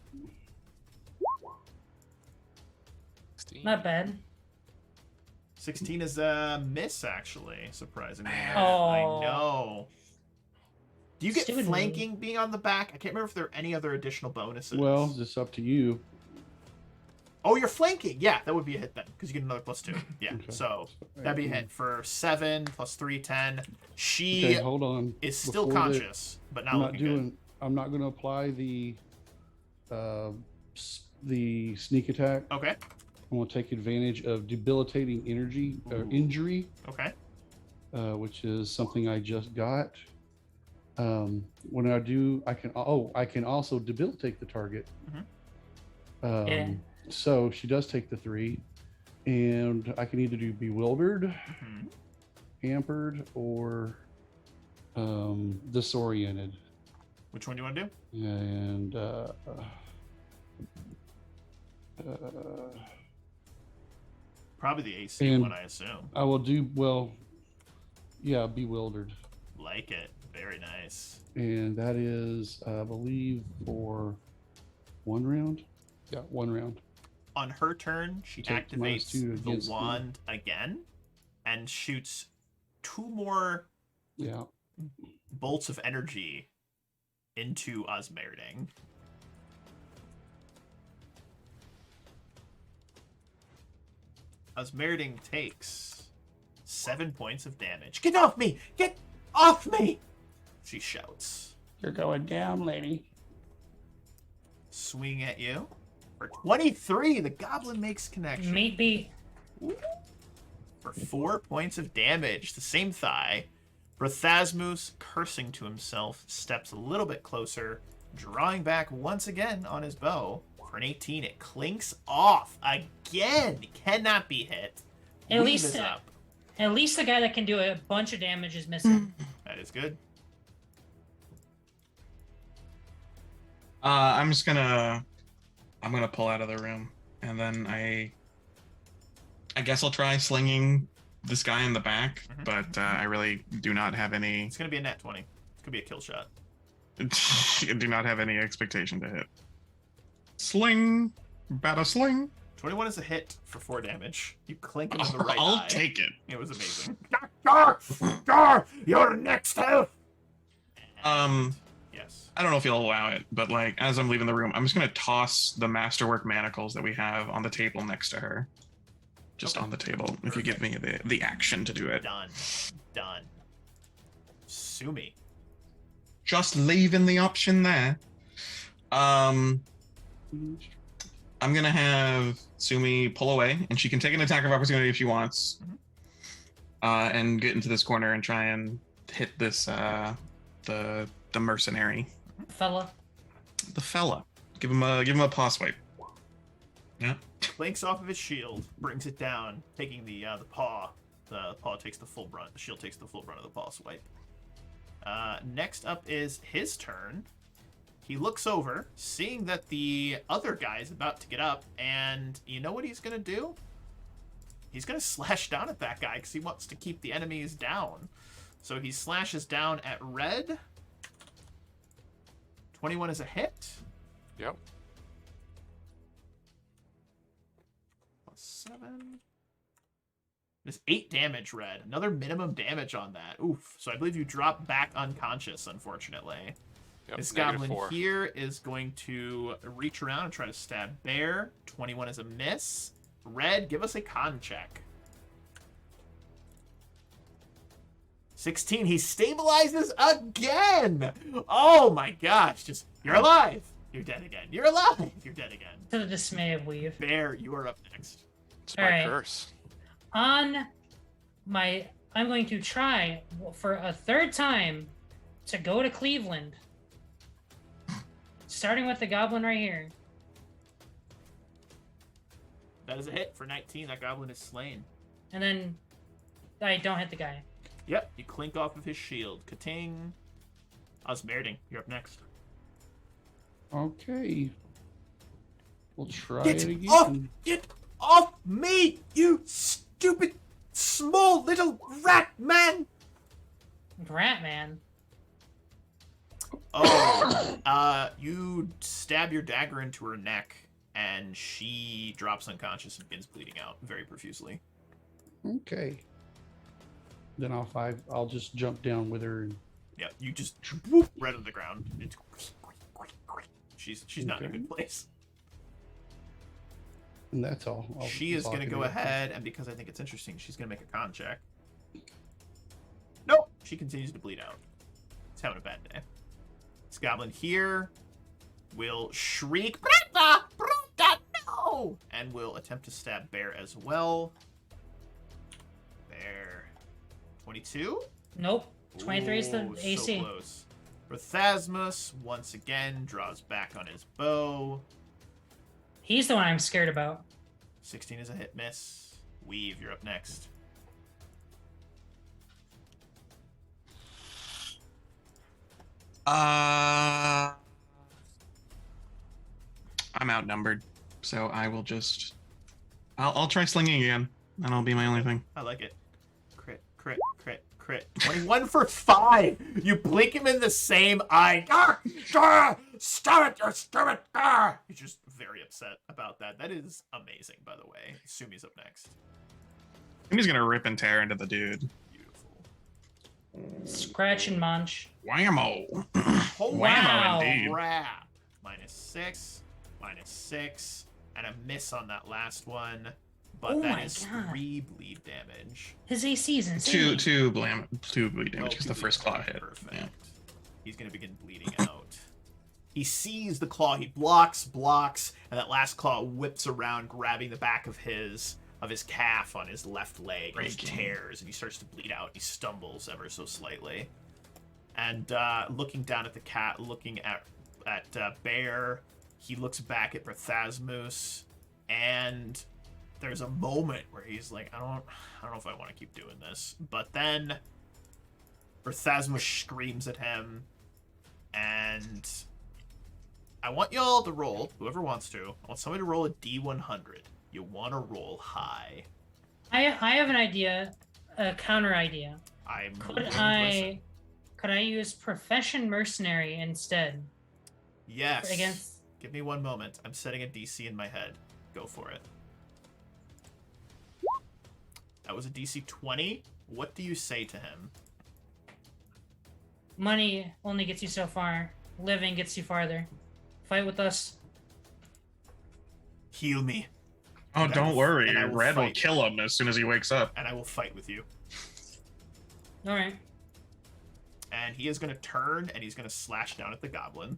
16. Not bad. 16 is a miss, actually, surprisingly. Man. I Oh. know. Do you get Stupid me. flanking being on the back? I can't remember if there are any other additional bonuses. Well, it's up to you. Oh, you're flanking. Yeah, that would be a hit then, because you get another +2. Yeah, Okay. so that'd be a hit for 7 + 3, 10. She Okay, hold on. is still Before that, conscious, but not I'm not looking doing. I'm not going to apply the sneak attack. good. Okay, I'm going to take advantage of debilitating energy or injury, okay. which is something I just got. When I do, I can. Oh, I can also debilitate the target. Yeah. So she does take the 3, and I can either do bewildered, Mhm. hampered, or disoriented. Which one do you want to do? And Probably the AC And- one, I assume. I will do well. Yeah, bewildered, Like it. Very nice. and that is, I believe, for 1 round. Yeah, 1 round. On her turn, she Take activates -2 the against me. wand again and shoots 2 more Yeah. bolts of energy into Osmeridan. Osmeridan takes 7 points of damage. Get off me! Get off me! She shouts. You're going down, lady. Swing at you. For 23, the goblin makes connection. Maybe. For 4 points of damage, the same thigh. Brothasmus, cursing to himself, steps a little bit closer, drawing back once again on his bow. For an 18, it clinks off again. Cannot be hit. At Weave least is that- up. At least the guy that can do a bunch of damage is missing. That is good. I'm gonna pull out of the room, and then I guess I'll try slinging this guy in the back, Mhm. but I really do not have any. It's going to be a net 20. It could be a kill shot. do not have any expectation to hit. Sling, bada sling. 21 is a hit for 4 damage. You clink him in the right I'll eye. take it. It was amazing. You're next health. Yes. I don't know if you'll allow it, but like as I'm leaving the room, I'm just gonna toss the masterwork manacles that we have on the table next to her. Just Okay. on the table. If you give me the action to do it. Done. Sue me. Just leaving the option there. I'm gonna have Sumi pull away, and she can take an attack of opportunity if she wants, and get into this corner and try and hit this the mercenary, Fella. the fella. Give him a paw swipe. Yeah. Clinks off of his shield, brings it down, taking the paw. The paw takes the full brunt. The shield takes the full brunt of the paw swipe. Next up is his turn. He looks over, seeing that the other guy is about to get up, and you know what he's going to do? He's going to slash down at that guy because he wants to keep the enemies down. So he slashes down at Red. 21 is a hit. Yep. +7. There's 8 damage, Red. Another minimum damage on that. Oof. So I believe you drop back unconscious, unfortunately. Yep. This negative goblin 4. here is going to reach around and try to stab Bear. 21 is a miss. Red, give us a con check. 16. He stabilizes again. Oh my gosh. Just, you're alive. You're dead again. You're alive. You're dead again. To the dismay of Weave. Bear, you are up next. It's my Alright. curse. I'm going to try for a third time to go to Cleveland. Starting with the goblin right here. That is a hit for 19. That goblin is slain. And then I don't hit the guy. Yep, you clink off of his shield. Ka-ting. Osmerding, you're up next. Okay. We'll try Get it again. off! Get off me, you stupid, small little rat man! Rat man. Oh, you stab your dagger into her neck, and she drops unconscious and begins bleeding out very profusely. Okay. Then I'll just jump down with her. Yeah, you just whoop right on the ground. It's, she's not in a Okay. good place. And that's all. She is that's all I going to can go do. ahead, and because I think it's interesting, she's going to make a con check. Nope. She continues to bleed out. It's having a bad day. This goblin here will shriek, Brenda! Brenda, no! And will attempt to stab Bear as well. Bear. 22? Nope. 23 is the Ooh, AC. So close. Prothasmus, once again, draws back on his bow. He's the one I'm scared about. 16 is a hit miss. Weave, you're up next. I'm outnumbered, so I will just. I'll try slinging again. That'll be my only thing. I like it. Crit, crit, crit, crit. 21 for 5! You blink him in the same eye. Stop it! Stop it! He's just very upset about that. That is amazing, by the way. Sumi's up next. And he's gonna rip and tear into the dude. Beautiful. Scratch and munch. Whammo! Holy Wow. indeed. crap! -6, -6, and a miss on that last one. But Oh that my is God. 3 bleed damage. His AC is insane. Two bleed damage because two the first bleed claw damage. hit. Perfect. Yeah. He's gonna begin bleeding out. He sees the claw. He blocks, and that last claw whips around, grabbing the back of his calf on his left leg. And just Breaking. tears, and he starts to bleed out. He stumbles ever so slightly. And looking down at the cat, looking at Bear, he looks back at Prothasmus, and there's a moment where he's like, I don't know if I want to keep doing this. But then Prothasmus screams at him, and I want y'all to roll, whoever wants to. I want somebody to roll a D100. You want to roll high. I have an idea, a counter idea. I'm Could willing to I use Profession Mercenary instead? Yes. Against Give me one moment. I'm setting a DC in my head. Go for it. That was a DC 20. What do you say to him? money only gets you so far. Living gets you farther. Fight with us. Heal me, Oh, And I don't will- worry. and I will Red will fight. kill him as soon as he wakes up. and I will fight with you. All right. And he is going to turn, and he's going to slash down at the goblin.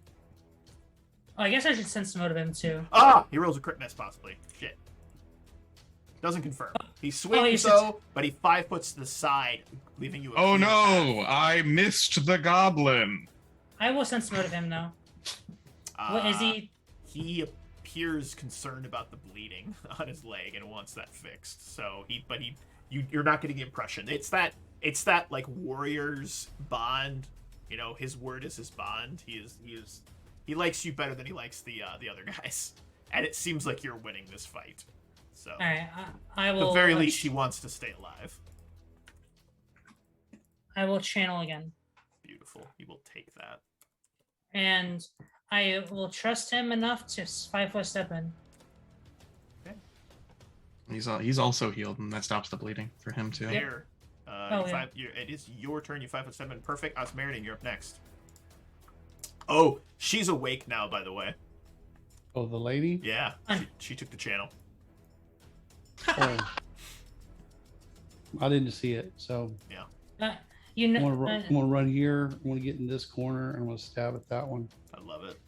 Oh, I guess I should sense motive him too. Ah! He rolls a crit miss, possibly. Shit. Doesn't confirm. He swings, should- though, but he 5 foot to the side, leaving you a Oh clear no! path. I missed the goblin. I will sense motive him though. What is he? He appears concerned about the bleeding on his leg and wants that fixed. So you're not getting the impression. It's that like warrior's bond. You know, his word is his bond. He likes you better than he likes the other guys, and it seems like you're winning this fight. So All right. I at will. the very least, he wants to stay alive. I will channel again, Beautiful. He will take that. and I will trust him enough to 5 foot step in. He's also healed, and that stops the bleeding for him too. There. Oh, yeah. It is your turn. You 5'7". Perfect. Osmeridan, you're up next. Oh, she's awake now, by the way. Oh, the lady? Yeah, she took the channel. Oh. I didn't see it, so You I'm know. gonna run here. I'm gonna get in this corner, and I'm gonna stab at that one. I love it.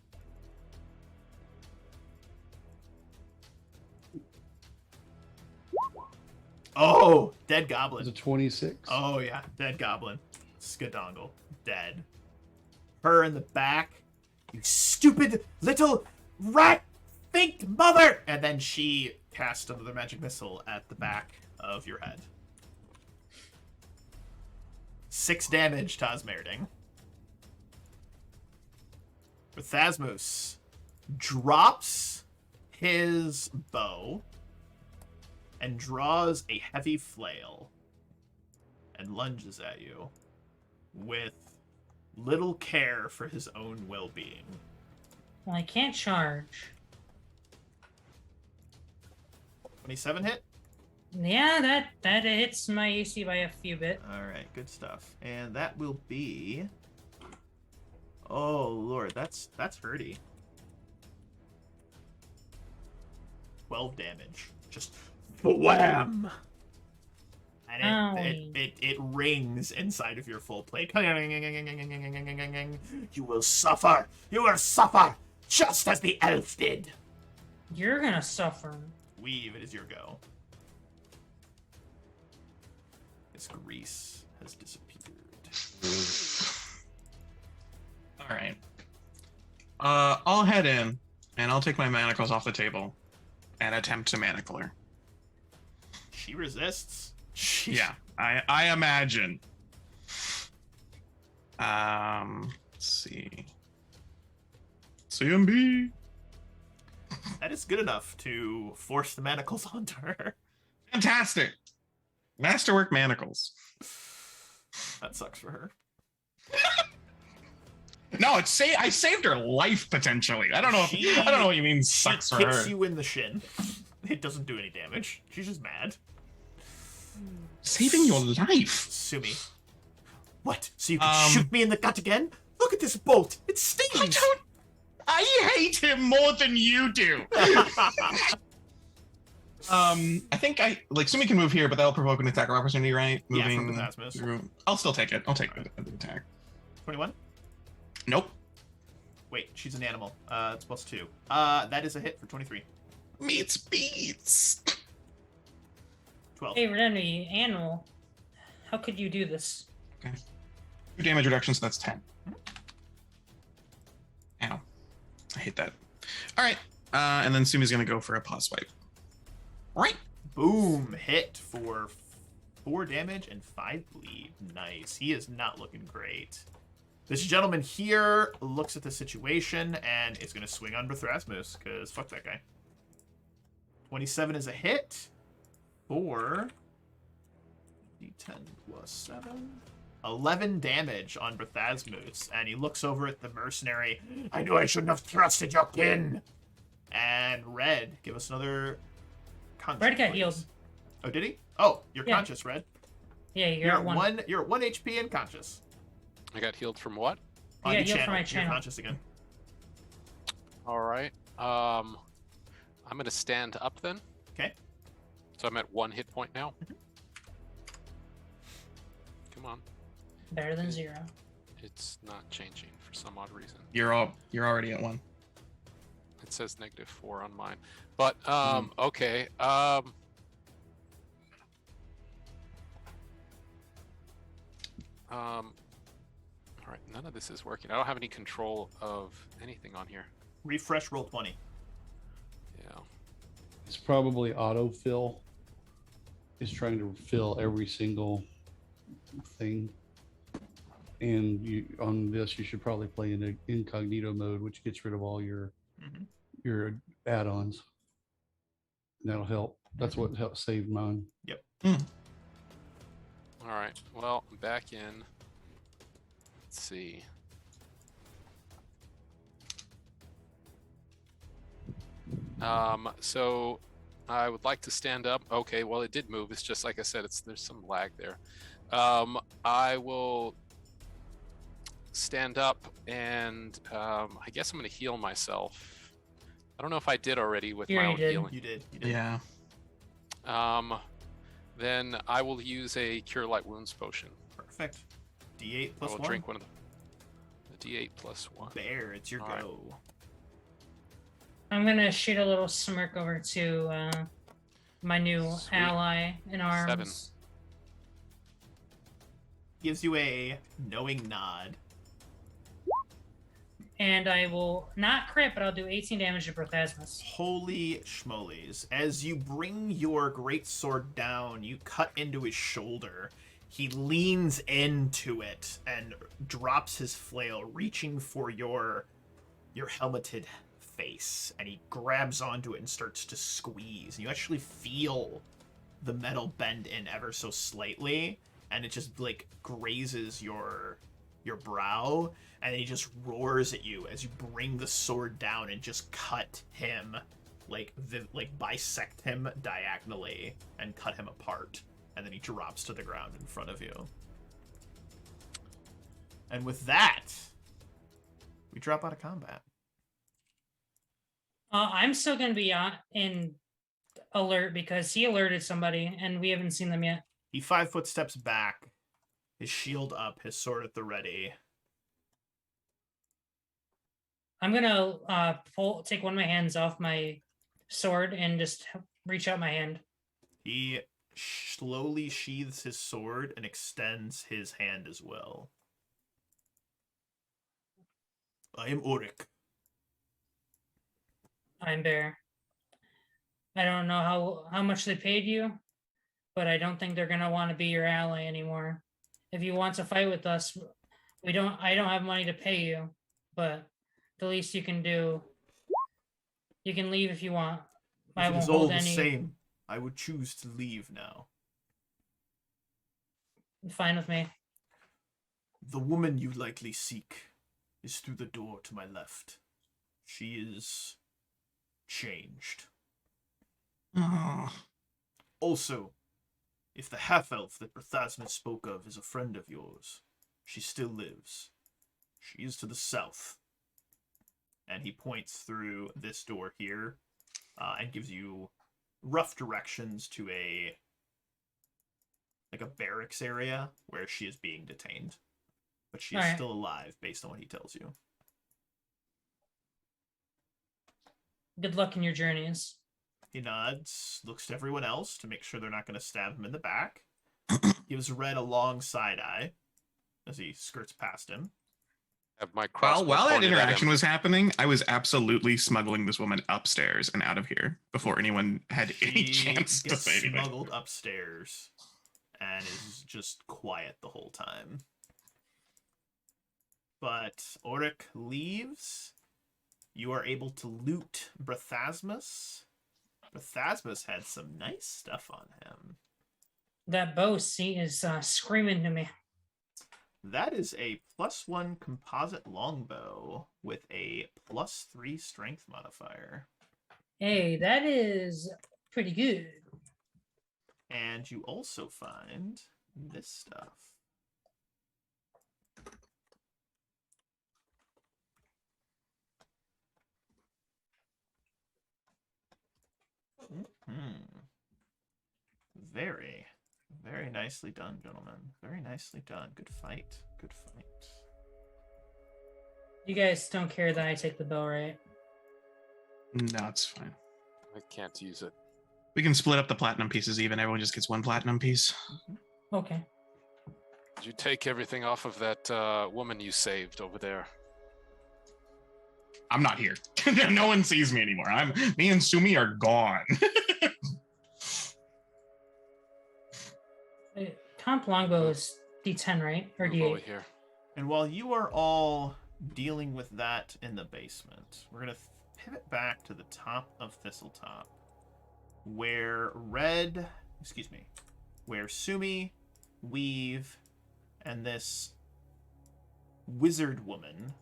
Oh, dead Is goblin. it 26? Oh yeah, dead goblin. Skadongle. Dead. Her in the back. You stupid little rat think mother! And then she cast another magic missile at the back of your head. 6 damage to Osmerding. Thasmus drops his bow and draws a heavy flail and lunges at you with little care for his own well-being. Well, I can't charge. 27 hit? Yeah, that hits my AC by a few bit. Alright, good stuff. And that will be... Oh, Lord, that's hurty. 12 damage. Just wham! And it rings inside of your full plate. You will suffer! You will suffer! Just as the elf did! You're gonna suffer. Weave, it is your go. His grease has disappeared. All right. I'll head in, and I'll take my manacles off the table, and attempt to manacle her. She resists. Yeah, I imagine. Let's see. CMB. That is good enough to force the manacles onto her. Fantastic. Masterwork manacles. That sucks for her. No, I saved her life potentially. I don't know. I don't know what you mean. Sucks She for kicks her. you in the shin. It doesn't do any damage. She's just mad. Saving your life. Sumi. What? So you can shoot me in the gut again? Look at this bolt. It stings. I hate him more than you do. I think Sumi can move here, but that'll provoke an attack of opportunity, right? Yeah, Moving from the Thasmus. through. I'll still take it. I'll take the attack. 21? Nope. Wait, she's an animal. It's +2. That is a hit for 23. Meets beats. 12. Hey, Renemy, animal. How could you do this? Okay. 2 damage reduction, so that's 10. Ow. I hate that. All right. And then Sumi's gonna go for a paw swipe. Right. Boom! Hit for 4 damage and 5 bleed. Nice. He is not looking great. This gentleman here looks at the situation and is going to swing on Thrasmus, because fuck that guy. 27 is a hit for D10 plus 7. 11 damage on Thasmus, and he looks over at the mercenary. I knew I shouldn't have trusted your kin. And Red, give us another conscious. Red got please. healed. Oh, did he? Oh, you're Yeah. conscious, Red. Yeah, You're you're at at one. one. You're at 1 HP and conscious. I got healed from what? You On got the healed from my You're channel. conscious again. All right. I'm gonna stand up then. Okay. So I'm at 1 hit point now. Come on. Better than 0. It's not changing for some odd reason. You're already at 1. It says -4 on mine. But okay. All right, none of this is working. I don't have any control of anything on here. Refresh roll 20. Yeah. It's probably autofill. It's trying to fill every single thing. And you on this, you should probably play in the incognito mode, which gets rid of all your your add-ons. And that'll help. That's what helped save mine. All right. Well, I'm back in. Let's see. So I would like to stand up. Okay, well, it did move. It's just like I said, there's some lag there. I will stand up and I guess I'm going to heal myself. I don't know if I did already with You my own already did. healing. You did. You did. Yeah. Then I will use a Cure Light Wounds potion. Perfect. D8 I plus will 1. drink one of the D8 plus 1. Bear, it's your All right. go. I'm gonna shoot a little smirk over to my new Sweet. ally in arms. Gives you a knowing nod. And I will not crit, but I'll do 18 damage to Prothasmus. Holy schmolies. As you bring your great sword down, you cut into his shoulder. He leans into it and drops his flail, reaching for your helmeted face. And he grabs onto it and starts to squeeze. And you actually feel the metal bend in ever so slightly, and it just like grazes your brow, and he just roars at you as you bring the sword down and just cut him, like bisect him diagonally and cut him apart, and then he drops to the ground in front of you. And with that, we drop out of combat. I'm still going to be in alert because he alerted somebody, and we haven't seen them yet. He 5 foot steps back, his shield up, his sword at the ready. I'm gonna take one of my hands off my sword and just reach out my hand. He slowly sheathes his sword and extends his hand as well. I am Auric. I'm Bear. I don't know how much they paid you, but I don't think they're gonna want to be your ally anymore. If you want to fight with us, I don't have money to pay you, but the least you can do, you can leave if you want. I If it won't is all hold the any. same, I would choose to leave now. Fine with me. The woman you likely seek is through the door to my left. She is changed. Oh, Also, if the half-elf that Berthasmus spoke of is a friend of yours, she still lives. She is to the south. And he points through this door here and gives you rough directions to a barracks area where she is being detained. But she is Alright. still alive based on what he tells you. Good luck in your journeys. He nods, looks to everyone else to make sure they're not going to stab him in the back. Gives Red a long side eye as he skirts past him. Have my crossbow while that pointed at interaction him. was happening, I was absolutely smuggling this woman upstairs and out of here before anyone had any chance to gets say anything. smuggled upstairs and is just quiet the whole time. But Auric leaves. You are able to loot Berthasmus. Berthasmus had some nice stuff on him. That bow is screaming to me. That is a +1 composite longbow with a +3 strength modifier. Hey, that is pretty good. And you also find this stuff. Very, very nicely done, gentlemen. Very nicely done. Good fight. Good fight. You guys don't care that I take the bow, right? No, it's fine. I can't use it. We can split up the platinum pieces even. Everyone just gets one platinum piece. Okay. Did you take everything off of that woman you saved over there? I'm not here. No one sees me anymore. Me and Sumi are gone. Comp longbow is D10, right? Or Move over D8? here. And while you are all dealing with that in the basement, we're going to pivot back to the top of Thistletop, where Sumi, Weave, and this wizard woman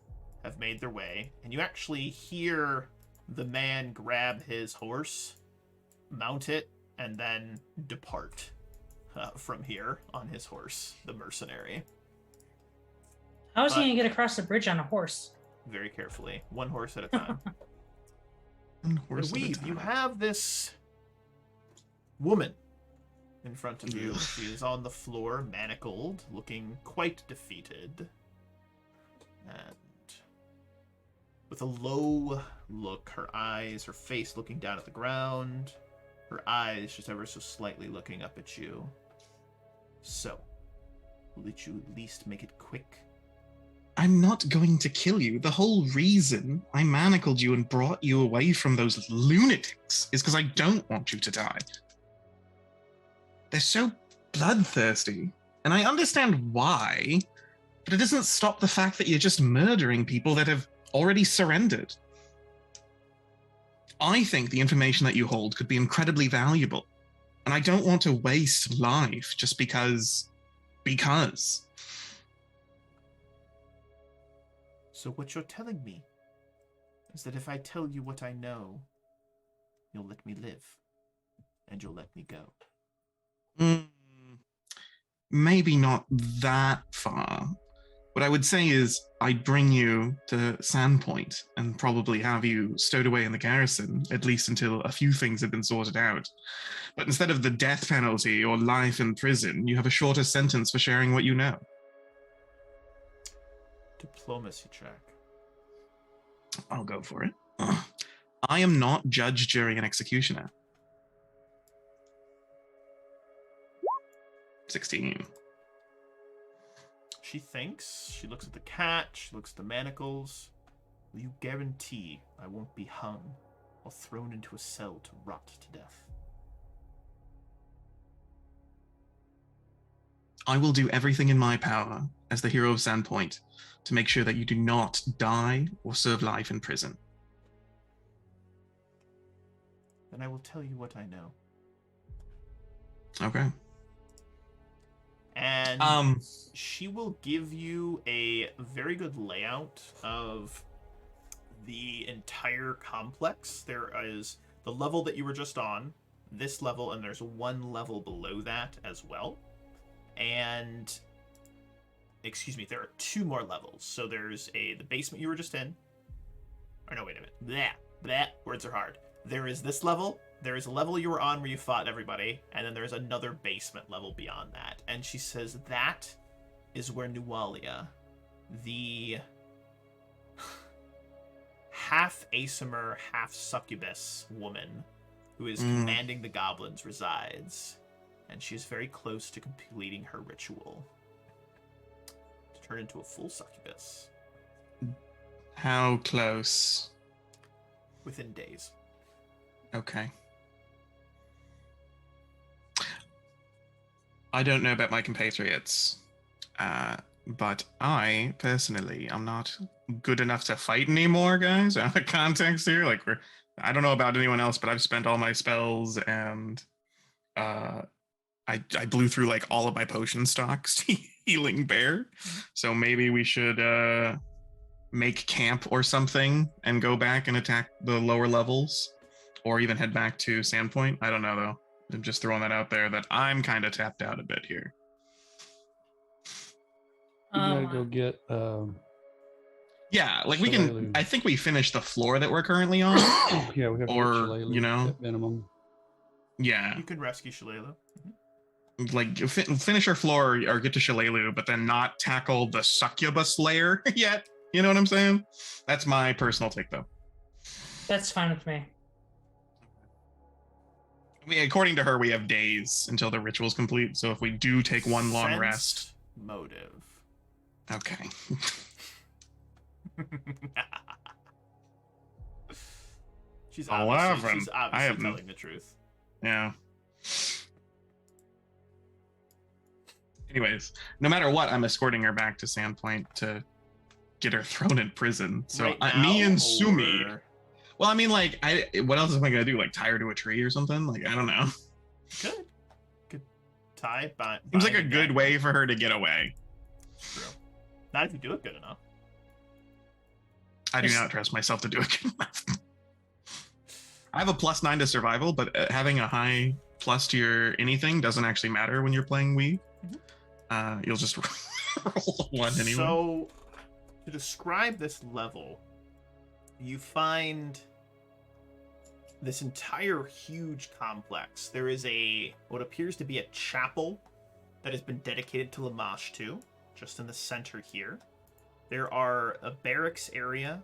have made their way, and you actually hear the man grab his horse, mount it, and then depart from here on his horse, the mercenary. How is he gonna get across the bridge on a horse? Very carefully, one horse at a time. One horse And at a Weave, you time. have this woman in front of you. She is on the floor, manacled, looking quite defeated. And with a low look, her face looking down at the ground, her eyes just ever so slightly looking up at you. So, will you at least make it quick? I'm not going to kill you. The whole reason I manacled you and brought you away from those lunatics is because I don't want you to die. They're so bloodthirsty, and I understand why, but it doesn't stop the fact that you're just murdering people that have already surrendered. I think the information that you hold could be incredibly valuable, and I don't want to waste life just because. So what you're telling me is that if I tell you what I know, you'll let me live, and you'll let me go. Maybe not that far. What I would say is I'd bring you to Sandpoint and probably have you stowed away in the garrison, at least until a few things have been sorted out. But instead of the death penalty or life in prison, you have a shorter sentence for sharing what you know. Diplomacy check. I'll go for it. I am not judge, jury, and executioner. 16. She thinks. She looks at the cat. She looks at the manacles. Will you guarantee I won't be hung or thrown into a cell to rot to death? I will do everything in my power as the hero of Sandpoint to make sure that you do not die or serve life in prison. Then I will tell you what I know. Okay. And she will give you a very good layout of the entire complex. There is the level that you were just on, this level, and there's one level below that as well. And, excuse me, there are two more levels. So there's the basement you were just in. Or no, wait a minute. Blah, words are hard. There is this level. There is a level you were on where you fought everybody, and then there's another basement level beyond that. And she says that is where Nualia, the half Asimur, half succubus woman who is commanding the goblins, resides. And she is very close to completing her ritual to turn into a full succubus. How close? Within days. Okay. I don't know about my compatriots, but I personally am not good enough to fight anymore, guys. Out of context here, like I don't know about anyone else, but I've spent all my spells and I blew through like all of my potion stocks to healing bear. So maybe we should make camp or something and go back and attack the lower levels, or even head back to Sandpoint. I don't know though. I'm just throwing that out there that I'm kind of tapped out a bit here. We gotta go get. Yeah, like we can. Shillelagh. I think we finished the floor that we're currently on. Yeah, we have to Or, get Shillelagh you know. at minimum. Yeah, You can rescue Shillelagh. like finish our floor or get to Shillelagh, but then not tackle the succubus layer yet. You know what I'm saying? That's my personal take, though. That's fine with me. I mean, according to her, we have days until the ritual's complete. So if we do take one long Sense rest, motive. okay. She's 11. She's I obviously haven't- telling the truth. Yeah. Anyways, no matter what, I'm escorting her back to Sandpoint to get her thrown in prison. So Right me now, and Sumi. or- Well, I mean, like, what else am I gonna do? Like, tie her to a tree or something? Like, I don't know. Could tie by. Seems like a good way for her to get away. True. Not if you do it good enough. I do Yes. not trust myself to do it good enough. I have a +9 to survival, but having a high plus to your anything doesn't actually matter when you're playing Wii. You'll just roll a 1 anyway. So, to describe this level, you find this entire huge complex. There is what appears to be a chapel that has been dedicated to Lamash too, just in the center here. There are a barracks area.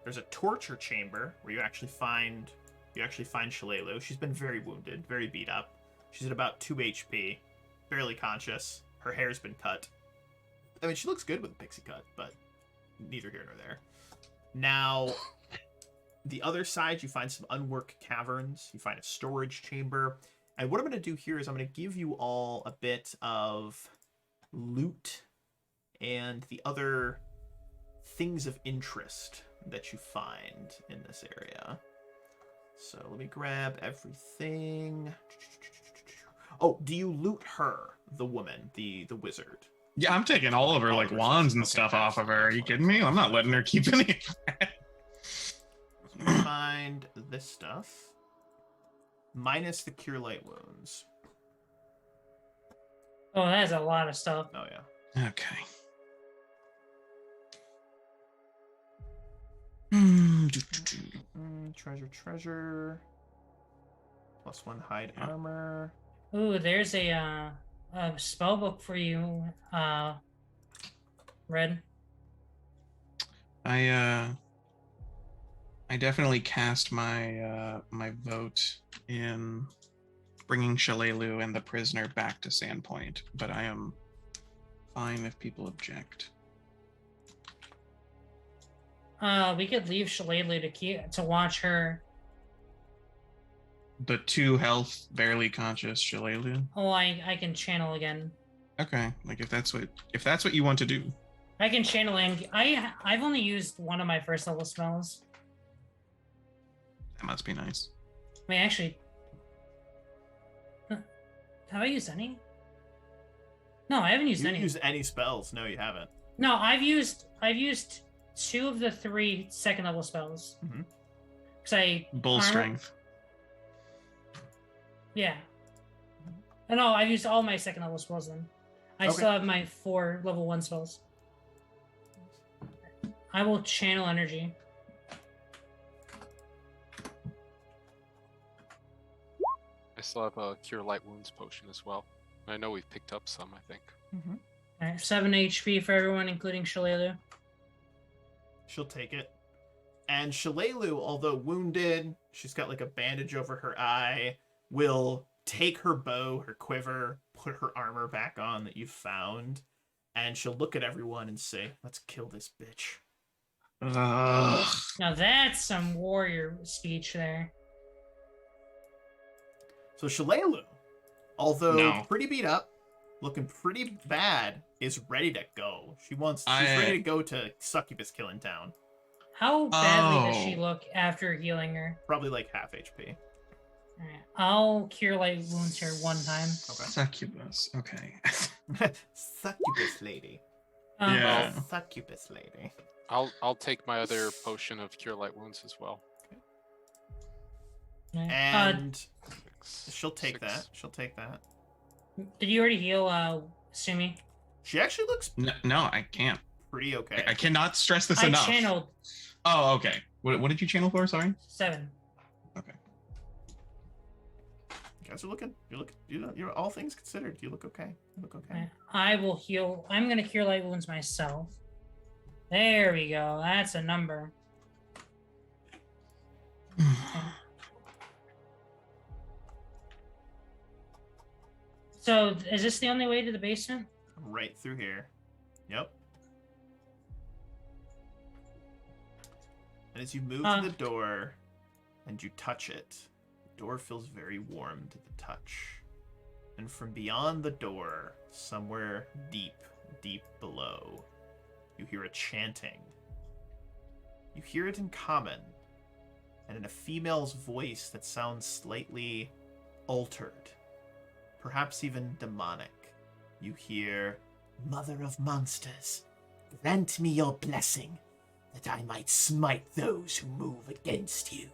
There's a torture chamber where you actually find You actually find Shalelu. She's been very wounded, very beat up. She's at about 2 HP, barely conscious. Her hair's been cut. I mean, she looks good with a pixie cut, but neither here nor there. Now, the other side, you find some unworked caverns. You find a storage chamber. And what I'm going to do here is I'm going to give you all a bit of loot and the other things of interest that you find in this area. So let me grab everything. Oh, do you loot her, the woman, the wizard? Yeah, I'm taking all of her like wands and Okay, stuff off of her. Are you excellent. kidding me? I'm not letting her keep any. Let me find this stuff. Minus the cure light wounds. Oh, that's a lot of stuff. Oh yeah. Okay. Treasure. +1 hide armor. Ooh, there's a spell book for you, Red. I definitely cast my my vote in bringing Shalelu and the prisoner back to Sandpoint, but I am fine if people object. We could leave Shalelu to watch her. The 2 health, barely conscious Shalelu. Oh, I can channel again. Okay, like if that's what you want to do. I can channel and I've only used one of my first level spells. That must be nice. Wait, actually, have I used any? No, I haven't used You any. use any spells? No, you haven't. No, I've used 2 of the 3 second level spells. Mhm. Because I Bull armor- strength. Yeah. Oh, no, I've used all my second level spells then. I Okay. still have my 4 level 1 spells. I will channel energy. I still have a cure light wounds potion as well. I know we've picked up some, I think. Alright, 7 HP for everyone, including Shalelu. She'll take it. And Shalelu, although wounded, she's got like a bandage over her eye, will take her bow, her quiver, put her armor back on that you've found, and she'll look at everyone and say, "Let's kill this bitch." Ugh. Now that's some warrior speech there. So Shalelu, although No. pretty beat up, looking pretty bad, is ready to go. She's ready to go to Succubus Killing Town. How badly does she Oh. look after healing her? Probably like half HP. Alright, I'll cure light wounds her one time. Okay. Succubus. Okay. Succubus lady. Yeah. Oh, succubus lady. I'll take my other potion of cure light wounds as well. alright. And Six, she'll take 6. that. She'll take that. Did you already heal, Sumi? She actually looks No, I can't. pretty okay. I cannot stress this I enough. channeled Oh, okay. What did you channel for? Sorry. 7. Okay. You guys are looking. You're all things considered. You look okay. You look okay. Alright, I will heal. I'm gonna cure light wounds myself. There we go. That's a number. So, is this the only way to the basement? Right through here. Yep. And as you move to the door and you touch it, the door feels very warm to the touch. And from beyond the door, somewhere deep, deep below, you hear a chanting. You hear it in common, and in a female's voice that sounds slightly altered, perhaps even demonic. You hear, "Mother of monsters, grant me your blessing, that I might smite those who move against you."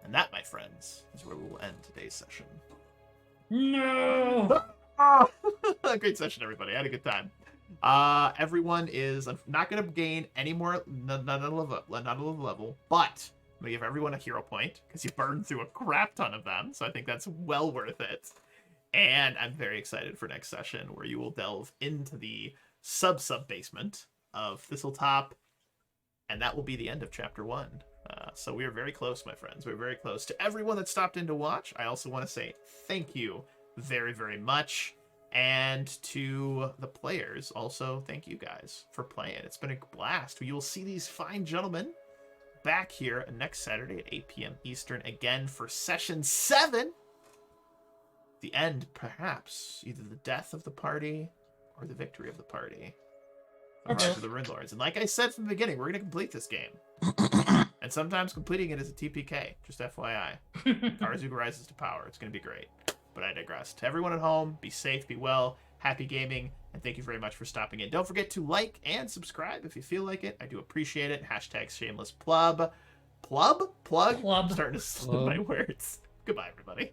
And that, my friends, is where we will end today's session. No! Great session, everybody. I had a good time. Everyone is not going to gain any more, not a level, but I'm going to give everyone a hero point because you burned through a crap ton of them. So I think that's well worth it. And I'm very excited for next session where you will delve into the sub basement of Thistletop. And that will be the end of chapter 1 So we are very close, my friends. We're very close. To everyone that stopped in to watch, I also want to say thank you very, very much. And to the players, also, thank you guys for playing. It's been a blast. You will see these fine gentlemen back here next Saturday at 8 p.m. Eastern again for Session 7. The end, perhaps, either the death of the party or the victory of the party. Or Rise both. of the Runelords. And like I said from the beginning, we're going to complete this game. And sometimes completing it is a TPK, just FYI. Karazuka rises to power. It's going to be great. But I digress. To everyone at home, be safe, be well, happy gaming, and thank you very much for stopping in. Don't forget to like and subscribe if you feel like it. I do appreciate it. Hashtag shameless plug. Plug? Plug. I'm starting to slip my words. Goodbye, everybody.